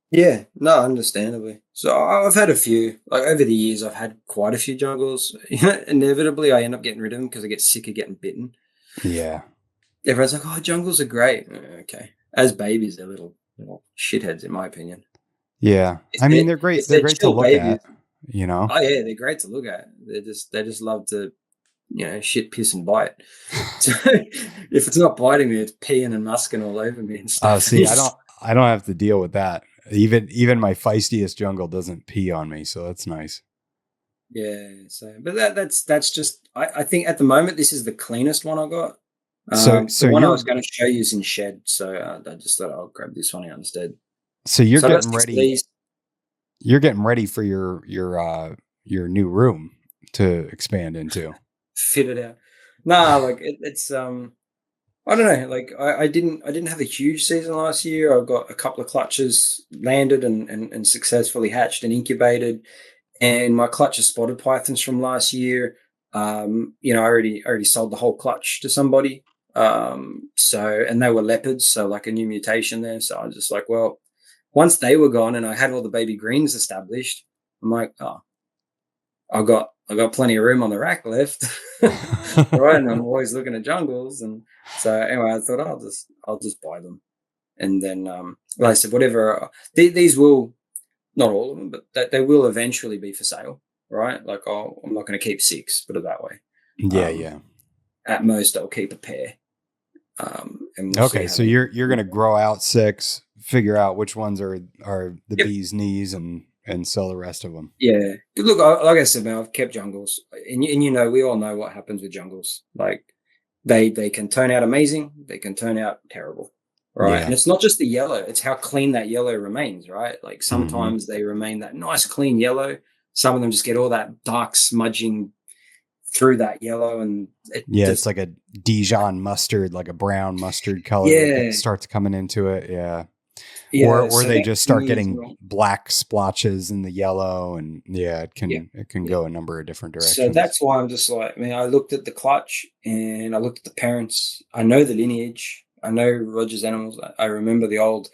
Speaker 2: Yeah, no, understandably. So I've had a few, like over the years, I've had quite a few jungles. Inevitably, I end up getting rid of them because I get sick of getting bitten.
Speaker 1: Yeah.
Speaker 2: Everyone's like, "Oh, jungles are great." Okay, as babies, they're little shitheads, in my opinion.
Speaker 1: Yeah.
Speaker 2: If
Speaker 1: I
Speaker 2: they're
Speaker 1: mean, they're great.
Speaker 2: if
Speaker 1: They're
Speaker 2: they're
Speaker 1: great to
Speaker 2: chill
Speaker 1: look
Speaker 2: babies,
Speaker 1: at, you know.
Speaker 2: oh yeah, they're great to look at. They just love to, shit, piss, and bite. So if it's not biting me, it's peeing and musking all over me and stuff.
Speaker 1: See, I don't have to deal with that. Even my feistiest jungle doesn't pee on me, so that's nice.
Speaker 2: Yeah, so but that's just I think at the moment this is the cleanest one I got.
Speaker 1: So
Speaker 2: The one I
Speaker 1: you're
Speaker 2: was going to show you is in shed, so I just thought I'll grab this one out instead.
Speaker 1: so you're
Speaker 2: So I got
Speaker 1: getting
Speaker 2: 6 of
Speaker 1: ready.
Speaker 2: these.
Speaker 1: You're getting ready for your new room to expand into.
Speaker 2: Fit it out. Nah, like it's I don't know. Like I didn't have a huge season last year. I got a couple of clutches landed and successfully hatched and incubated, and my clutch of spotted pythons from last year. I already sold the whole clutch to somebody. So and they were leopards, so like a new mutation there. So I was just like, well, once they were gone and I had all the baby greens established, I'm like, oh, I got plenty of room on the rack left, right? And I'm always looking at jungles, and so anyway, I thought I'll just buy them, and then like I said, whatever these will, not all of them, but they will eventually be for sale, right? Like I'm not going to keep 6, put it that way.
Speaker 1: Yeah,
Speaker 2: Um,
Speaker 1: yeah.
Speaker 2: at most, I'll keep a pair, and we'll see
Speaker 1: Okay,
Speaker 2: how
Speaker 1: so
Speaker 2: they.
Speaker 1: you're gonna grow out 6, figure out which ones are the
Speaker 2: Yep.
Speaker 1: bee's knees, and sell the rest of them.
Speaker 2: Yeah. Look, like I said, man, I've kept jungles, and we all know what happens with jungles. Like they can turn out amazing, they can turn out terrible, right?
Speaker 1: Yeah.
Speaker 2: And it's not just the yellow; it's how clean that yellow remains, right? Like
Speaker 1: Hmm.
Speaker 2: sometimes they remain that nice, clean yellow. Some of them just get all that dark smudging through that yellow, and it
Speaker 1: Yeah, it's
Speaker 2: just
Speaker 1: like a Dijon mustard, like a brown mustard color that
Speaker 2: yeah,
Speaker 1: starts coming into it. Yeah.
Speaker 2: yeah.
Speaker 1: Or
Speaker 2: So
Speaker 1: they
Speaker 2: that
Speaker 1: just
Speaker 2: to
Speaker 1: start
Speaker 2: me is
Speaker 1: getting
Speaker 2: not.
Speaker 1: black splotches in the yellow, and yeah,
Speaker 2: Yeah,
Speaker 1: it can
Speaker 2: yeah.
Speaker 1: go a number of different
Speaker 2: So
Speaker 1: directions.
Speaker 2: that's why I'm just like, man, I looked at the clutch and I looked at the parents. I know the lineage. I know Roger's animals. I remember the old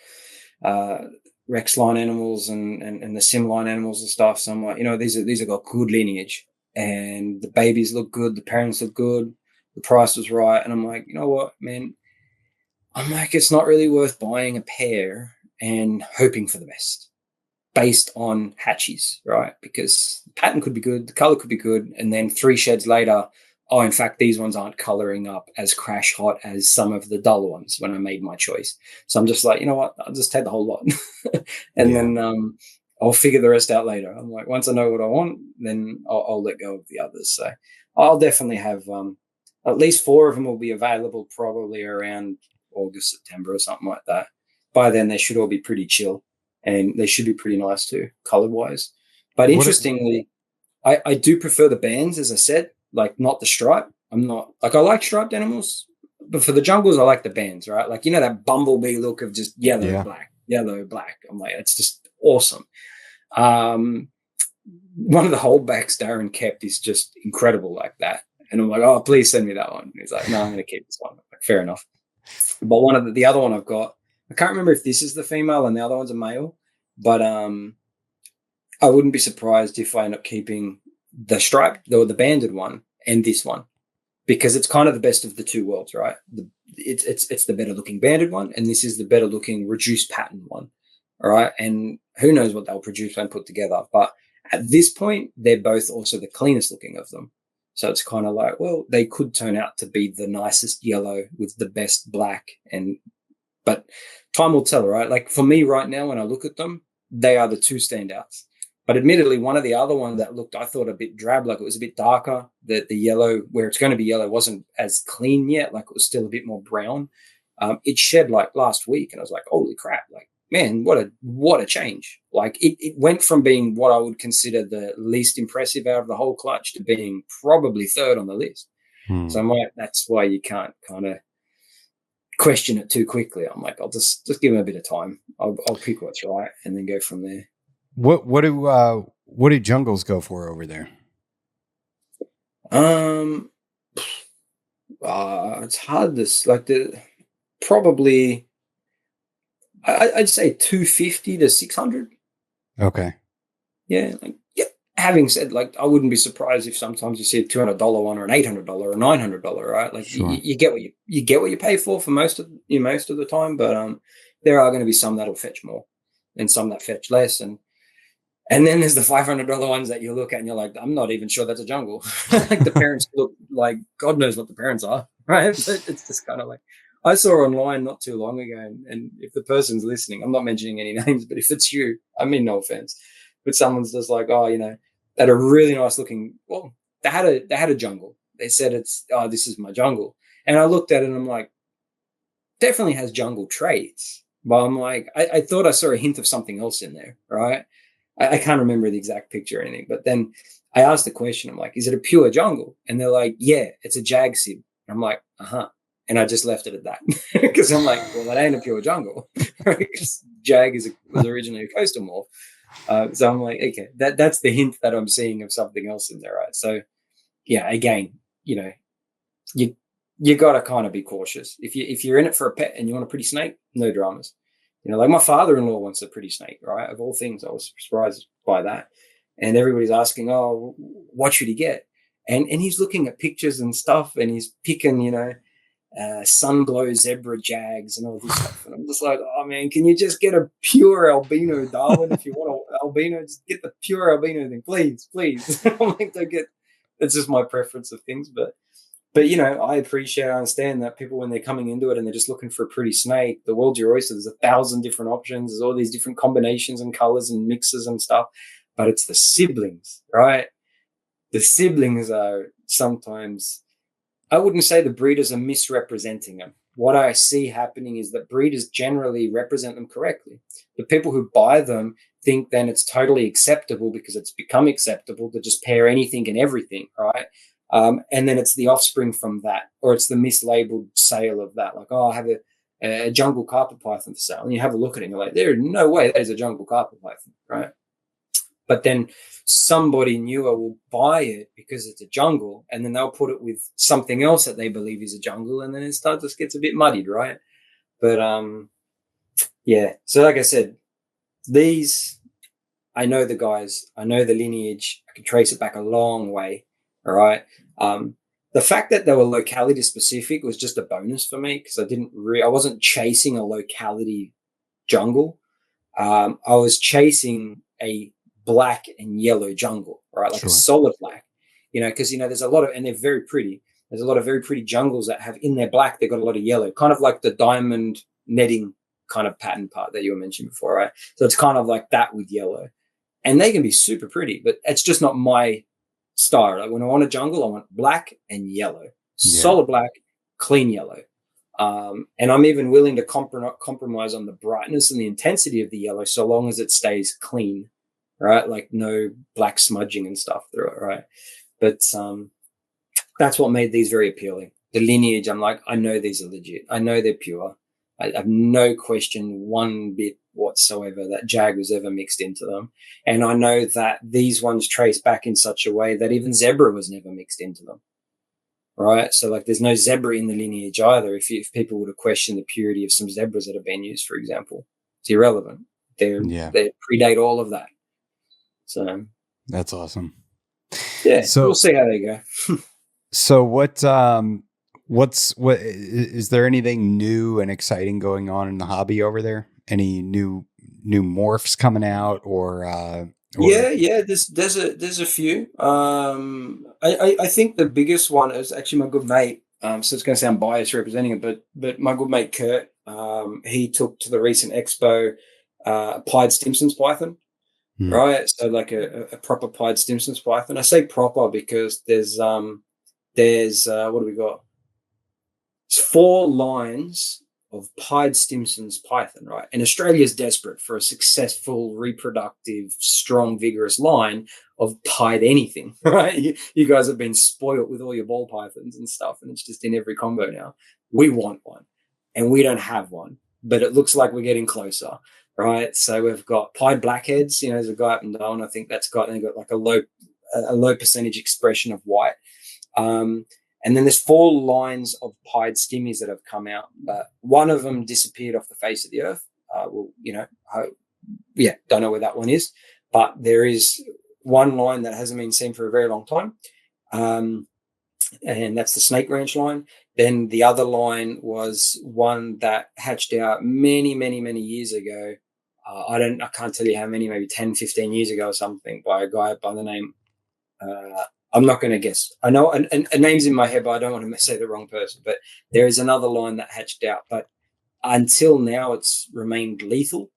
Speaker 2: uh, Rex line animals and the Sim line animals and stuff. So I'm like, these are got good lineage, and the babies look good. The parents look good. The price was right, and I'm like, you know what, man? I'm like, it's not really worth buying a pair and hoping for the best based on hatchies, right? Because the pattern could be good, the color could be good, and then 3 sheds later, oh, in fact, these ones aren't coloring up as crash hot as some of the dull ones when I made my choice. So I'm just like, you know what? I'll just take the whole lot, and
Speaker 1: Yeah.
Speaker 2: then I'll figure the rest out later. I'm like, once I know what I want, then I'll let go of the others. So I'll definitely have at least 4 of them will be available probably around August, September, or something like that. By then, they should all be pretty chill, and they should be pretty nice too, color wise. But
Speaker 1: What
Speaker 2: interestingly, I do prefer the bands, as I said, like not the stripe. I'm not like I like striped animals, but for the jungles, I like the bands, right? Like that bumblebee look of just yellow,
Speaker 1: yeah.
Speaker 2: black, yellow, black. I'm like, it's just awesome. Um, one of the holdbacks Darren kept is just incredible like that. And I'm like, oh, please send me that one. And he's like, no, I'm going to keep this one. I'm like, fair enough. But one of the other one I've got, I can't remember if this is the female and the other one's a male, but I wouldn't be surprised if I end up keeping the striped or the banded one and this one, because it's kind of the best of the two worlds, right? It's the better looking banded one, and this is the better looking reduced pattern one. All right. And who knows what they'll produce when put together. But at this point, they're both also the cleanest looking of them. So it's kind of like, well, they could turn out to be the nicest yellow with the best black. But time will tell, right? Like for me right now, when I look at them, they are the two standouts. But admittedly, one of the other ones that looked, I thought, a bit drab, like it was a bit darker. The yellow, where it's going to be yellow, wasn't as clean yet. Like it was still a bit more brown. It shed like last week, and I was like, holy crap! Like, man, what a change! Like it went from being what I would consider the least impressive out of the whole clutch to being probably third on the list. So that's why you can't kind of question it too quickly. I'm like, I'll just give him a bit of time. I'll pick what's right and then go from there.
Speaker 1: What do jungles go for over there?
Speaker 2: It's hard to like probably I'd say 250 to 600.
Speaker 1: Okay.
Speaker 2: Yeah, like yeah. Having said, like, I wouldn't be surprised if sometimes you see a $200 one or an $800 or a $900, right? Like
Speaker 1: Sure.
Speaker 2: you get what you pay for most of the time, but there are going to be some that'll fetch more and some that fetch less, and then there's the $500 ones that you look at and you're like, I'm not even sure that's a jungle. Like the parents look like God knows what the parents are, right? But it's just kind of like, I saw online not too long ago, and if the person's listening, I'm not mentioning any names, but if it's you, I mean no offense, but someone's just like, oh, they had a really nice looking. Well, they had a jungle. They said this is my jungle, and I looked at it and I'm like, definitely has jungle traits, but I'm like, I thought I saw a hint of something else in there, right? I can't remember the exact picture or anything, but then I asked the question, I'm like, is it a pure jungle? And they're like, yeah, it's a jag sib. And I'm like, and I just left it at that because I'm like, well, that ain't a pure jungle. Jag was originally a coastal morph. So I'm like, okay, that's the hint that I'm seeing of something else in there, right? So yeah, again, you got to kind of be cautious. If you're in it for a pet and you want a pretty snake, no dramas. Like my father-in-law wants a pretty snake, right? Of all things, I was surprised by that. And everybody's asking, oh, what should he get? And he's looking at pictures and stuff, and he's picking, sun glow zebra jags and all this stuff. And I'm just like, oh man, can you just get a pure albino, Darwin? If you want an albino, just get the pure albino thing, please. I'm like, don't get. That's just my preference of things, but I appreciate, I understand that people, when they're coming into it and they're just looking for a pretty snake, the world's your oyster. There's 1,000 different options. There's all these different combinations and colors and mixes and stuff, but it's the siblings, right? The siblings are sometimes, I wouldn't say the breeders are misrepresenting them. What I see happening is that breeders generally represent them correctly. The people who buy them think then it's totally acceptable because it's become acceptable to just pair anything and everything, right? And then it's the offspring from that, or it's the mislabeled sale of that. Like, oh, I have a jungle carpet python for sale. And you have a look at it and you're like, there's no way that is a jungle carpet python, right? But then somebody newer will buy it because it's a jungle, and then they'll put it with something else that they believe is a jungle, and then it just gets a bit muddied, right? But yeah. So like I said, these, I know the guys, I know the lineage, I can trace it back a long way. All right. The fact that they were locality specific was just a bonus for me because I wasn't chasing a locality jungle. I was chasing a black and yellow jungle, right? Like a solid black, because there's a lot of, and they're very pretty. There's a lot of very pretty jungles that have in their black, they've got a lot of yellow, kind of like the diamond netting kind of pattern part that you were mentioning before, right? So it's kind of like that with yellow, and they can be super pretty, but it's just not my style. Like when I want a jungle, I want black and yellow, solid black, clean yellow. And I'm even willing to compromise on the brightness and the intensity of the yellow so long as it stays clean, right? Like no black smudging and stuff through it, right? But that's what made these very appealing. The lineage, I'm like, I know these are legit. I know they're pure. I have no question one bit whatsoever that jag was ever mixed into them. And I know that these ones trace back in such a way that even zebra was never mixed into them. Right. So like there's no zebra in the lineage either. If people were to question the purity of some zebras that have been used, for example, it's irrelevant. They predate all of that. So
Speaker 1: that's awesome.
Speaker 2: Yeah. So we'll see how they go.
Speaker 1: So what is there anything new and exciting going on in the hobby over there? Any new morphs coming out or
Speaker 2: yeah, there's a few. I think the biggest one is actually my good mate. So it's going to sound biased representing it, but my good mate Kurt, he took to the recent expo pied Stimson's python, right? So like a proper pied Stimson's python. I say proper because there's what do we got? It's 4 lines of pied Stimson's python, right? And Australia's desperate for a successful, reproductive, strong, vigorous line of pied anything, right? You guys have been spoiled with all your ball pythons and stuff, and it's just in every combo now. We want one, and we don't have one, but it looks like we're getting closer, right? So we've got pied blackheads. There's a guy up in Darwin, I think they've got like a low percentage expression of white. And then there's 4 lines of pied stimmies that have come out, but one of them disappeared off the face of the earth. Don't know where that one is, but there is one line that hasn't been seen for a very long time, and that's the Snake Ranch line. Then the other line was one that hatched out many, many, many years ago. I can't tell you how many, maybe 10, 15 years ago or something, by a guy by the name. I'm not going to guess. I know a name's in my head, but I don't want to say the wrong person. But there is another line that hatched out. But until now, it's remained lethal,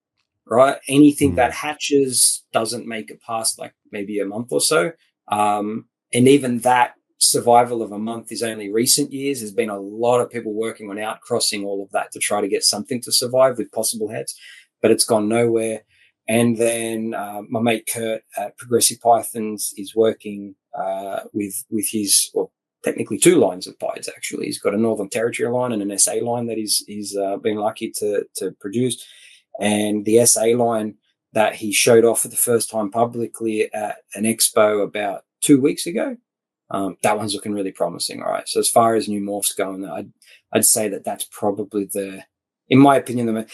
Speaker 2: right? Anything that hatches doesn't make it past like maybe a month or so. And even that survival of a month is only recent years. There's been a lot of people working on outcrossing all of that to try to get something to survive with possible heads, but it's gone nowhere. And then my mate Kurt at Progressive Pythons is working with his, well, technically 2 lines of pieds, actually. He's got a Northern Territory line and an SA line that he's been lucky to produce. And the SA line that he showed off for the first time publicly at an expo about 2 weeks ago, that one's looking really promising. All right. So as far as new morphs go, I'd say that's probably in my opinion,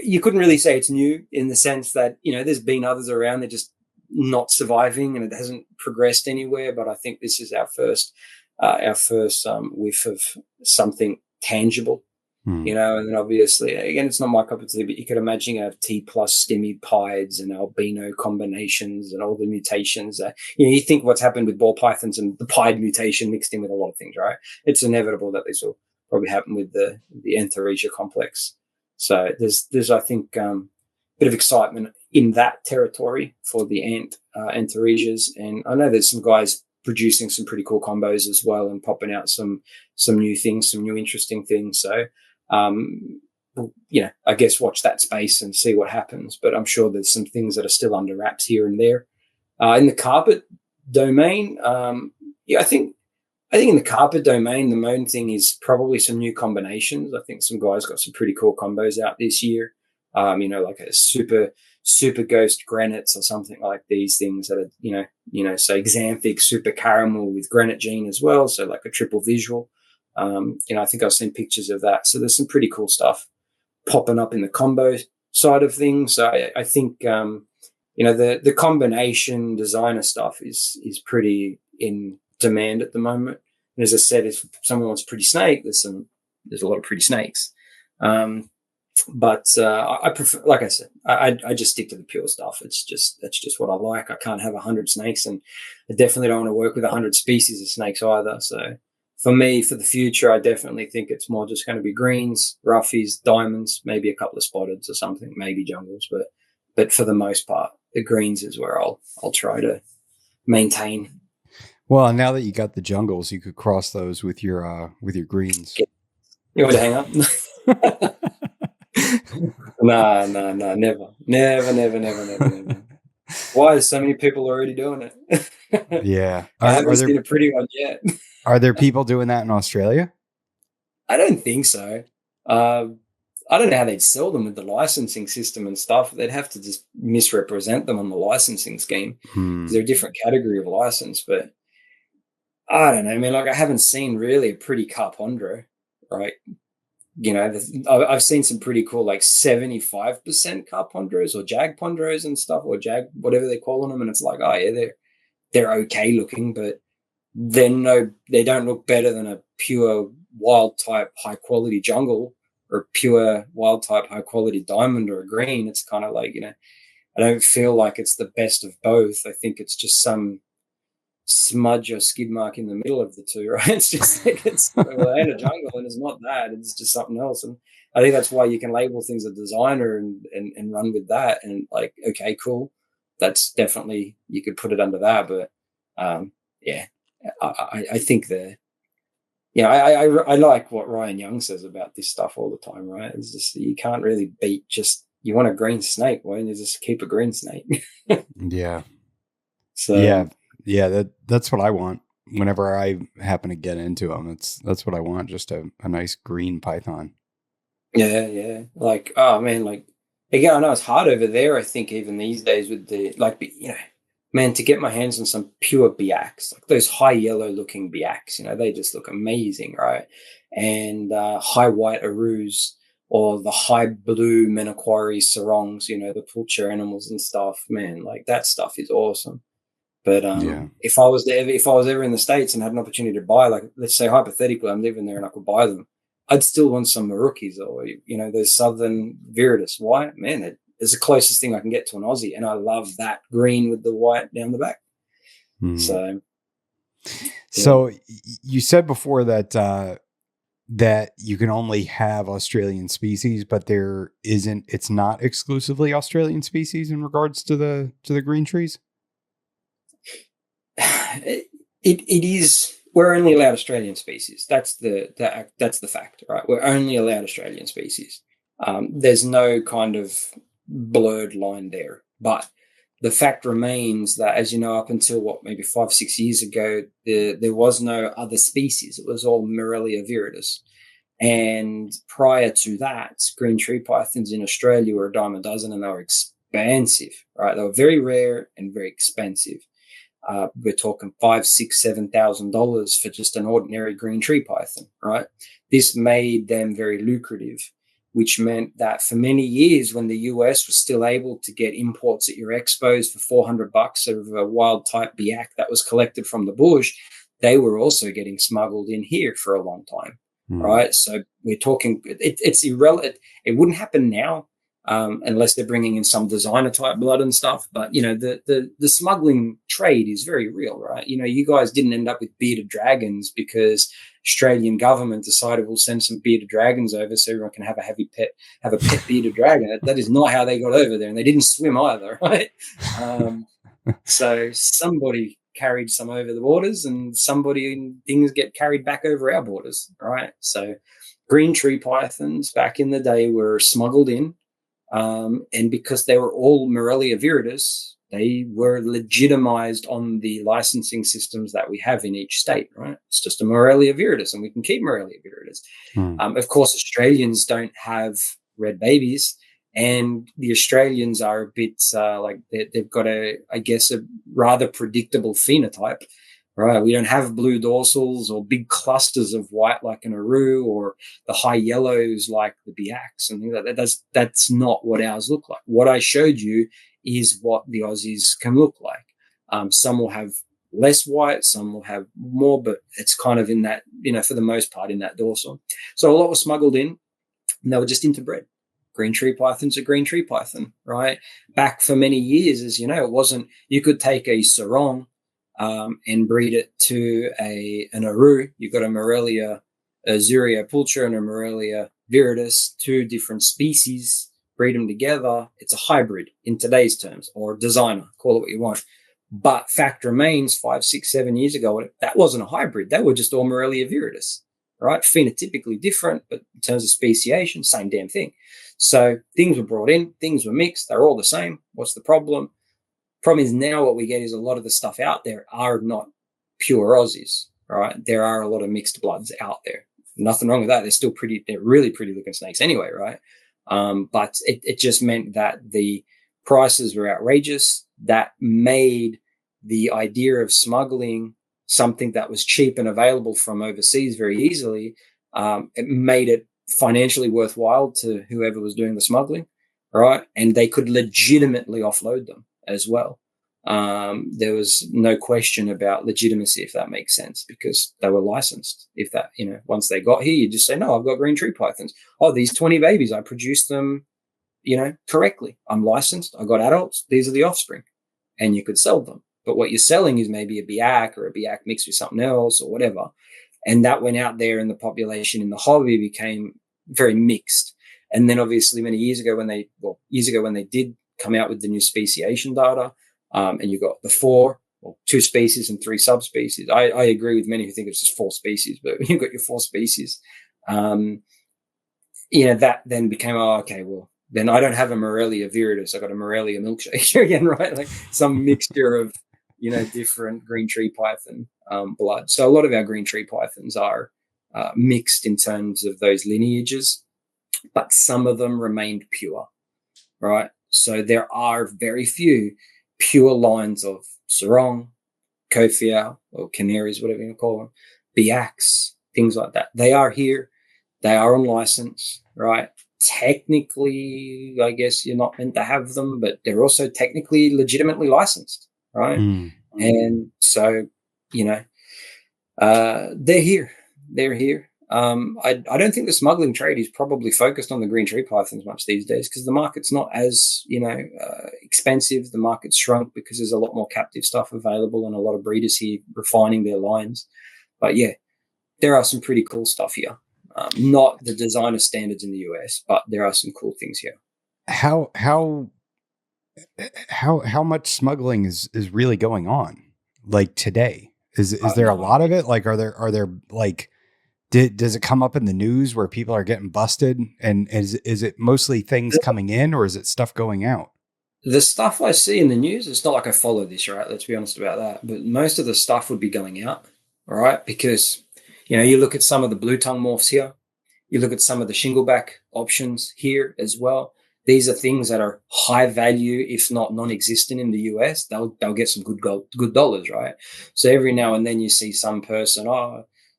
Speaker 2: you couldn't really say it's new in the sense that, there's been others around, they're just not surviving and it hasn't progressed anywhere. But I think this is our first whiff of something tangible, and then obviously, again, it's not my cup of tea, but you could imagine a T plus stimmy pieds and albino combinations and all the mutations. You think what's happened with ball pythons and the pied mutation mixed in with a lot of things, right? It's inevitable that this will probably happen with the Anthorrhoea complex. So there's I think a bit of excitement in that territory for the Anthorrhoeas, and I know there's some guys producing some pretty cool combos as well and popping out some new things, some new interesting things. So I guess watch that space and see what happens. But I'm sure there's some things that are still under wraps here and there. In the carpet domain, I think in the carpet domain, the main thing is probably some new combinations. I think some guys got some pretty cool combos out this year. Like a super ghost granites or something like these things that are, say xanthic super caramel with granite gene as well. So like a triple visual. I think I've seen pictures of that. So there's some pretty cool stuff popping up in the combo side of things. So I think, the combination designer stuff is pretty in demand at the moment. And as I said, if someone wants a pretty snake, there's a lot of pretty snakes. But I prefer, like I said, I just stick to the pure stuff. That's just what I like. I can't have 100 snakes, and I definitely don't want to work with 100 species of snakes either. So for me, for the future, I definitely think it's more just going to be greens, roughies, diamonds, maybe a couple of spotteds or something, maybe jungles. But for the most part, the greens is where I'll try to maintain.
Speaker 1: Well, now that you got the jungles, you could cross those with your greens.
Speaker 2: You want to hang up? No, never. Why? So many people already doing it.
Speaker 1: Yeah.
Speaker 2: I haven't seen a pretty one yet.
Speaker 1: Are there people doing that in Australia?
Speaker 2: I don't think so. I don't know how they'd sell them with the licensing system and stuff. They'd have to just misrepresent them on the licensing scheme because they're a different category of license. But I don't know. I mean, like I haven't seen really a pretty carpondro, right? I've seen some pretty cool, like 75% carpondros or jagpondros and stuff, or jag whatever they're calling them, and it's like, oh yeah, they're okay looking, but they don't look better than a pure wild type high quality jungle or pure wild type high quality diamond or a green. It's kind of like, I don't feel like it's the best of both. I think it's just some smudge or skid mark in the middle of the two, right? It's just like it ain't a jungle and it's not that. It's just something else. And I think that's why you can label things a designer and run with that. And like, okay, cool. That's definitely, you could put it under that. But yeah, I think I like what Ryan Young says about this stuff all the time, right? It's just, you can't really beat you want a green snake. Why don't you just keep a green snake?
Speaker 1: Yeah.
Speaker 2: So
Speaker 1: yeah, that's what I want. Whenever I happen to get into them, that's what I want. Just a nice green python.
Speaker 2: Yeah. Like, oh man, like again, I know it's hard over there. I think even these days with man, to get my hands on some pure biacs, like those high yellow looking biacs, they just look amazing, right? And high white arus or the high blue Menoquari sarongs, the pulcher animals and stuff, man, like that stuff is awesome. But if I was ever in the States and had an opportunity to buy, like let's say hypothetically, I'm living there and I could buy them, I'd still want some Marukis or those Southern Viridis. Why? Man, it's the closest thing I can get to an Aussie, and I love that green with the white down the back.
Speaker 1: So you said before that that you can only have Australian species, but it's not exclusively Australian species in regards to the green trees.
Speaker 2: It is. We're only allowed Australian species. That's the fact, right? We're only allowed Australian species. There's no kind of blurred line there, but the fact remains that, as you know, up until maybe 5-6 years ago, there was no other species. It was all Morelia viridis. And prior to that, green tree pythons in Australia were a dime a dozen, and they were expensive, right? They were very rare and very expensive. We're talking $5,000, $6,000, $7,000 for just an ordinary green tree python, right? This made them very lucrative, which meant that for many years, when the US was still able to get imports at your expos for $400 of a wild type biac that was collected from the bush, they were also getting smuggled in here for a long time, right? So we're talking, it's irrelevant. It wouldn't happen now. Unless they're bringing in some designer type blood and stuff. But, the smuggling trade is very real, right? You guys didn't end up with bearded dragons because Australian government decided we'll send some bearded dragons over so everyone can have a pet bearded dragon. That is not how they got over there. And they didn't swim either, right? So somebody carried some over the borders and things get carried back over our borders, right? So green tree pythons back in the day were smuggled in. And because they were all Morelia viridis, they were legitimized on the licensing systems that we have in each state, right? It's just a Morelia viridis, and we can keep Morelia viridis. Of course, Australians don't have red babies, and the Australians are a bit they've got a rather predictable phenotype. Right, we don't have blue dorsals or big clusters of white like an Aru or the high yellows like the biacs and things like that. That's not what ours look like. What I showed you is what the Aussies can look like. Some will have less white, some will have more, but it's kind of in that, for the most part in that dorsal. So a lot was smuggled in, and they were just interbred. Green tree python's a green tree python, right? Back for many years, as you know, it wasn't. You could take a sarong. And breed it to an Aru. You've got a Morelia Azuria pulcher and a Morelia viridis, two different species, breed them together. It's a hybrid in today's terms, or designer, call it what you want. But fact remains, 5, 6, 7 years ago, that wasn't a hybrid. They were just all Morelia viridis, right? Phenotypically different, but in terms of speciation, same damn thing. So things were brought in, things were mixed. They're all the same. What's the problem? Problem is now what we get is a lot of the stuff out there are not pure Aussies, right? There are a lot of mixed bloods out there. Nothing wrong with that. They're really pretty looking snakes anyway, right? But it just meant that the prices were outrageous. That made the idea of smuggling something that was cheap and available from overseas very easily. It made it financially worthwhile to whoever was doing the smuggling, right? And they could legitimately offload them as well. There was no question about legitimacy, if that makes sense, because they were licensed. If that, once they got here, you just say, no, I've got green tree pythons. Oh, these 20 babies, I produced them, correctly. I'm licensed. I got adults. These are the offspring, and you could sell them. But what you're selling is maybe a biak or a biak mixed with something else or whatever. And that went out there, and the population in the hobby became very mixed. And then obviously years ago when they did come out with the new speciation data, and you got the 2 species and 3 subspecies. I agree with many who think it's just 4 species, but you've got your 4 species. That then became, then I don't have a Morelia viridis. I got a Morelia milkshake again, right? Like some mixture of, different green tree python blood. So a lot of our green tree pythons are mixed in terms of those lineages, but some of them remained pure, right? So there are very few pure lines of sarong, kofiau, or canaries, whatever you call them, biaks, things like that. They are here. They are on license, right? Technically, I guess you're not meant to have them, but they're also technically legitimately licensed, right? And so, they're here. They're here. I don't think the smuggling trade is probably focused on the green tree pythons much these days, because the market's not as, expensive. The market's shrunk because there's a lot more captive stuff available and a lot of breeders here refining their lines. But yeah, there are some pretty cool stuff here. Not the designer standards in the US, but there are some cool things here.
Speaker 1: How much smuggling is really going on like today? Is there a lot of it? Like, are there like, does it come up in the news where people are getting busted, and is it mostly things coming in, or is it stuff going out?
Speaker 2: The stuff I see in the news, it's not like I follow this, right? Let's be honest about that. But most of the stuff would be going out, all right? Because, you look at some of the blue tongue morphs here. You look at some of the shingleback options here as well. These are things that are high value, if not non-existent in the US. They'll get some good dollars, right? So every now and then you see some person,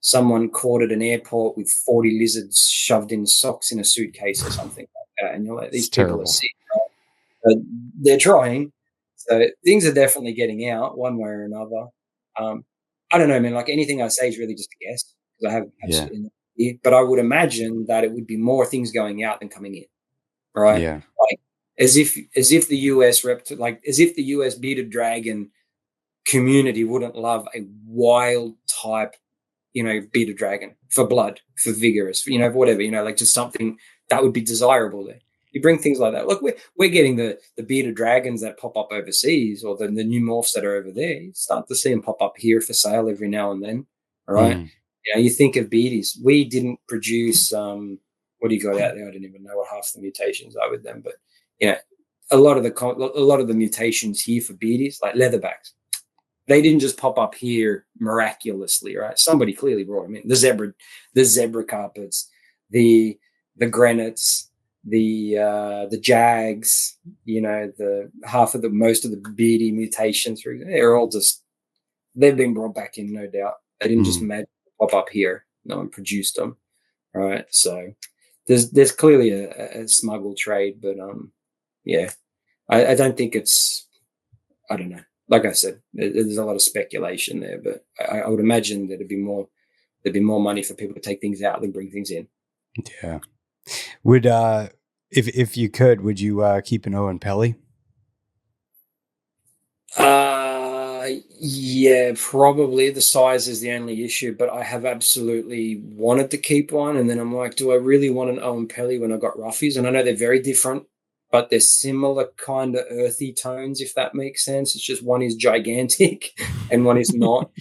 Speaker 2: someone caught at an airport with 40 lizards shoved in socks in a suitcase or something like that. And you're like, these people are sick, right? But they're trying. So things are definitely getting out one way or another. I don't know, man. Like anything I say is really just a guess, because I have absolutely no idea. But I would imagine that it would be more things going out than coming in, right?
Speaker 1: Yeah.
Speaker 2: Like as if the US bearded dragon community wouldn't love a wild type, bearded dragon for blood, for vigorous, for, whatever, like just something that would be desirable there. You bring things like that. Look, we're getting the bearded dragons that pop up overseas, or the new morphs that are over there. You start to see them pop up here for sale every now and then. All right. You think of beardies. We didn't produce, what do you got out there? I don't even know what half the mutations are with them, but a lot of the mutations here for beardies, like leatherbacks, they didn't just pop up here miraculously, right? Somebody clearly brought them in. The zebra carpets, the granites, the jags, most of the beardy mutations, they're all they've been brought back in, no doubt. They didn't just pop up here. No one produced them, right? So there's clearly a smuggle trade, but I don't think it's, I don't know. Like I said, there's a lot of speculation there, but I would imagine that there'd be more money for people to take things out than bring things in.
Speaker 1: Yeah. Would if you could, would you keep an Owen Pelly?
Speaker 2: Yeah, probably. The size is the only issue, but I have absolutely wanted to keep one, and then I'm like, do I really want an Owen Pelly when I got Roughies? And I know they're very different, but they're similar kind of earthy tones, if that makes sense. It's just one is gigantic and one is not.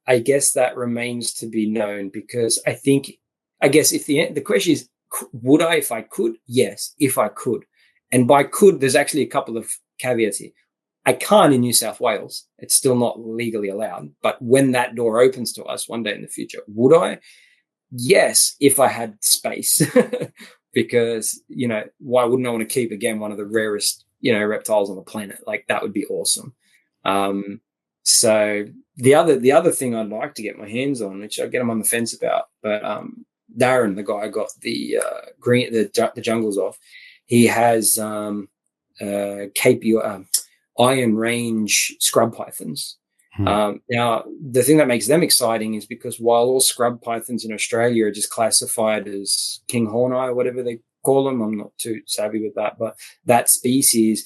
Speaker 2: I guess that remains to be known, because I guess if the question is, would I if I could? Yes, if I could. And by could, there's actually a couple of caveats here. I can't in New South Wales. It's still not legally allowed. But when that door opens to us one day in the future, would I? Yes, if I had space, because why wouldn't I want to keep again one of the rarest reptiles on the planet? Like that would be awesome. So the other thing I'd like to get my hands on, which I get them on the fence about, but Darren, the guy I got the jungles off, he has iron range scrub pythons. Now, the thing that makes them exciting is because while all scrub pythons in Australia are just classified as king horneye or whatever they call them, I'm not too savvy with that, but that species,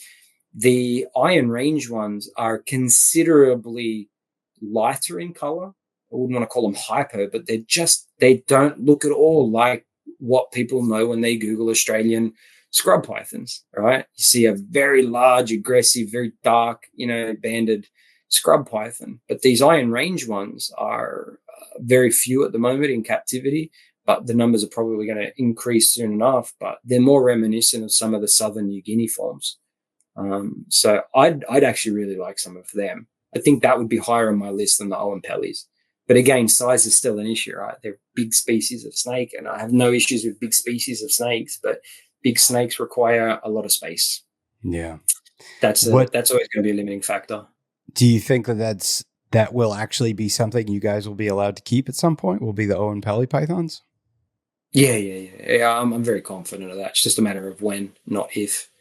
Speaker 2: the iron range ones are considerably lighter in color. I wouldn't want to call them hyper, but they don't look at all like what people know when they Google Australian scrub pythons, right? You see a very large, aggressive, very dark, banded scrub python. But these iron range ones are very few at the moment in captivity, but the numbers are probably going to increase soon enough. But they're more reminiscent of some of the southern New Guinea forms. So I'd actually really like some of them. I think that would be higher on my list than the Oenpellis. But again, size is still an issue, right? They're big species of snake, and I have no issues with big species of snakes, but big snakes require a lot of space.
Speaker 1: Yeah.
Speaker 2: That's always going to be a limiting factor.
Speaker 1: Do you think that will actually be something you guys will be allowed to keep at some point? Will be the Oenpelli pythons?
Speaker 2: Yeah. I'm very confident of that. It's just a matter of when, not if.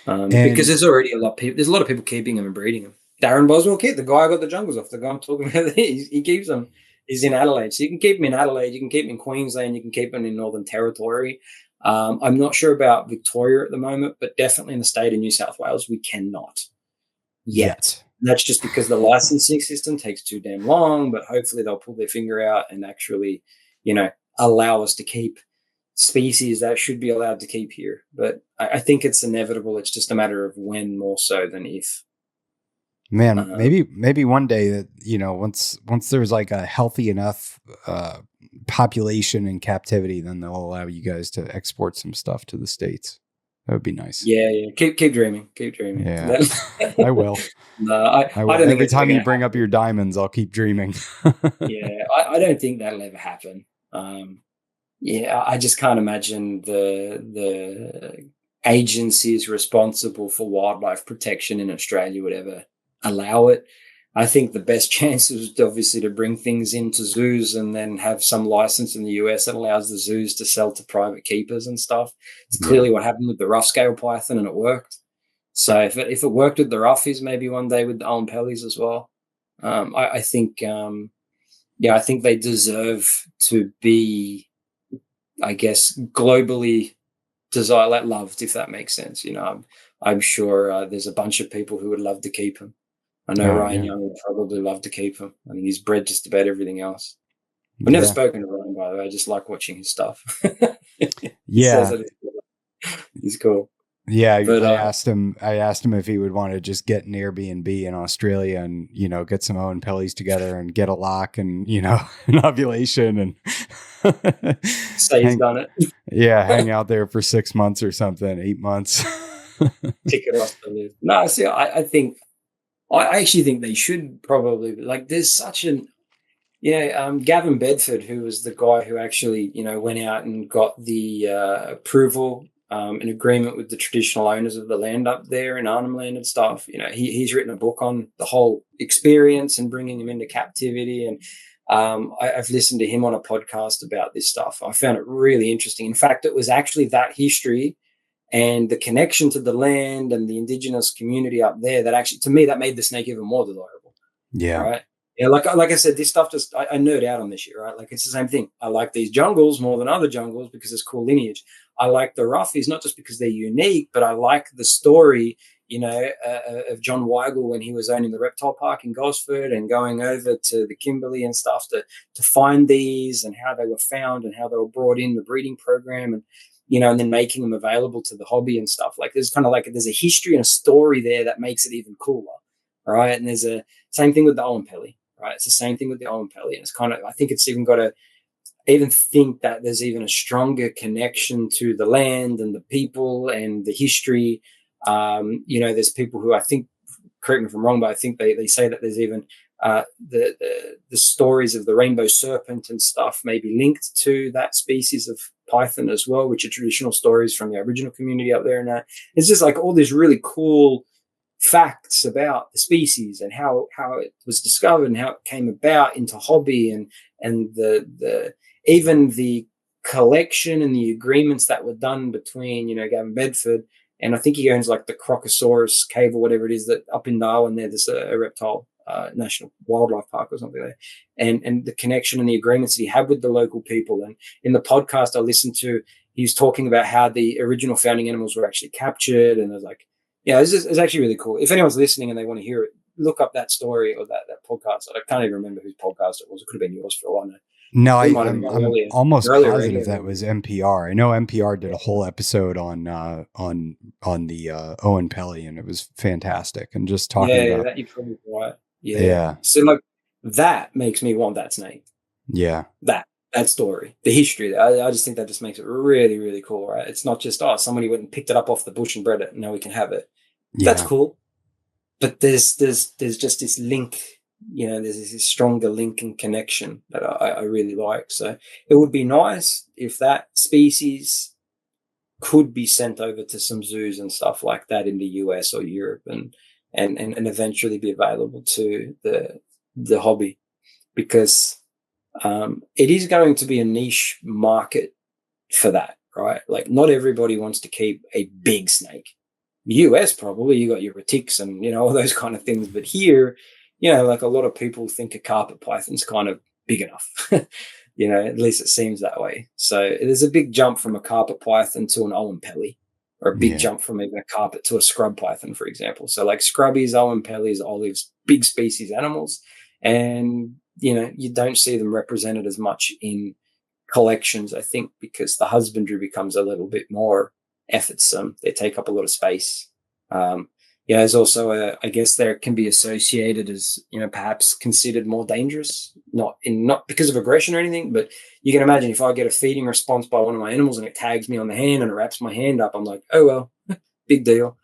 Speaker 2: Because there's already a lot of people keeping them and breeding them. Darren Boswell, the guy I got the jungles off, the guy I'm talking about, he keeps them. He's in Adelaide. So you can keep him in Adelaide, you can keep him in Queensland, you can keep him in Northern Territory. I'm not sure about Victoria at the moment, but definitely in the state of New South Wales, we cannot yet. That's just because the licensing system takes too damn long, but hopefully they'll pull their finger out and actually, allow us to keep species that should be allowed to keep here. But I think it's inevitable. It's just a matter of when more so than if.
Speaker 1: Man, maybe one day that, once there's like a healthy enough population in captivity, then they'll allow you guys to export some stuff to the States. That would be nice.
Speaker 2: Yeah. Keep dreaming. Keep dreaming.
Speaker 1: Yeah, I will.
Speaker 2: No, I don't think
Speaker 1: every time you bring up your diamonds, I'll keep dreaming.
Speaker 2: Yeah, I don't think that'll ever happen. I just can't imagine the agencies responsible for wildlife protection in Australia would ever allow it. I think the best chance is obviously to bring things into zoos and then have some license in the US that allows the zoos to sell to private keepers and stuff. It's clearly what happened with the rough scale python, and it worked. So if it worked with the roughies, maybe one day with the Oenpellis as well. I think they deserve to be, I guess, globally loved, if that makes sense. I'm sure there's a bunch of people who would love to keep him. I know Ryan Young would probably love to keep him. I think he's bred just about everything else. I've never spoken to Ryan, by the way. I just like watching his stuff. He's cool.
Speaker 1: Yeah, but, I asked him if he would want to just get an Airbnb in Australia and, get some Oenpellis together and get a lock and, an ovulation and
Speaker 2: say he's done it.
Speaker 1: Yeah, hang out there for 6 months or something, 8 months.
Speaker 2: Tick it off the list. No, see, I actually think they should probably, like, there's such an, Gavin Bedford, who was the guy who actually, went out and got the approval, an agreement with the traditional owners of the land up there in Arnhem Land and stuff. He's written a book on the whole experience and bringing him into captivity. And I've listened to him on a podcast about this stuff. I found it really interesting. In fact, it was actually that history and the connection to the land and the indigenous community up there that actually, to me, that made the snake even more desirable.
Speaker 1: Yeah.
Speaker 2: Right. Yeah. Like I said, this stuff I nerd out on this shit, right? Like, it's the same thing. I like these jungles more than other jungles because it's cool lineage. I like the roughies, not just because they're unique, but I like the story, of John Weigel when he was owning the reptile park in Gosford and going over to the Kimberley and stuff to find these and how they were found and how they were brought in the breeding program and, and then making them available to the hobby and stuff. Like, there's a history and a story there that makes it even cooler. Right. And there's a same thing with the Oenpelli, right? It's the same thing with the Oenpelli. And it's I think it's even got to even think that there's even a stronger connection to the land and the people and the history. There's people who I think correct me if I'm wrong, but I think they say that there's even the stories of the rainbow serpent and stuff may be linked to that species of python as well, which are traditional stories from the Aboriginal community up there. And it's just like all these really cool facts about the species and how it was discovered and how it came about into hobby, and the even the collection and the agreements that were done between, Gavin Bedford, and I think he owns like the Crocosaurus cave or whatever it is that up in Darwin there's a reptile national wildlife park or something there, and the connection and the agreements that he had with the local people. And in the podcast I listened to, he was talking about how the original founding animals were actually captured, and I was like, yeah, it's actually really cool. If anyone's listening and they want to hear it, look up that story or that podcast. I can't even remember whose podcast it was. It could have been yours for all I know.
Speaker 1: No, I'm almost positive that was NPR. I know NPR did a whole episode on the Owen Pelly, and it was fantastic. And just talking about
Speaker 2: that, you're probably right. Yeah. So like that makes me want that snake.
Speaker 1: Yeah.
Speaker 2: That story, the history. I just think that just makes it really, really cool, right? It's not just somebody went and picked it up off the bush and bred it, and now we can have it. Yeah. That's cool. But there's just this link. There's this stronger link and connection that I really like. So it would be nice if that species could be sent over to some zoos and stuff like that in the US or Europe, and eventually be available to the hobby, because it is going to be a niche market for that, right? Like not everybody wants to keep a big snake. The US probably, you got your retics and all those kind of things, but here, like a lot of people think a carpet python's kind of big enough. At least it seems that way. So there's a big jump from a carpet python to an Owen Pelly, or a big jump from even a carpet to a scrub python, for example. So like scrubbies, Owen Pellies, olives, big species animals, and you don't see them represented as much in collections, I think, because the husbandry becomes a little bit more effortsome. They take up a lot of space. There's also I guess there can be associated as, perhaps considered more dangerous, not because of aggression or anything, but you can imagine if I get a feeding response by one of my animals and it tags me on the hand and it wraps my hand up, I'm like, oh, well, big deal.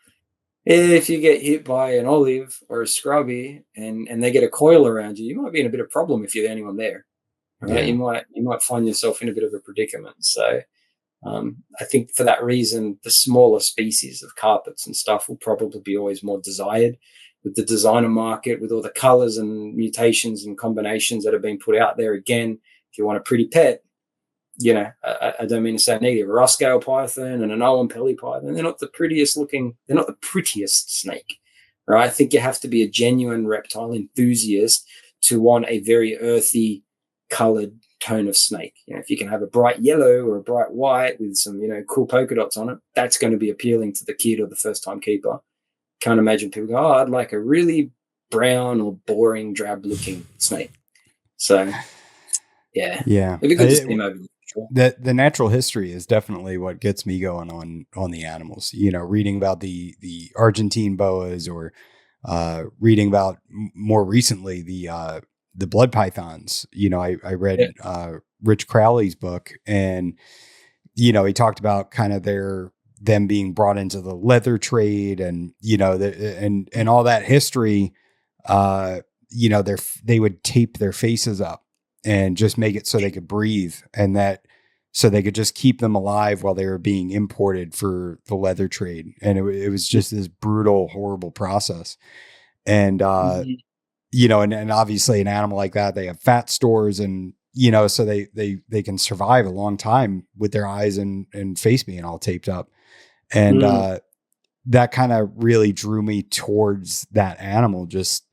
Speaker 2: If you get hit by an olive or a scrubby and they get a coil around you, you might be in a bit of problem if you're the only one there. Right? Yeah. You might find yourself in a bit of a predicament. So I think for that reason, the smaller species of carpets and stuff will probably be always more desired, with the designer market, with all the colors and mutations and combinations that have been put out there. Again, if you want a pretty pet, I don't mean to say negative, a Rosscale python and an Owen Pelly python, they're not the prettiest looking, they're not the prettiest snake, right? I think you have to be a genuine reptile enthusiast to want a very earthy colored tone of snake. If you can have a bright yellow or a bright white with some, cool polka dots on it, that's going to be appealing to the kid or the first time keeper. Can't imagine people go, oh, I'd like a really brown or boring, drab looking snake. So, yeah. It'd be good to see him over there.
Speaker 1: The natural history is definitely what gets me going on the animals. Reading about the Argentine boas, or reading about more recently the blood pythons. I read Rich Crowley's book, and he talked about kind of them being brought into the leather trade, and and all that history. They would tape their faces up and just make it so they could breathe, and that so they could just keep them alive while they were being imported for the leather trade. And it was just this brutal, horrible process. And and obviously an animal like that, they have fat stores, and so they can survive a long time with their eyes and face being all taped up. And that kind of really drew me towards that animal. Just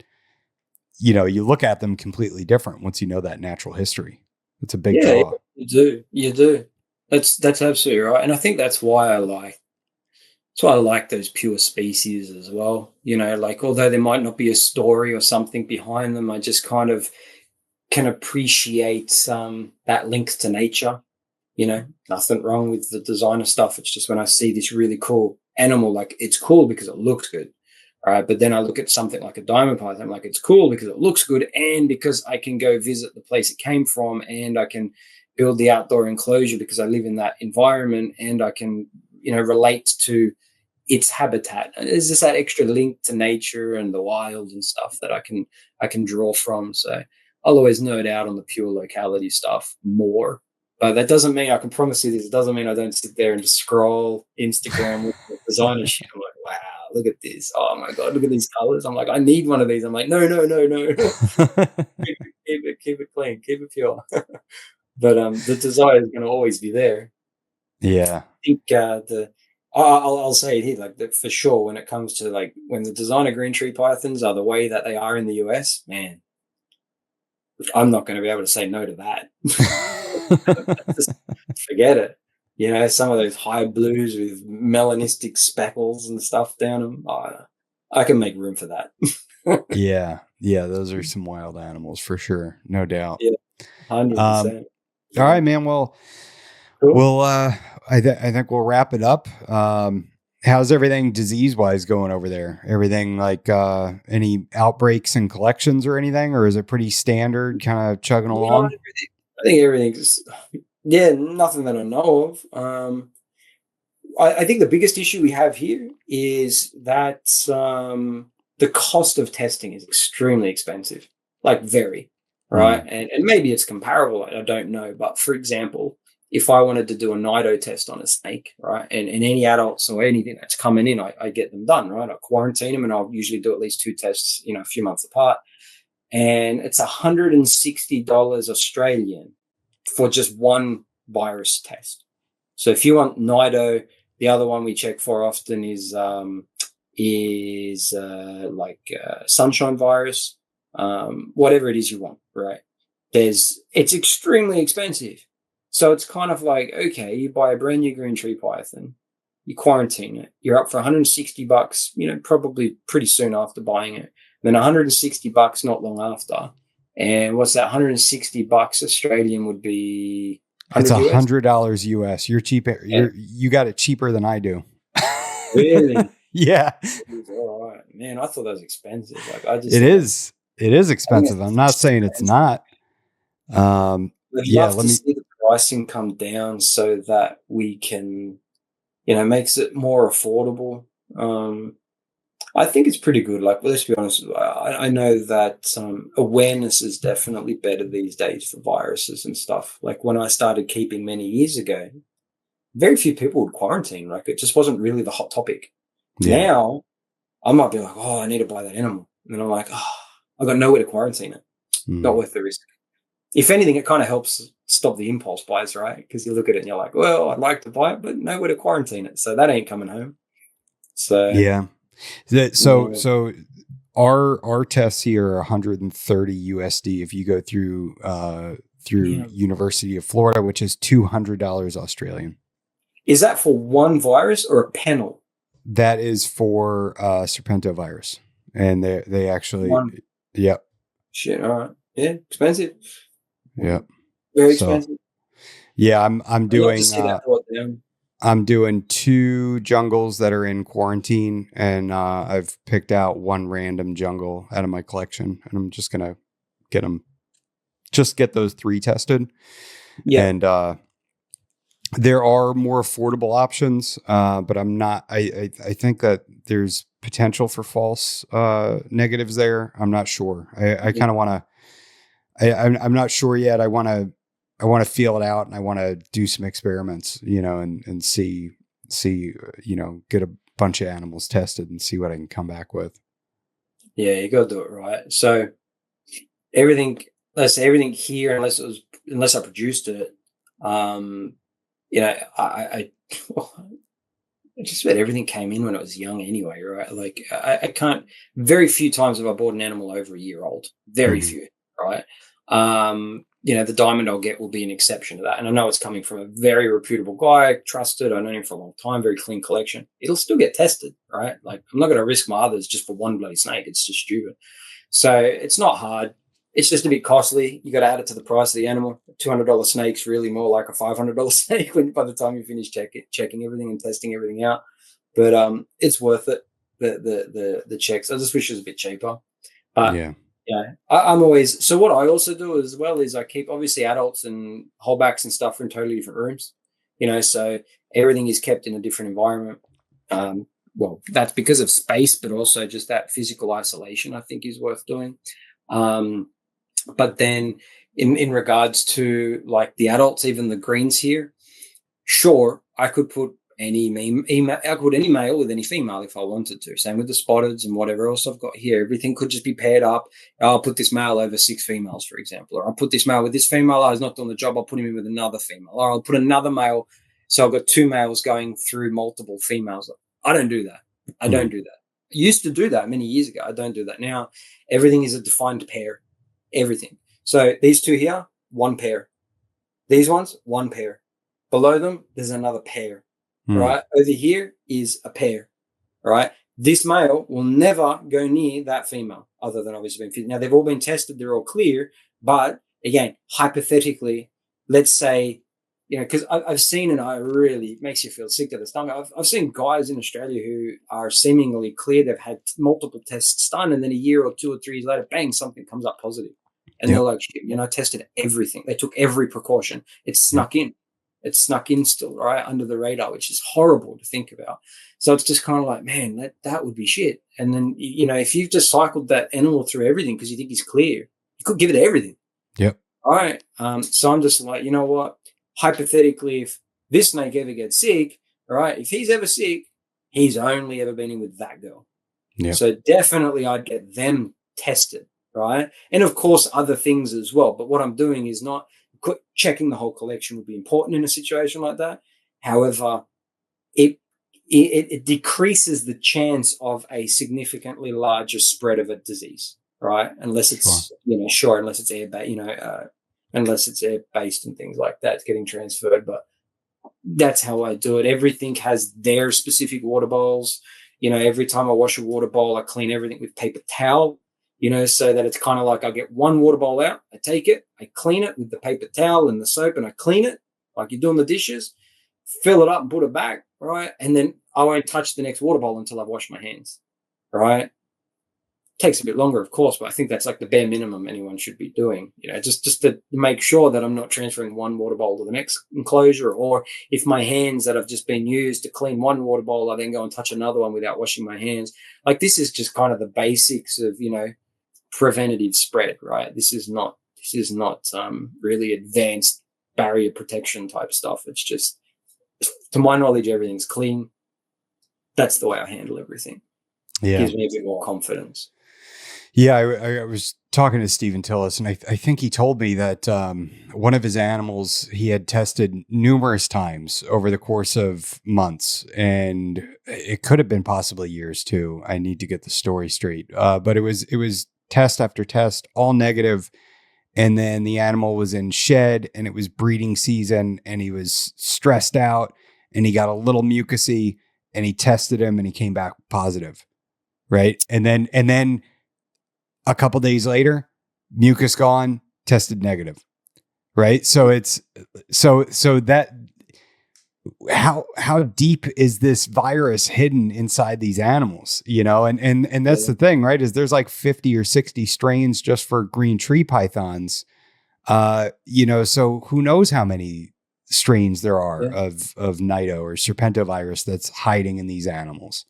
Speaker 1: you look at them completely different once you know that natural history. It's a big draw.
Speaker 2: You do. That's absolutely right. And I think that's why I like those pure species as well. Like, although there might not be a story or something behind them, I just kind of can appreciate that link to nature. Nothing wrong with the designer stuff. It's just when I see this really cool animal, like, it's cool because it looks good. All right. But then I look at something like a diamond python, I'm like, it's cool because it looks good, and because I can go visit the place it came from, and I can build the outdoor enclosure because I live in that environment, and I can, relate to its habitat. There's just that extra link to nature and the wild and stuff that I can draw from. So I'll always nerd out on the pure locality stuff more. But that doesn't mean, I can promise you this, it doesn't mean I don't sit there and just scroll Instagram with the designer shit. I'm like, wow, look at this. Oh my God, look at these colors. I'm like, I need one of these. I'm like, no. Keep it clean, keep it pure. But the desire is going to always be there.
Speaker 1: Yeah.
Speaker 2: I think I'll say it here, like for sure, when it comes to like when the designer green tree pythons are the way that they are in the US, man, I'm not going to be able to say no to that. Just forget it. You know, some of those high blues with melanistic speckles and stuff down them, I can make room for that.
Speaker 1: Yeah. Those are some wild animals for sure. No doubt.
Speaker 2: Yeah, 100%.
Speaker 1: All right, man. Well,
Speaker 2: Cool.
Speaker 1: I think we'll wrap it up. How's everything disease-wise going over there? Everything like any outbreaks and collections or anything, or is it pretty standard, kind of chugging along?
Speaker 2: I think everything's nothing that I know of. I think the biggest issue we have here is that the cost of testing is extremely expensive, like very, right? And maybe it's comparable, I don't know. But for example, if I wanted to do a nido test on a snake, right, and any adults or anything that's coming in, I get them done, right? I quarantine them, and I'll usually do at least 2 tests, a few months apart. And it's $160 Australian for just one virus test. So if you want nido, the other one we check for often is sunshine virus, whatever it is you want, right? It's extremely expensive. So it's kind of like, okay, you buy a brand new green tree python, you quarantine it, you're up for $160, probably pretty soon after buying it. Then $160 not long after. And what's that? $160 Australian would be
Speaker 1: It's
Speaker 2: $100
Speaker 1: $100 US. You're cheaper. You got it cheaper than I do.
Speaker 2: Really?
Speaker 1: Yeah.
Speaker 2: All right, man. I thought that was expensive. Like
Speaker 1: It is expensive. I'm not saying it's not.
Speaker 2: I'd love to see the pricing come down so that we can, makes it more affordable. I think it's pretty good. Like, let's be honest. I know that awareness is definitely better these days for viruses and stuff. Like when I started keeping many years ago, very few people would quarantine. Like it just wasn't really the hot topic. Yeah. Now I might be like, oh, I need to buy that animal. And I'm like, oh, I've got nowhere to quarantine it. Not worth the risk. If anything, it kind of helps stop the impulse buys, right? Because you look at it and you're like, well, I'd like to buy it, but nowhere to quarantine it. So that ain't coming home. So
Speaker 1: yeah. So our tests here are 130 USD if you go through University of Florida, which is $200 Australian.
Speaker 2: Is that for one virus or a panel?
Speaker 1: That is for Serpento virus, and they actually yep.
Speaker 2: Shit, all right, yeah, expensive.
Speaker 1: Yep,
Speaker 2: very expensive.
Speaker 1: Yeah, I'm doing. I'm doing 2 jungles that are in quarantine, and I've picked out one random jungle out of my collection, and I'm just gonna get those 3 tested. Yeah, and there are more affordable options, but I'm not. I think that there's potential for false negatives there. I'm not sure. I kind of want to. I'm not sure yet. I want to feel it out, and I want to do some experiments, and see, get a bunch of animals tested and see what I can come back with.
Speaker 2: Yeah, you got to do it right. So everything here, unless I produced it, I just about everything came in when I was young anyway, right? Like I can't, very few times have I bought an animal over a year old. Very few, right? The diamond I'll get will be an exception to that. And I know it's coming from a very reputable guy, trusted. I've known him for a long time, very clean collection. It'll still get tested, right? Like I'm not going to risk my others just for one bloody snake. It's just stupid. So it's not hard. It's just a bit costly. You got to add it to the price of the animal. $200 snake's really more like a $500 snake by the time you finish checking everything and testing everything out. But it's worth it. The checks. I just wish it was a bit cheaper. But yeah, I'm always. So what I also do as well is I keep obviously adults and holdbacks and stuff in totally different rooms. So everything is kept in a different environment. well, that's because of space, but also just that physical isolation, I think, is worth doing. But then in regards to like the adults, even the greens here, sure, I could put any male with any female if I wanted to. Same with the spotteds and whatever else I've got here. Everything could just be paired up. I'll put this male over 6 females, for example, or I'll put this male with this female. I was not doing the job. I'll put him in with another female, or I'll put another male. So I've got 2 males going through multiple females. I don't do that. I don't do that. I used to do that many years ago. I don't do that now. Everything is a defined pair. Everything. So these 2 here, 1 pair. These ones, 1 pair. Below them, there's another pair, right? Over here is a pair, right? This male will never go near that female, other than obviously being. Now, they've all been tested. They're all clear. But again, hypothetically, let's say, because I've seen, and it makes you feel sick to the stomach. I've seen guys in Australia who are seemingly clear. They've had multiple tests done, and then a year or 2 or 3 years later, bang, something comes up positive. And they're like, shit, I tested everything. They took every precaution. It snuck in. It's snuck in still, right, under the radar, which is horrible to think about. So it's just kind of like, man, that would be shit. And then, if you've just cycled that animal through everything because you think he's clear, you could give it everything.
Speaker 1: Yep.
Speaker 2: All right. So I'm just like, you know what? Hypothetically, if this snake ever gets sick, all right, if he's ever sick, he's only ever been in with that girl. Yep. So definitely I'd get them tested, right? And of course, other things as well. But what I'm doing is not checking the whole collection would be important in a situation like that. However, it decreases the chance of a significantly larger spread of a disease, right? Unless it's unless it's unless it's air based and things like that, it's getting transferred. But that's how I do it. Everything has their specific water bowls. Every time I wash a water bowl, I clean everything with paper towel. So that it's kind of like I get one water bowl out, I take it, I clean it with the paper towel and the soap, and I clean it like you're doing the dishes, fill it up and put it back, right? And then I won't touch the next water bowl until I've washed my hands, right? Takes a bit longer, of course, but I think that's like the bare minimum anyone should be doing, just to make sure that I'm not transferring one water bowl to the next enclosure, or if my hands that have just been used to clean one water bowl, I then go and touch another one without washing my hands. Like, this is just kind of the basics of, preventative spread, right? This is not really advanced barrier protection type stuff. It's just, to my knowledge, everything's clean. That's the way I handle everything. It gives me a bit more confidence.
Speaker 1: Yeah, I was talking to Stephen Tillis, and I think he told me that one of his animals he had tested numerous times over the course of months, and it could have been possibly years too. I need to get the story straight, but it was test after test, all negative. And then the animal was in shed, and it was breeding season, and he was stressed out, and he got a little mucusy, and he tested him, and he came back positive, right? And then a couple days later, mucus gone, tested negative, right? So it's so that how deep is this virus hidden inside these animals, and that's the thing, right? Is there's like 50 or 60 strains just for green tree pythons, so who knows how many strains there are of Nido or serpentovirus that's hiding in these animals.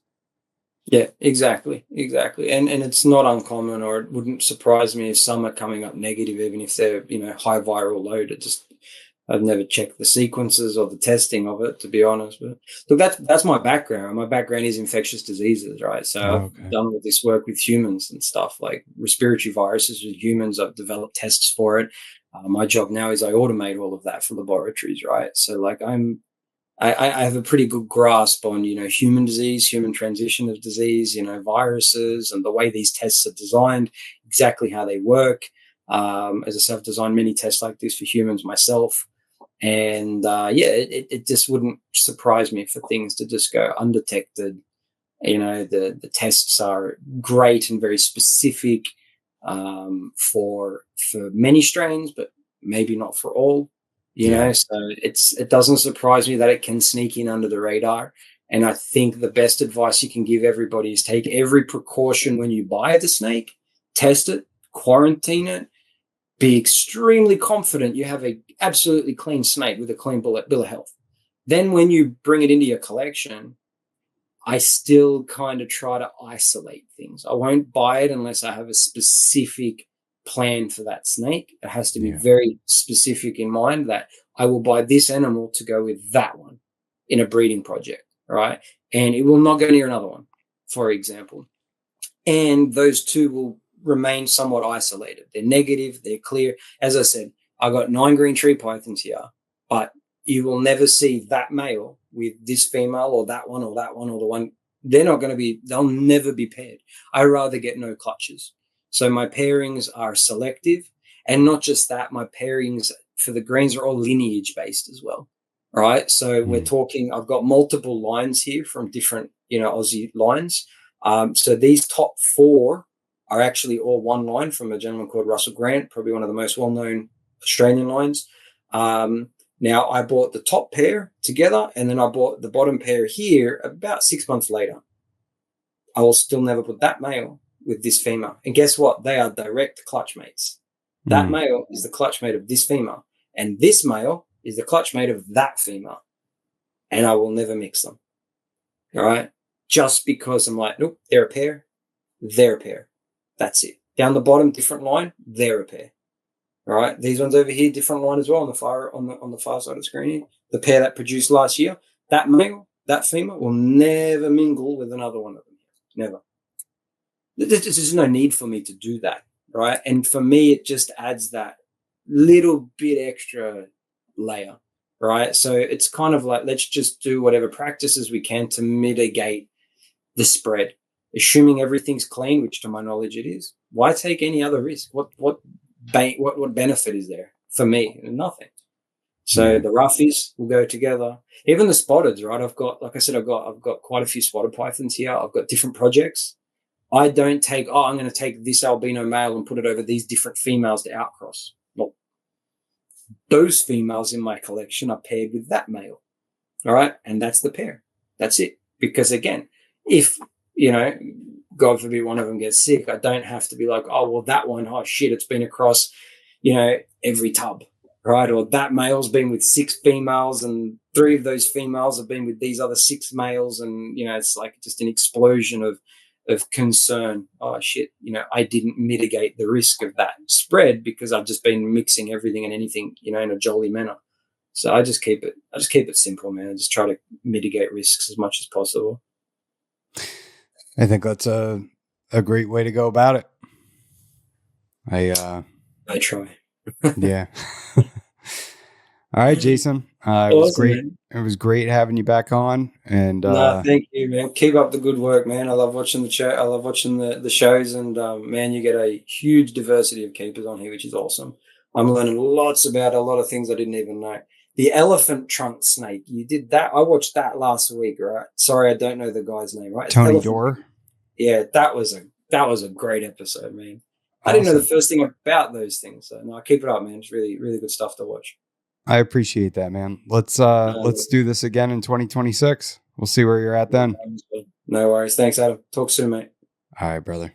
Speaker 2: Yeah, exactly. And it's not uncommon, or it wouldn't surprise me if some are coming up negative, even if they're, high viral load. I've never checked the sequences or the testing of it, to be honest. But look, that's my background. My background is infectious diseases, right? So I've done all this work with humans and stuff, like respiratory viruses with humans. I've developed tests for it. My job now is I automate all of that for laboratories, right? So like I have a pretty good grasp on, human disease, human transition of disease, viruses, and the way these tests are designed, exactly how they work. As I said, I've designed many tests like this for humans myself. And it just wouldn't surprise me for things to just go undetected. The tests are great and very specific for many strains, but maybe not for all. So it doesn't surprise me that it can sneak in under the radar. And I think the best advice you can give everybody is take every precaution when you buy the snake, test it, quarantine it, be extremely confident you have a absolutely clean snake with a clean bill of health. Then when you bring it into your collection, I still kind of try to isolate things. I won't buy it unless I have a specific plan for that snake. It has to be very specific in mind that I will buy this animal to go with that one in a breeding project, right? And it will not go near another one, for example. And those two will remain somewhat isolated. They're negative, they're clear. As I said, I got 9 green tree pythons here, but you will never see that male with this female or that one or the one. They're not going to be, they'll never be paired. I rather get no clutches. So my pairings are selective, and not just that, my pairings for the greens are all lineage based as well. Right. So we're talking, I've got multiple lines here from different, Aussie lines. So these top 4 are actually all one line from a gentleman called Russell Grant, probably one of the most well-known Australian lines. Now, I bought the top pair together, and then I bought the bottom pair here about 6 months later. I will still never put that male with this female. And guess what? They are direct clutch mates. That male is the clutch mate of this female, and this male is the clutch mate of that female. And I will never mix them. All right? Just because I'm like, nope, they're a pair. They're a pair. That's it. Down the bottom, different line, they're a pair. All right, these ones over here, different line as well on the far side of the screen here. The pair that produced last year, that male, that female will never mingle with another one of them. Never. There's just no need for me to do that, right? And for me, it just adds that little bit extra layer, right? So it's kind of like, let's just do whatever practices we can to mitigate the spread, assuming everything's clean, which to my knowledge it is. Why take any other risk? What benefit is there for me? Nothing. So the roughies will go together. Even the spotteds, right? I've got, like I said, I've got quite a few spotted pythons here. I've got different projects. I don't take, I'm going to take this albino male and put it over these different females to outcross. Well, those females in my collection are paired with that male. All right. And that's the pair. That's it. Because again, if, God forbid one of them gets sick, I don't have to be like, oh, well, that one, oh, shit, it's been across, every tub, right? Or that male's been with 6 females and 3 of those females have been with these other 6 males. And, it's like just an explosion of concern. Oh, shit, I didn't mitigate the risk of that spread because I've just been mixing everything and anything, in a jolly manner. So I just keep it simple, man. I just try to mitigate risks as much as possible.
Speaker 1: I think that's a great way to go about it. I
Speaker 2: try.
Speaker 1: Yeah. All right, Jason. It was great. Man. It was great having you back on. And
Speaker 2: thank you, man. Keep up the good work, man. I love watching the show. I love watching the shows, and man, you get a huge diversity of keepers on here, which is awesome. I'm learning lots about a lot of things I didn't even know. The elephant trunk snake, you did that. I watched that last week, right? Sorry, I don't know the guy's name, right?
Speaker 1: Tony Dorr.
Speaker 2: Yeah, that was a great episode, man. I didn't know the first thing about those things. So no, keep it up, man. It's really, really good stuff to watch.
Speaker 1: I appreciate that, man. Let's do this again in 2026. We'll see where you're at then.
Speaker 2: No worries. Thanks, Adam. Talk soon, mate.
Speaker 1: All right, brother.